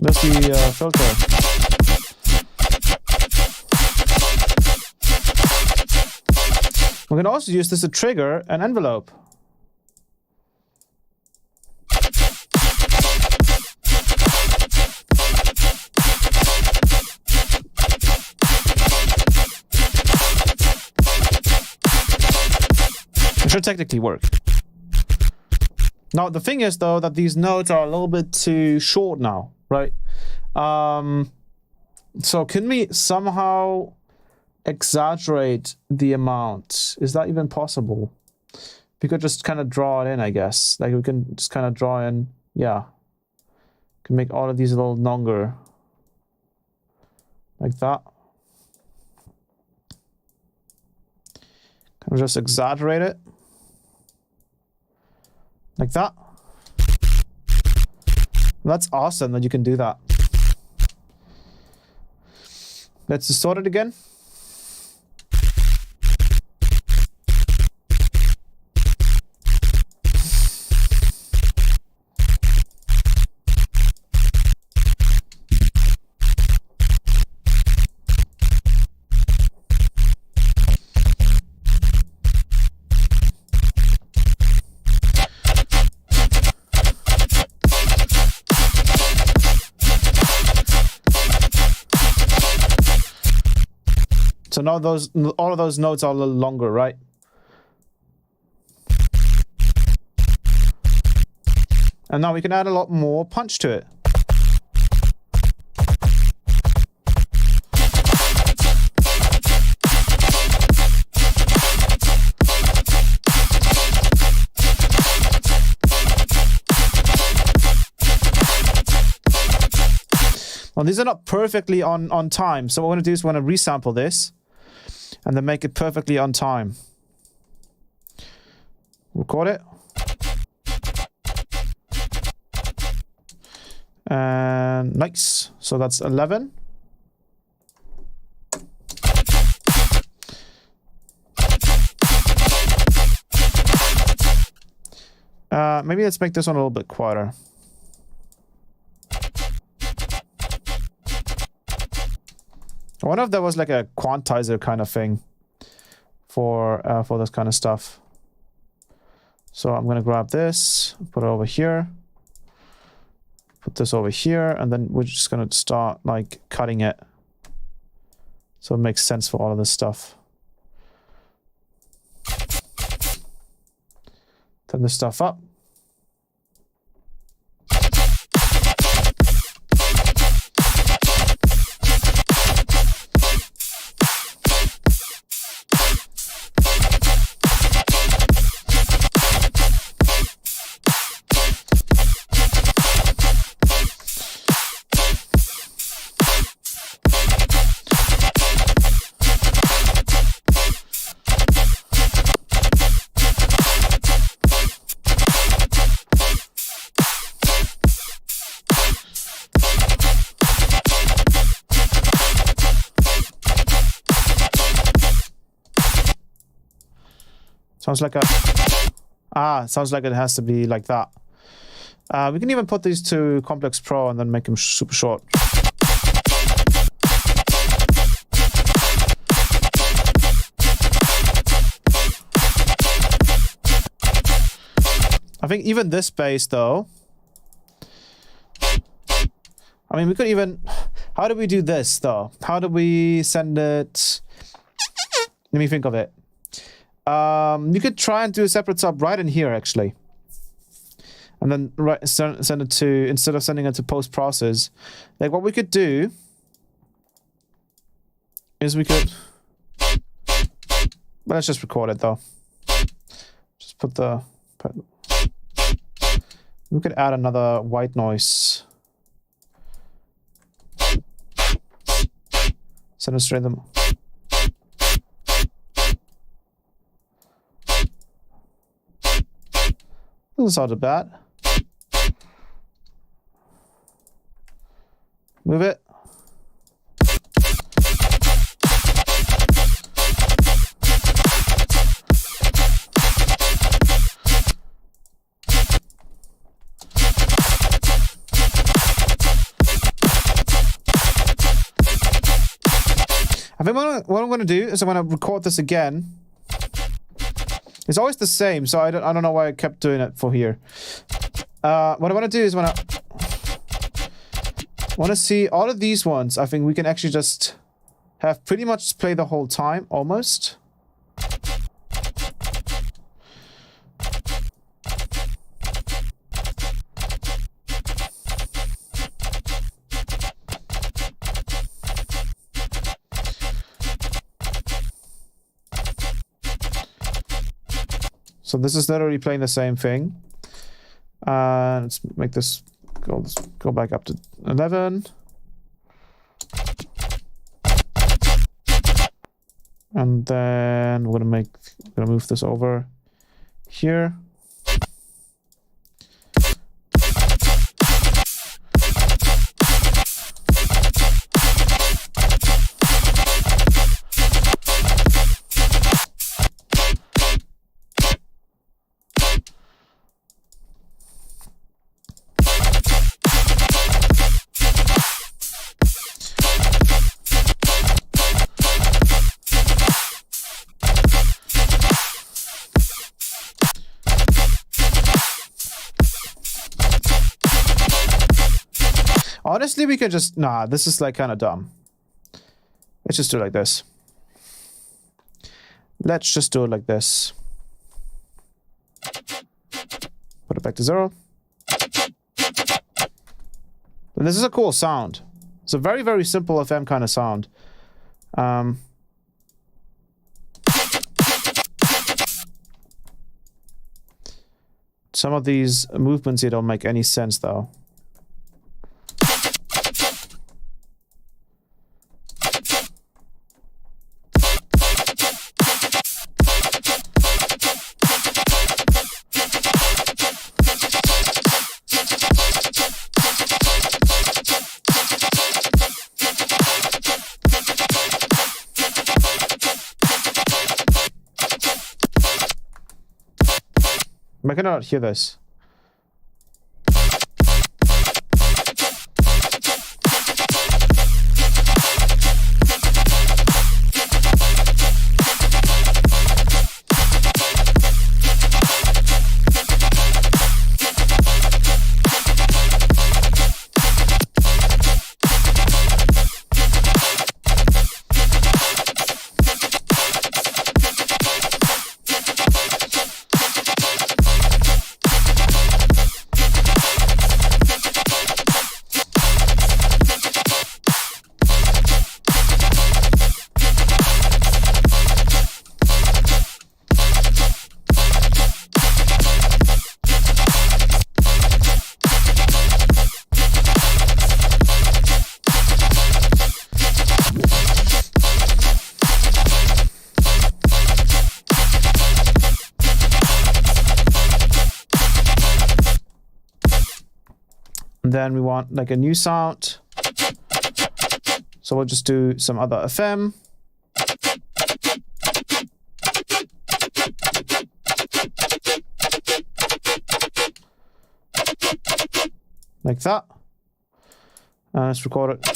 That's the filter. We can also use this to trigger an envelope. It should technically work. Now, the thing is, though, that these notes are a little bit too short now, right? So can we somehow exaggerate the amount? Is that even possible? We could just kind of draw it in, I guess. Like, we can just kind of draw in, yeah. Can make all of these a little longer. Like that. Kind of just exaggerate it. Like that. That's awesome that you can do that. Let's distort it again. So now all of those notes are a little longer, right? And now we can add a lot more punch to it. Well, these are not perfectly on time. So what we're going to do is we're going to resample this and then make it perfectly on time. Record it. And nice. So that's 11. Maybe let's make this one a little bit quieter. I wonder if there was like a quantizer kind of thing for this kind of stuff. So I'm gonna grab this, put it over here, put this over here, and then we're just gonna start like cutting it so it makes sense for all of this stuff. Turn this stuff up. Sounds like sounds like it has to be like that. We can even put these to Complex Pro and then make them super short. I think even this bass though. I mean, we could even... How do we do this though? How do we send it? Let me think of it. You could try and do a separate sub right in here actually. And then send it to, instead of sending it to post-process, like what we could do is we could, well, let's just record it though. Just put the, we could add another white noise. Send it straight them. Doesn't sound too bad. Move it. I think what I'm going to do is I'm going to record this again. It's always the same, so I don't know why I kept doing it for here. What I want to do is want to see all of these ones. I think we can actually just have pretty much play the whole time, almost. So this is literally playing the same thing. Let's make this go back up to 11. And then we're gonna move this over here. Honestly, we could just... Nah, this is like kind of dumb. Let's just do it like this. Let's just do it like this. Put it back to 0. And this is a cool sound. It's a very, very simple FM kind of sound. Some of these movements here don't make any sense, though. I cannot hear this. And then we want like a new sound. So we'll just do some other FM. Like that. Let's record it.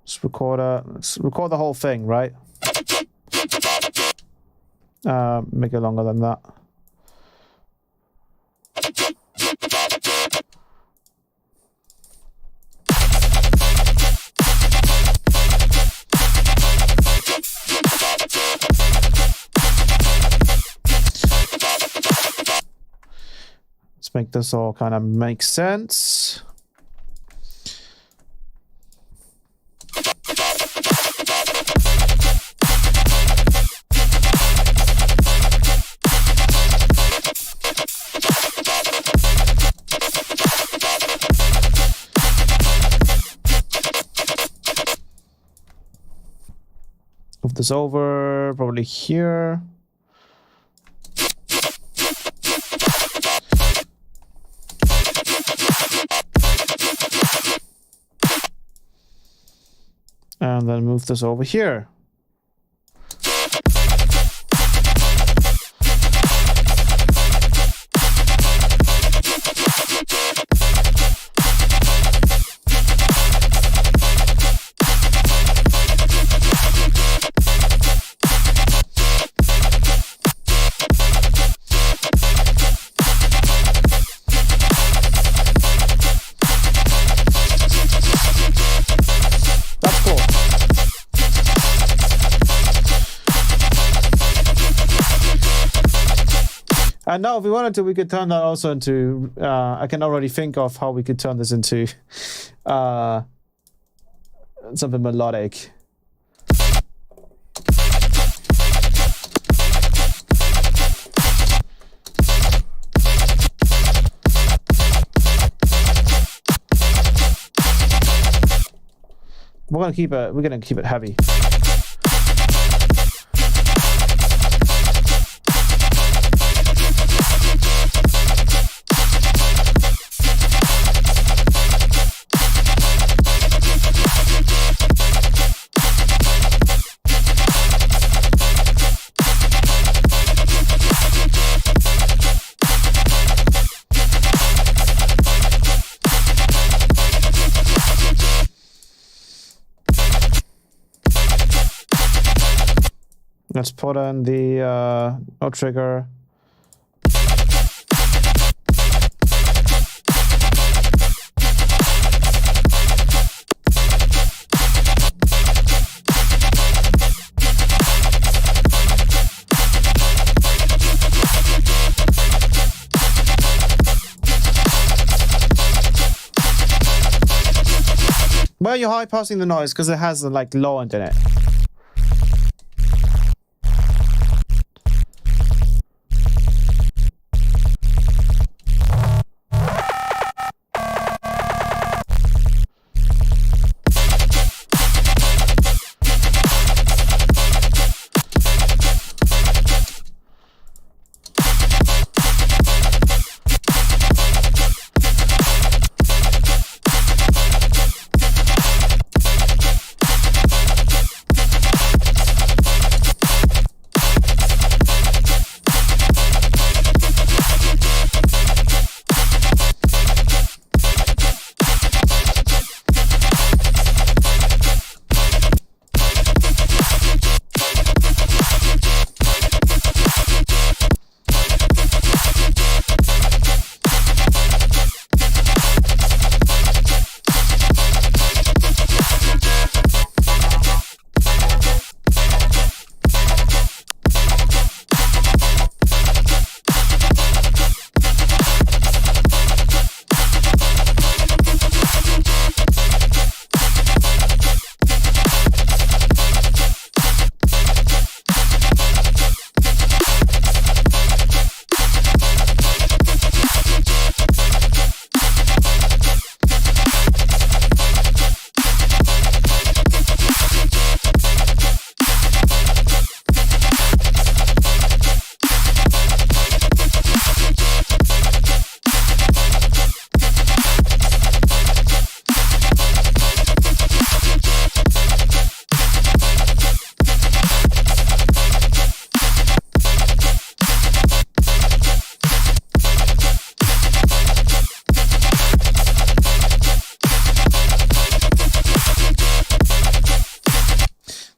Let's record the whole thing, right? Make it longer than that. Let's make this all kind of make sense. Move this over, probably here. And then move this over here. And now if we wanted to, we could turn that also into, I can already think of how we could turn this into something melodic. We're gonna keep it heavy. Let's put in the no trigger. Why are you high passing the noise? Because it has like low end in it.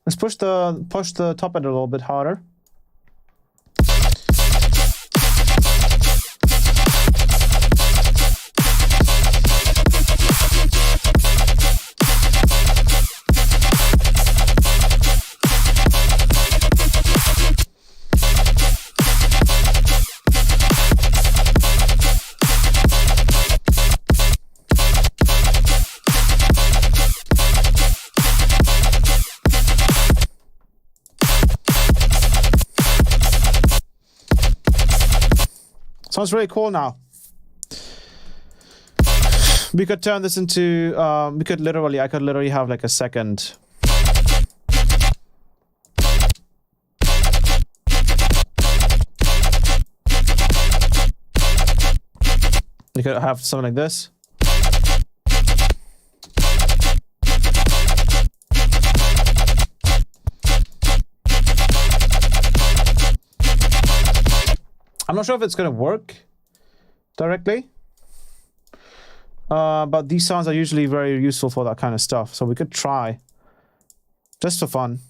Let's push the top end a little bit harder. Sounds really cool now. We could turn this into, I could literally have like a second. You could have something like this. I'm not sure if it's going to work directly. But these sounds are usually very useful for that kind of stuff. So we could try. Just for fun.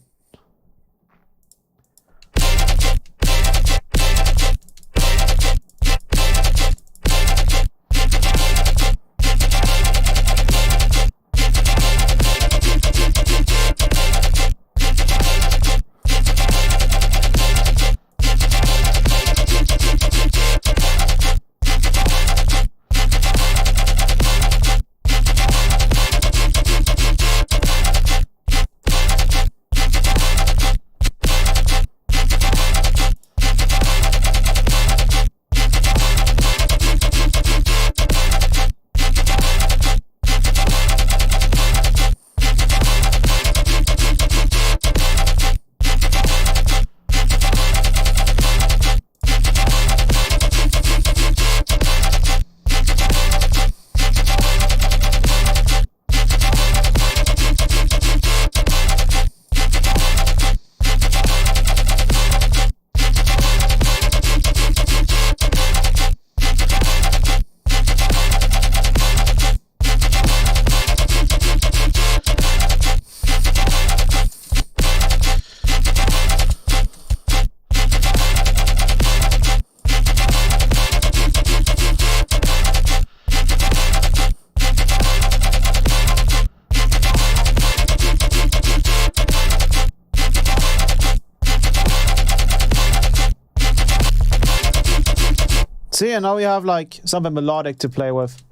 See, and now we have like something melodic to play with.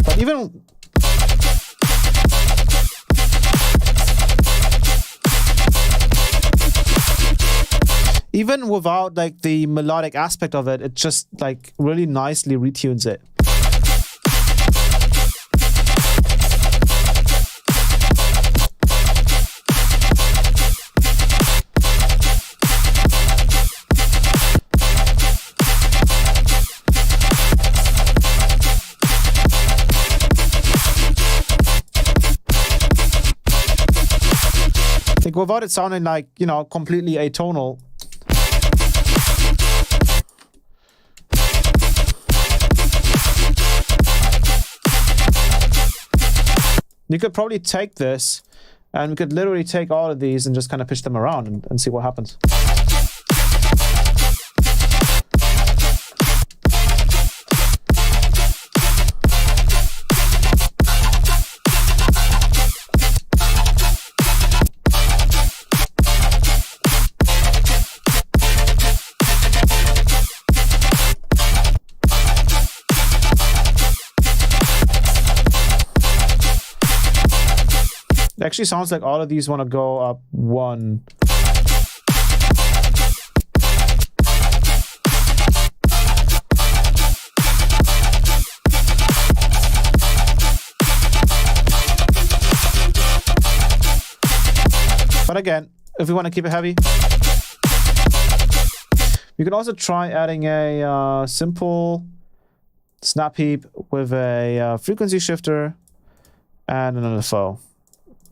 But even without like the melodic aspect of it, it just like really nicely retunes it. Like without it sounding like, you know, completely atonal. You could probably take this and we could literally take all of these and just kind of pitch them around and see what happens. It actually sounds like all of these want to go up one. But again, if we want to keep it heavy, we can also try adding a simple snap heap with a frequency shifter and an LFO.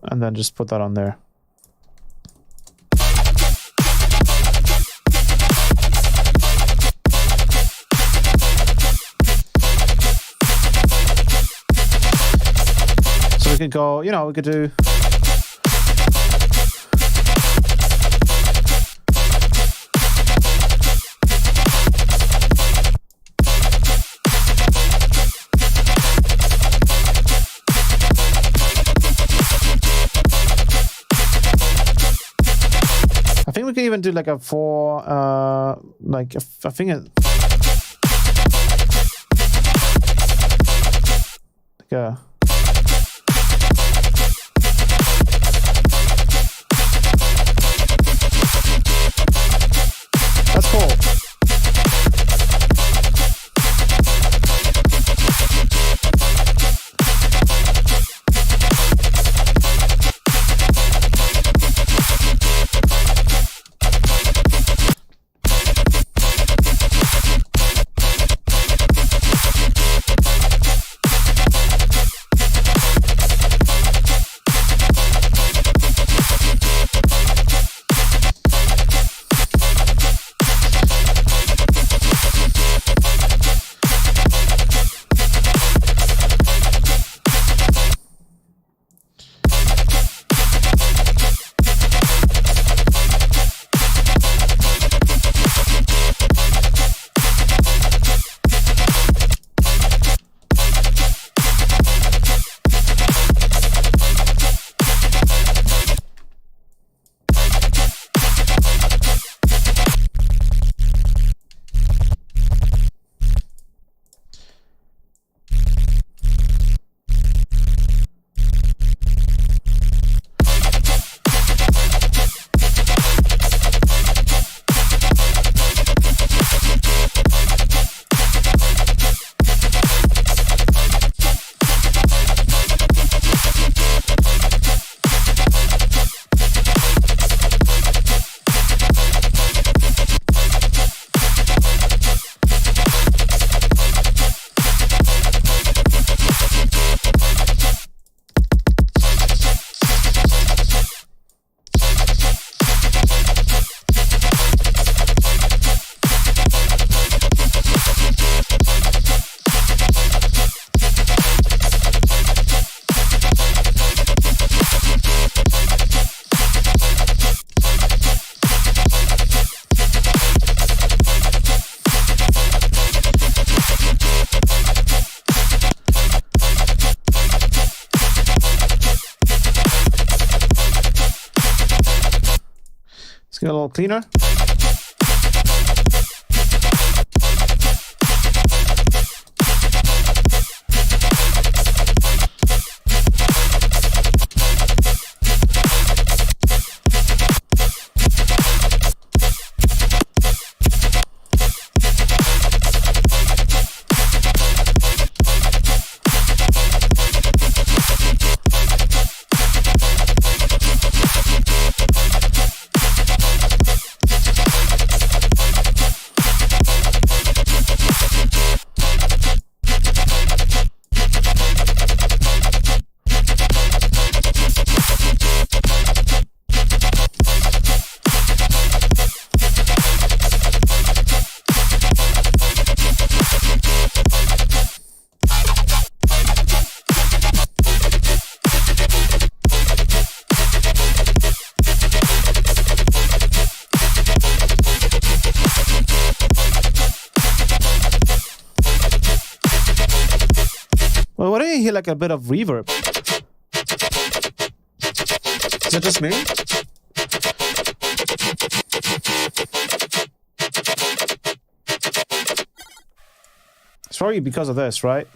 And then just put that on there. So we could go, you know, we could do. I think we could even do like a 4, like I think it. Yeah. That's cool. Get a little cleaner. Well, why don't you hear like a bit of reverb? Is it just me? It's probably because of this, right?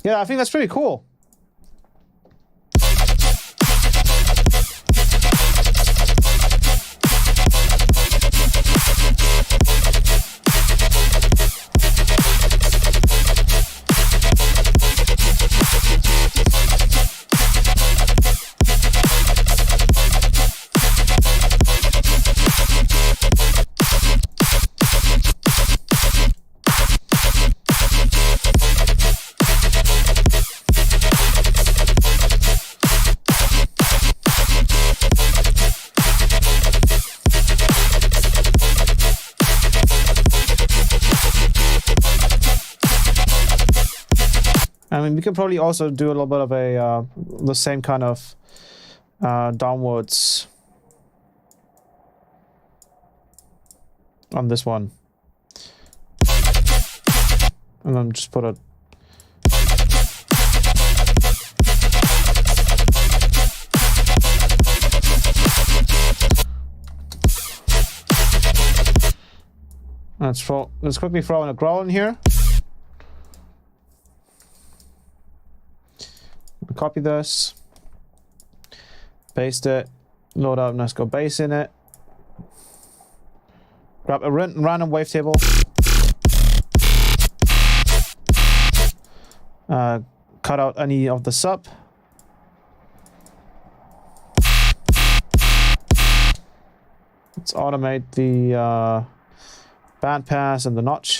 Yeah, I think that's pretty cool. I mean, we could probably also do a little bit of a the same kind of downwards. on this one. And then just put a... Let's quickly throw in a growl in here. Copy this. Paste it. Load up let's go bass in it. Grab a random wavetable. Cut out any of the sub. Let's automate the bandpass and the notch.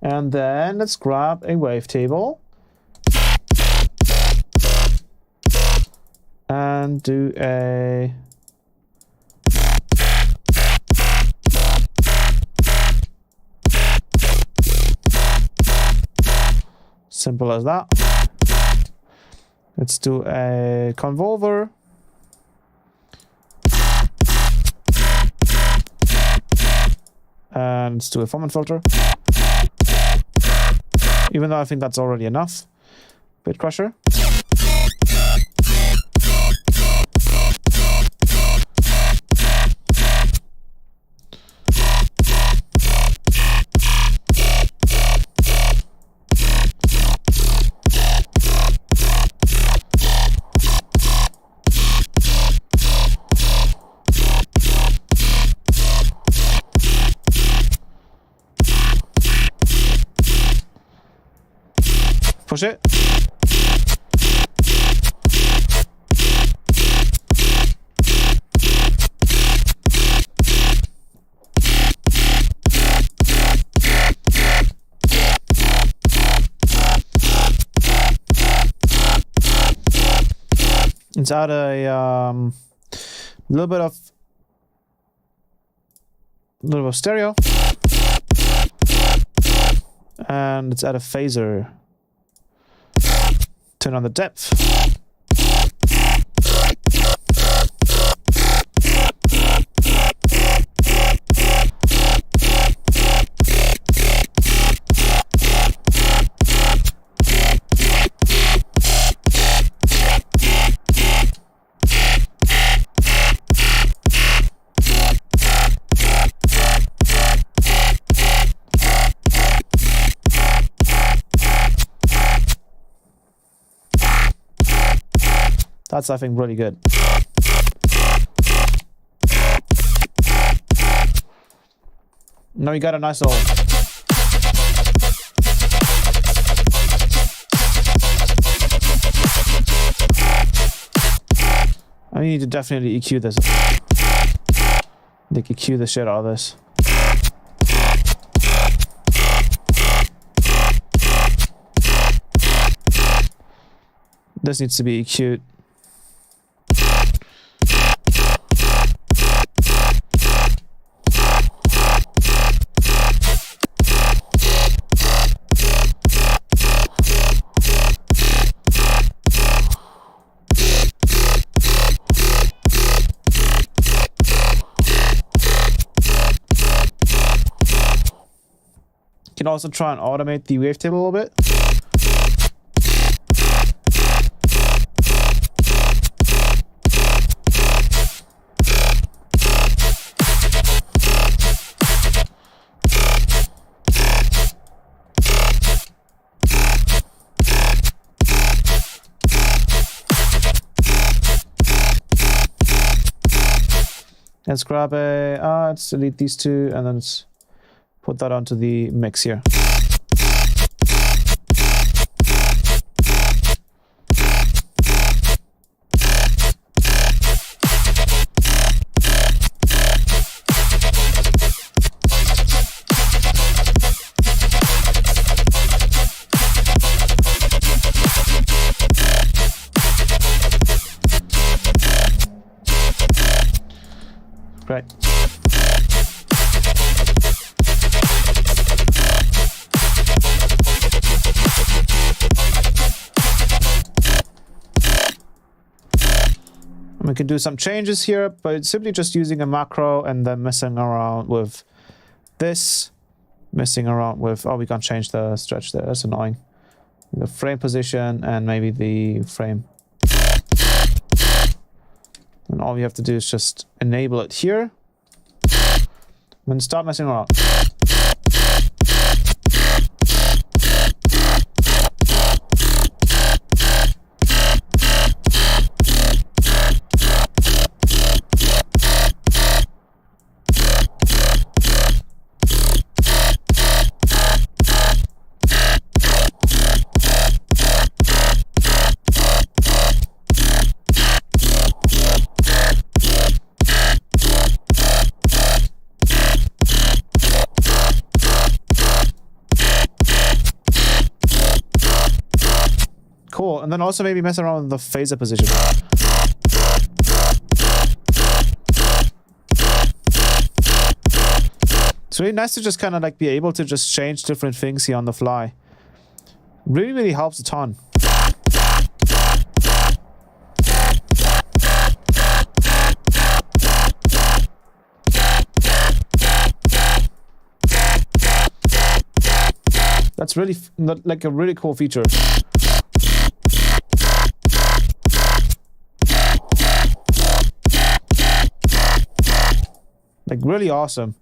And then let's grab a wavetable and do a simple as that. Let's do a convolver. And let's do a foam filter. Even though I think that's already enough. Bit crusher. Push it. Let's add a little bit of stereo, and let's add a phaser. Turn on the depth. That's, I think, really good. Now we got a nice little... I need to definitely EQ this. They could EQ the shit out of this. This needs to be EQ'd. Can also try and automate the wavetable a little bit. Let's grab a, let's delete these two and then let's put that onto the mix here. Great. We can do some changes here, but it's simply just using a macro and then messing around with this. Messing around with... Oh, we can't change the stretch there. That's annoying. The frame position and maybe the frame. And all we have to do is just enable it here. And then start messing around. Cool, and then also maybe mess around with the phaser position. It's really nice to just kind of like be able to just change different things here on the fly. Really, really helps a ton. That's really like a really cool feature. Like, really awesome.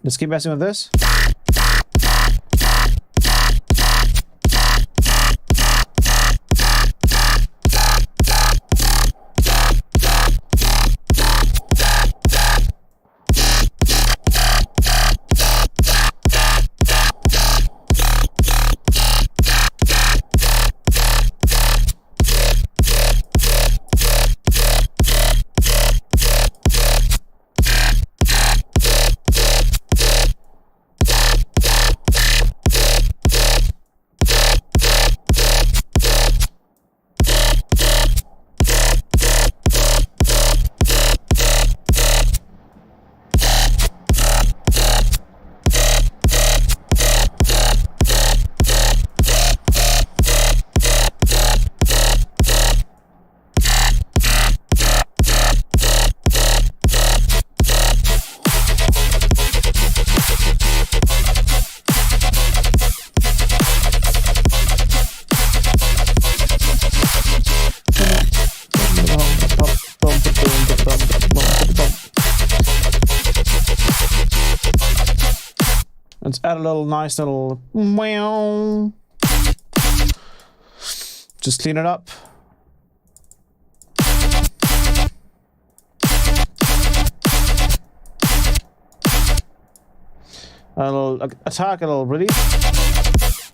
Let's keep messing with this. Let's add a little nice little wow. Just clean it up. A little attack, a little release.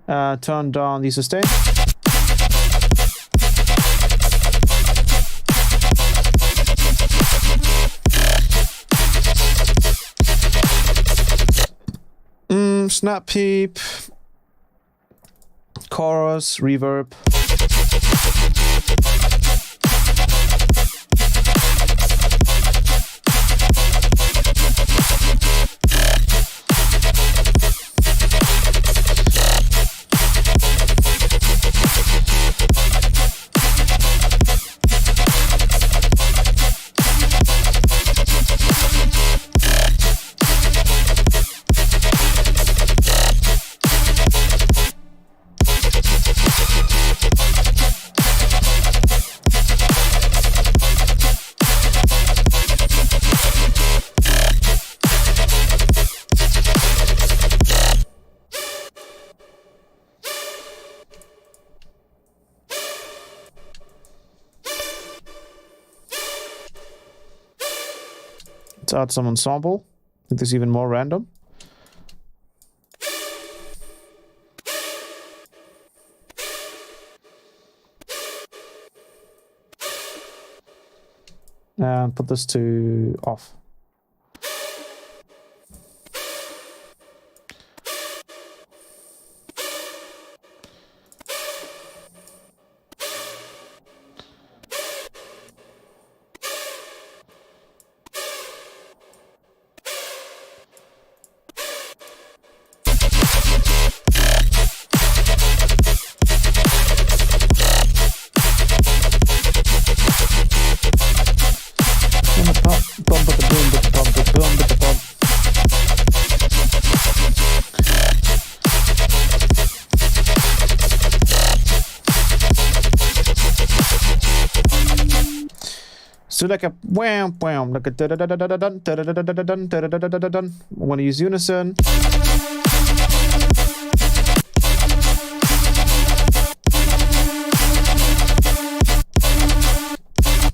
Turn down the sustain. Snap peep, chorus, reverb. Let's add some ensemble. I think there's even more random. And put this to off. So like a wham wham, like a da da da da da da da da da da da da da da da. I want to use unison.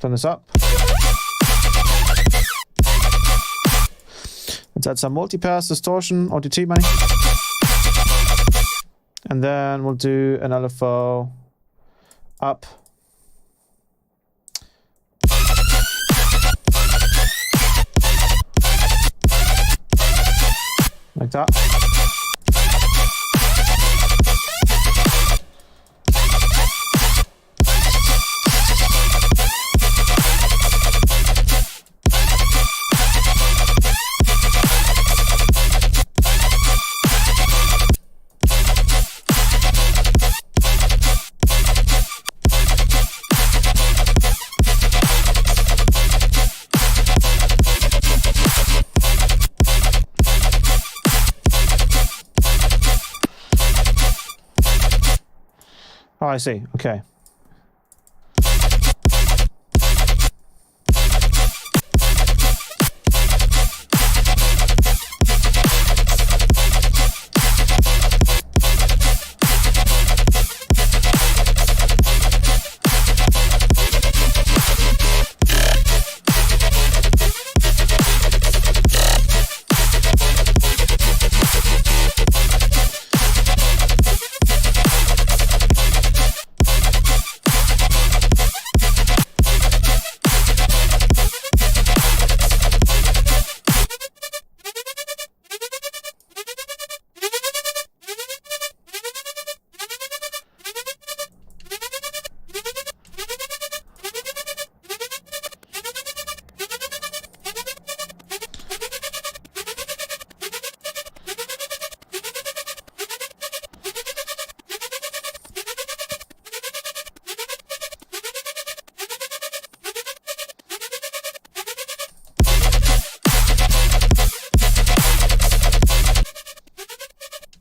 Turn this up. Let's add some multipass distortion, OTT money. And then we'll do an LFO up. Like that. Oh, I see. Okay.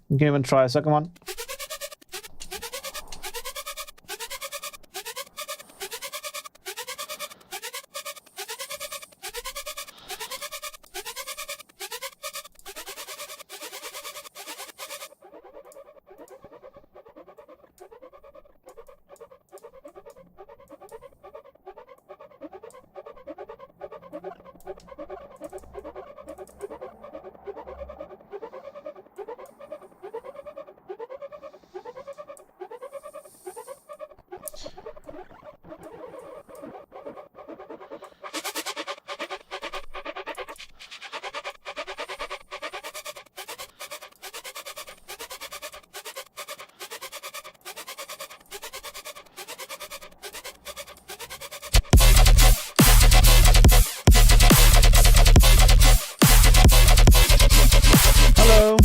You can even try a second one. Hello.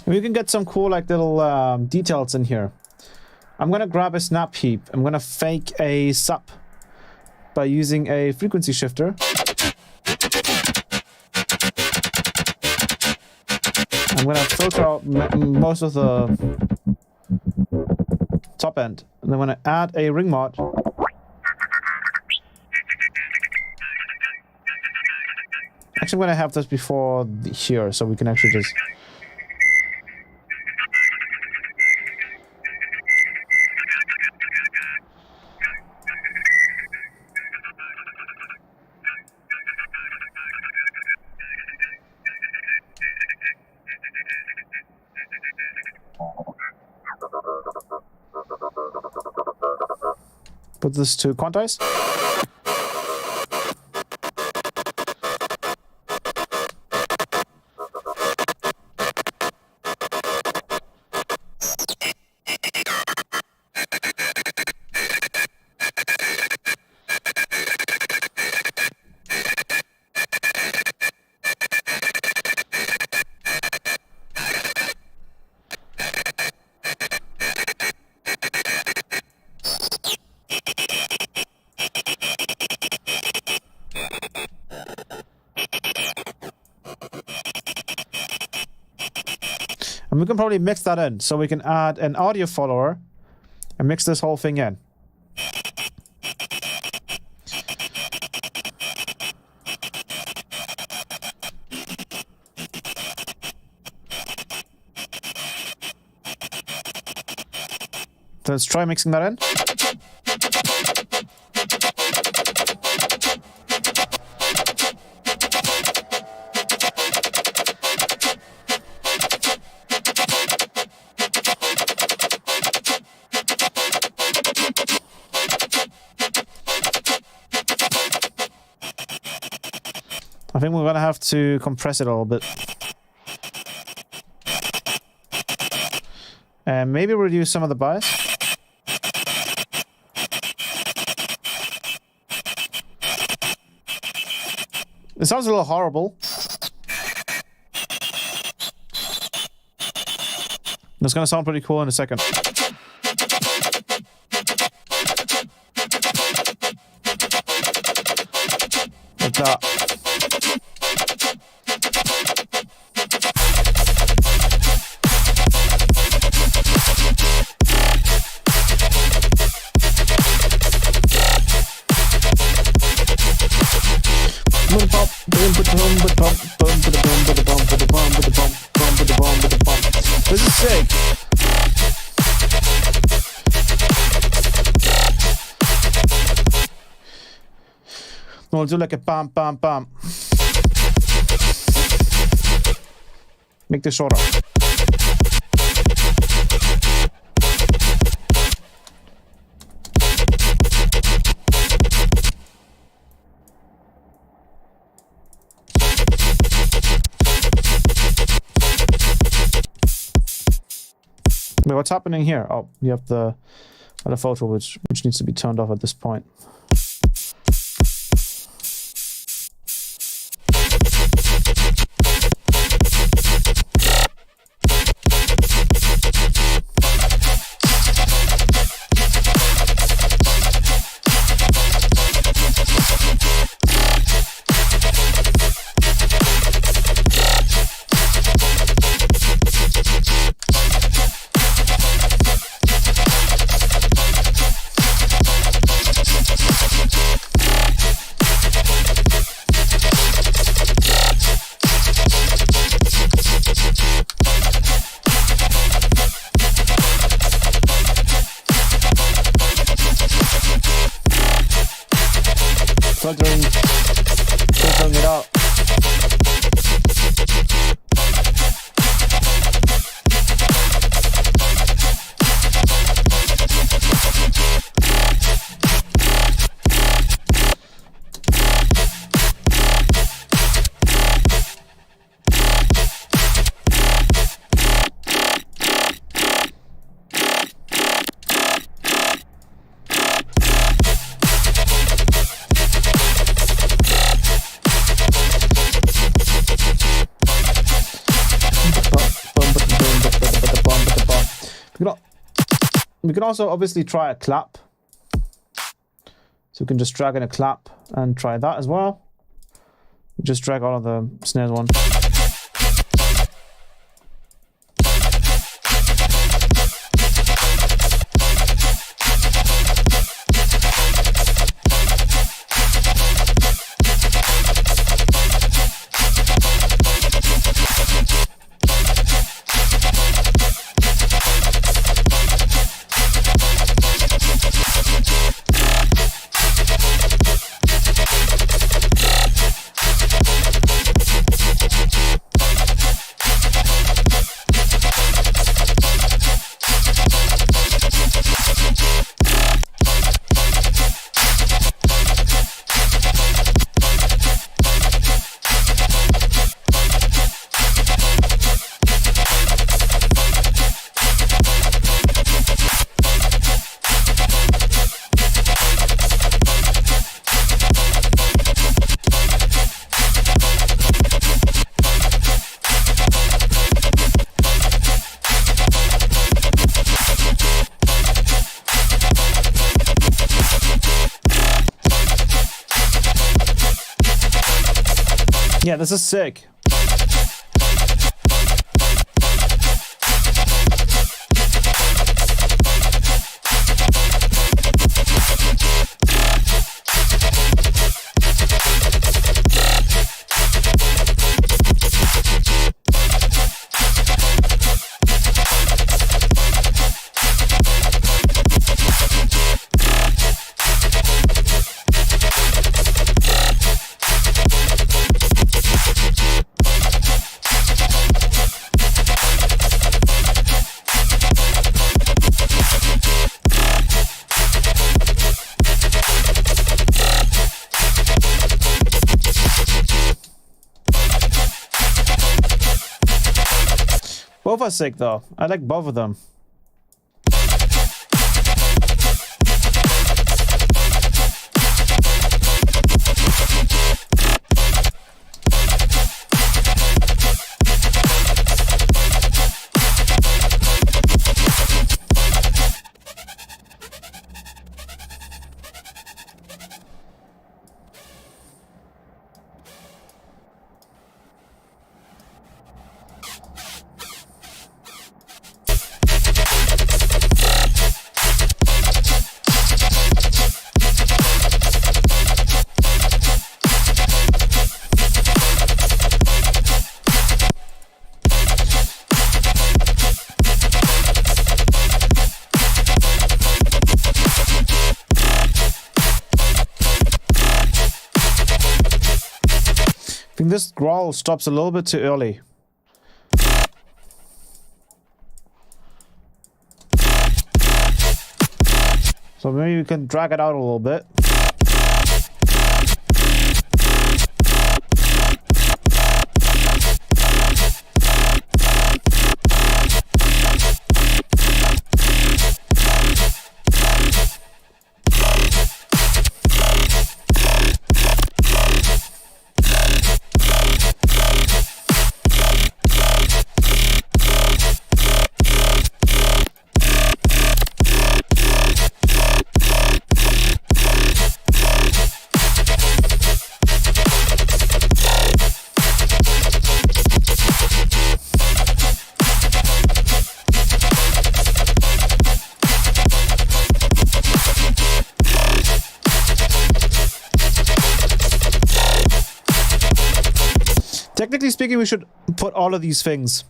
We can get some cool like little details in here. I'm gonna grab a snap heap. I'm gonna fake a sub by using a frequency shifter. I'm gonna filter out most of the top end, and I'm gonna add a ring mod. Actually, I'm gonna have this before here, so we can actually just. Put this to quantize. And we can probably mix that in, so we can add an audio follower and mix this whole thing in. Let's try mixing that in. I think we're gonna have to compress it a little bit. And maybe reduce some of the bias. It sounds a little horrible. It's gonna sound pretty cool in a second. Like that. This is sick. We'll do like a bam, bam, bam. Make this shorter. Wait, what's happening here? Oh, you have the other photo which needs to be turned off at this point. Filtering it out. We can also obviously try a clap. So we can just drag in a clap and try that as well. Just drag all of the snares one. Yeah, this is sick. Both are sick though. I like both of them. I think this growl stops a little bit too early. So maybe we can drag it out a little bit. Technically speaking, we should put all of these things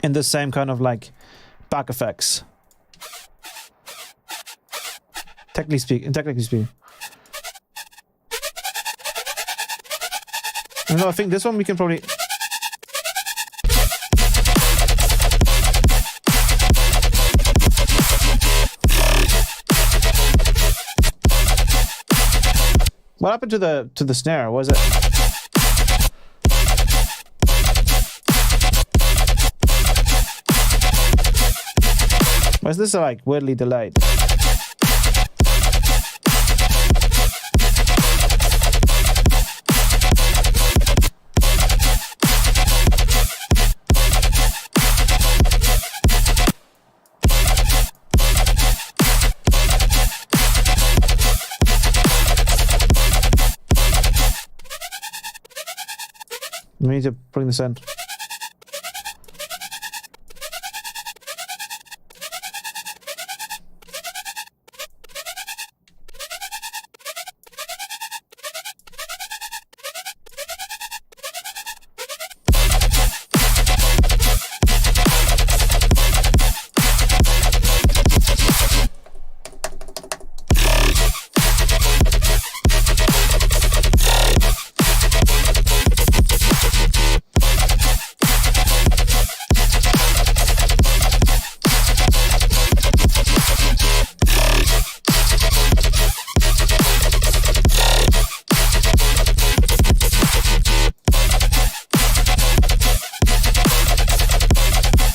in the same kind of like back effects. Technically speaking. No, I think this one we can probably... What happened to the snare? Was it? Why is this like weirdly delayed? We need to bring this in.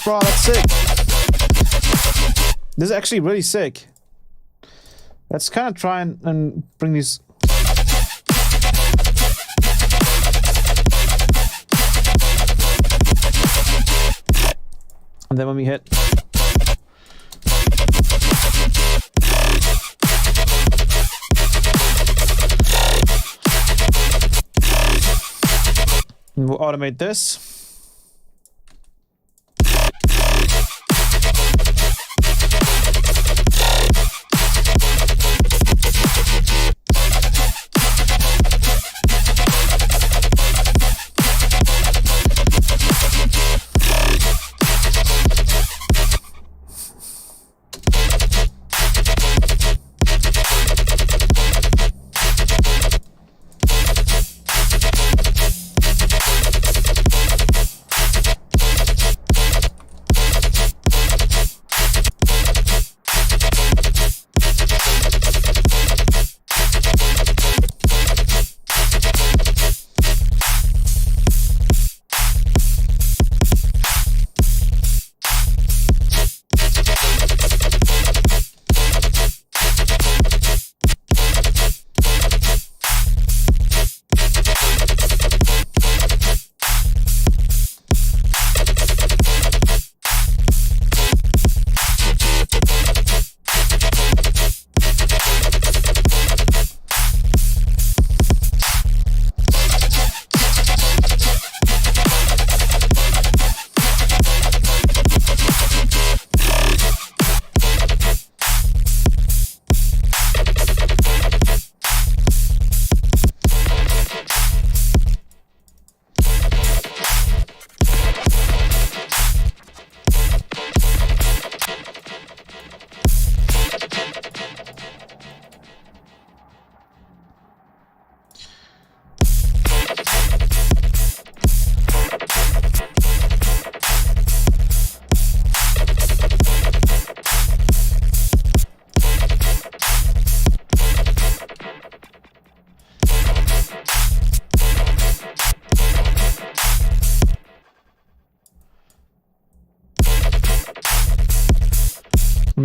Bro, that's sick. This is actually really sick. Let's kind of try and bring these... And then when we hit... And we'll automate this.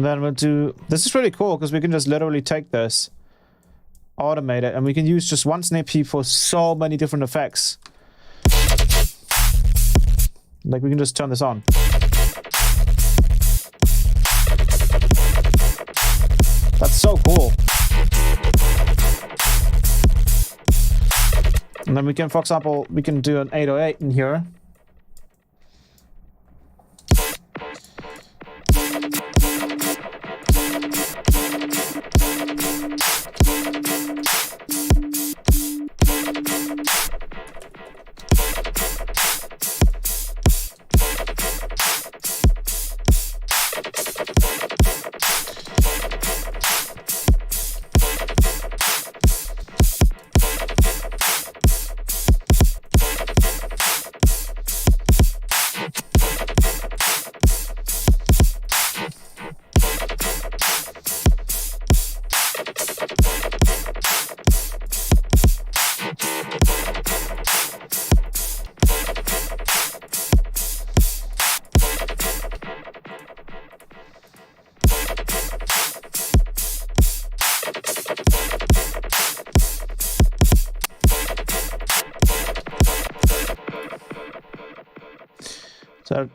then we'll do... This is really cool because we can just literally take this, automate it, and we can use just one snare peak for so many different effects. Like, we can just turn this on. That's so cool. And then we can, for example, we can do an 808 in here. So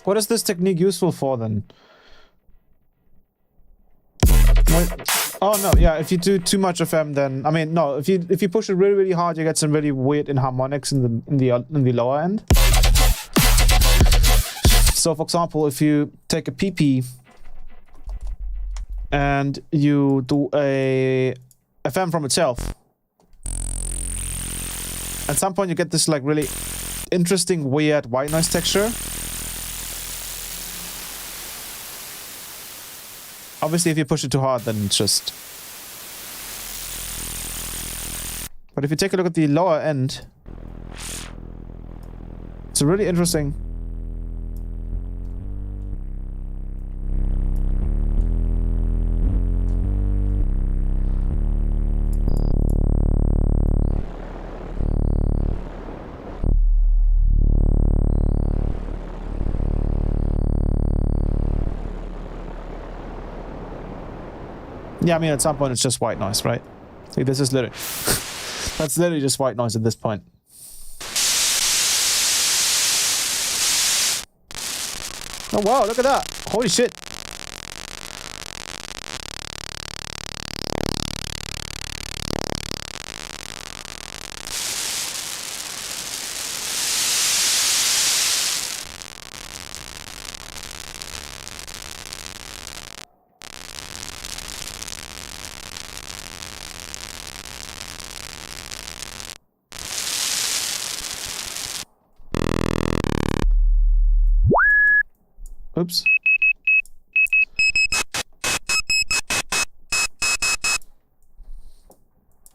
what is this technique useful for then? Oh no, yeah, if you do too much of them, then I mean no, if you push it really, really hard, you get some really weird inharmonics in the lower end. So for example, if you take a PP and you do a FM from itself, at some point you get this like really interesting weird white noise texture. Obviously, if you push it too hard, then it's just... But if you take a look at the lower end, it's a really interesting... Yeah, I mean, at some point it's just white noise, right? See, this is literally... That's literally just white noise at this point. Oh, wow, look at that. Holy shit. Oops.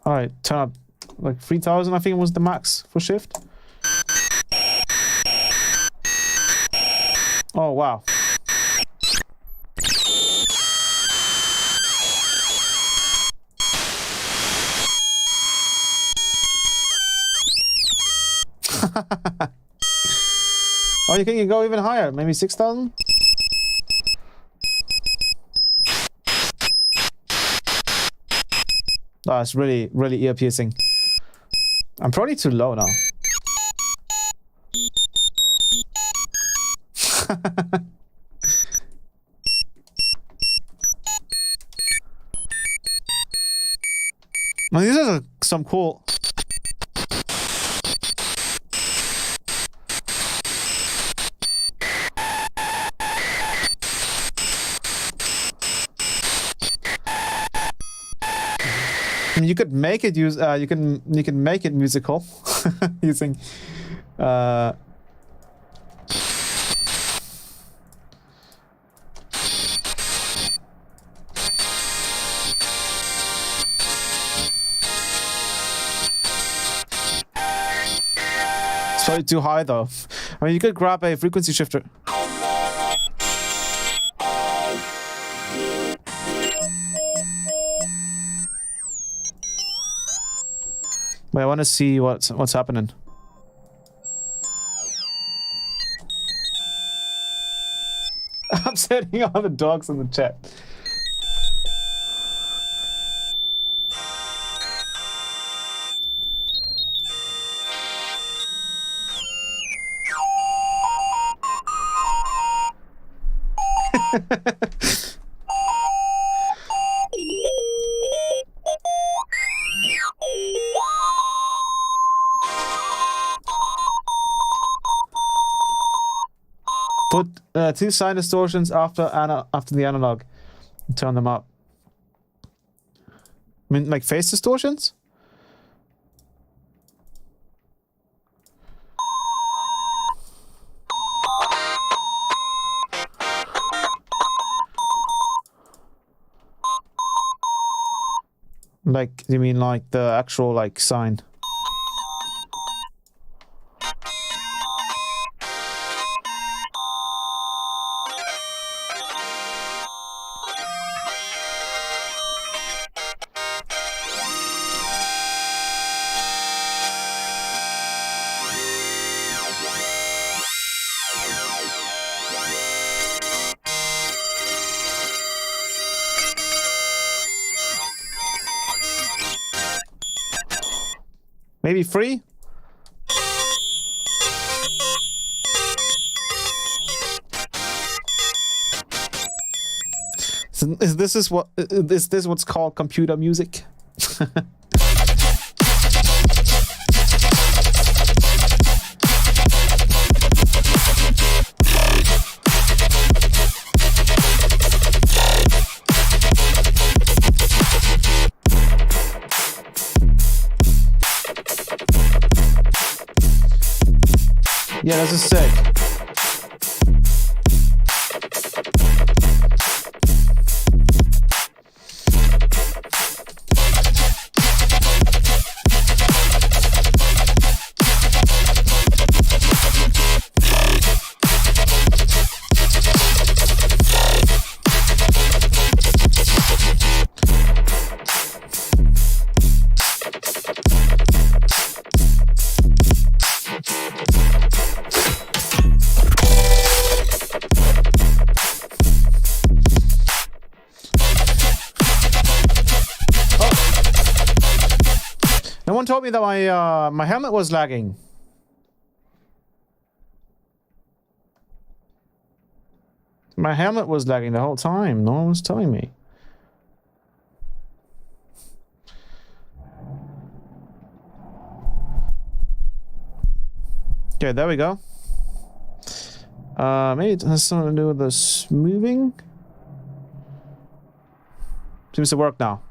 All right, turn up like 3,000. I think it was the max for shift. Oh wow. Oh, you can go even higher, maybe 6,000? Oh, it's really, really ear piercing. I'm probably too low now. Well, these are some cool. You could make it use. You can make it musical using. It's probably too high though. I mean, you could grab a frequency shifter. Wait, I want to see what's happening. I'm setting all the dogs in the chat. Put 2 sine distortions after the analog. Turn them up. I mean, like phase distortions? Like, you mean like the actual like sine? Maybe 3? So is this what's called computer music? Yeah, this is sick. Someone told me that my helmet was lagging. My helmet was lagging the whole time. No one was telling me. Okay, there we go. Maybe it has something to do with the smoothing. Seems to work now.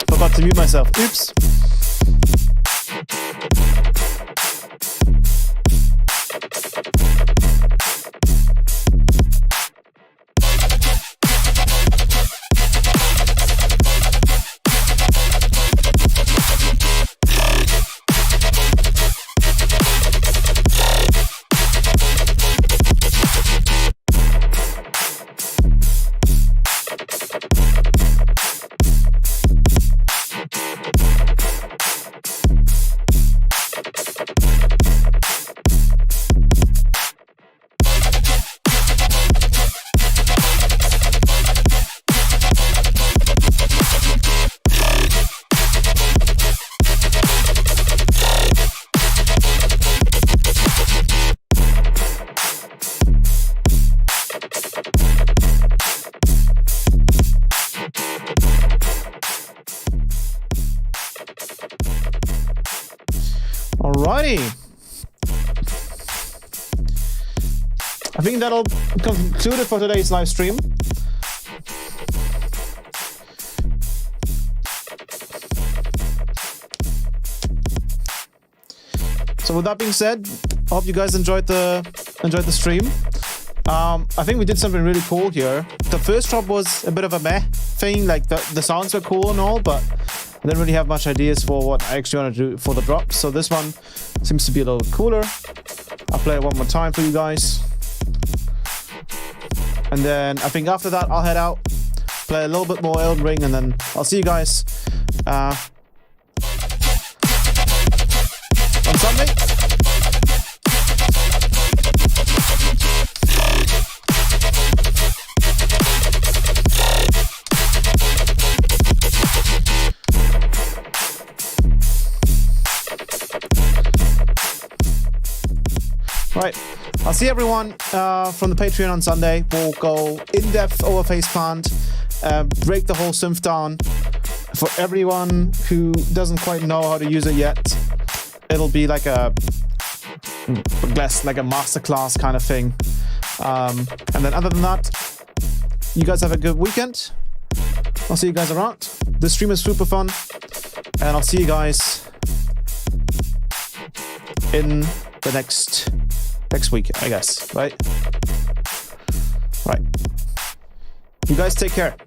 Forgot to mute myself. Oops. Alrighty. I think that'll conclude it for today's live stream. So with that being said, I hope you guys enjoyed the stream. I think we did something really cool here. The first drop was a bit of a meh thing, like the sounds were cool and all, but I didn't really have much ideas for what I actually want to do for the drop. So this one seems to be a little cooler. I'll play it one more time for you guys. And then I think after that, I'll head out, play a little bit more Elden Ring, and then I'll see you guys on Sunday. Right, I'll see everyone from the Patreon on Sunday. We'll go in-depth over Phaseplant, break the whole synth down. For everyone who doesn't quite know how to use it yet, it'll be like a masterclass kind of thing. And then other than that, you guys have a good weekend. I'll see you guys around. This stream is super fun, and I'll see you guys in the next week, I guess, right? Right. You guys take care.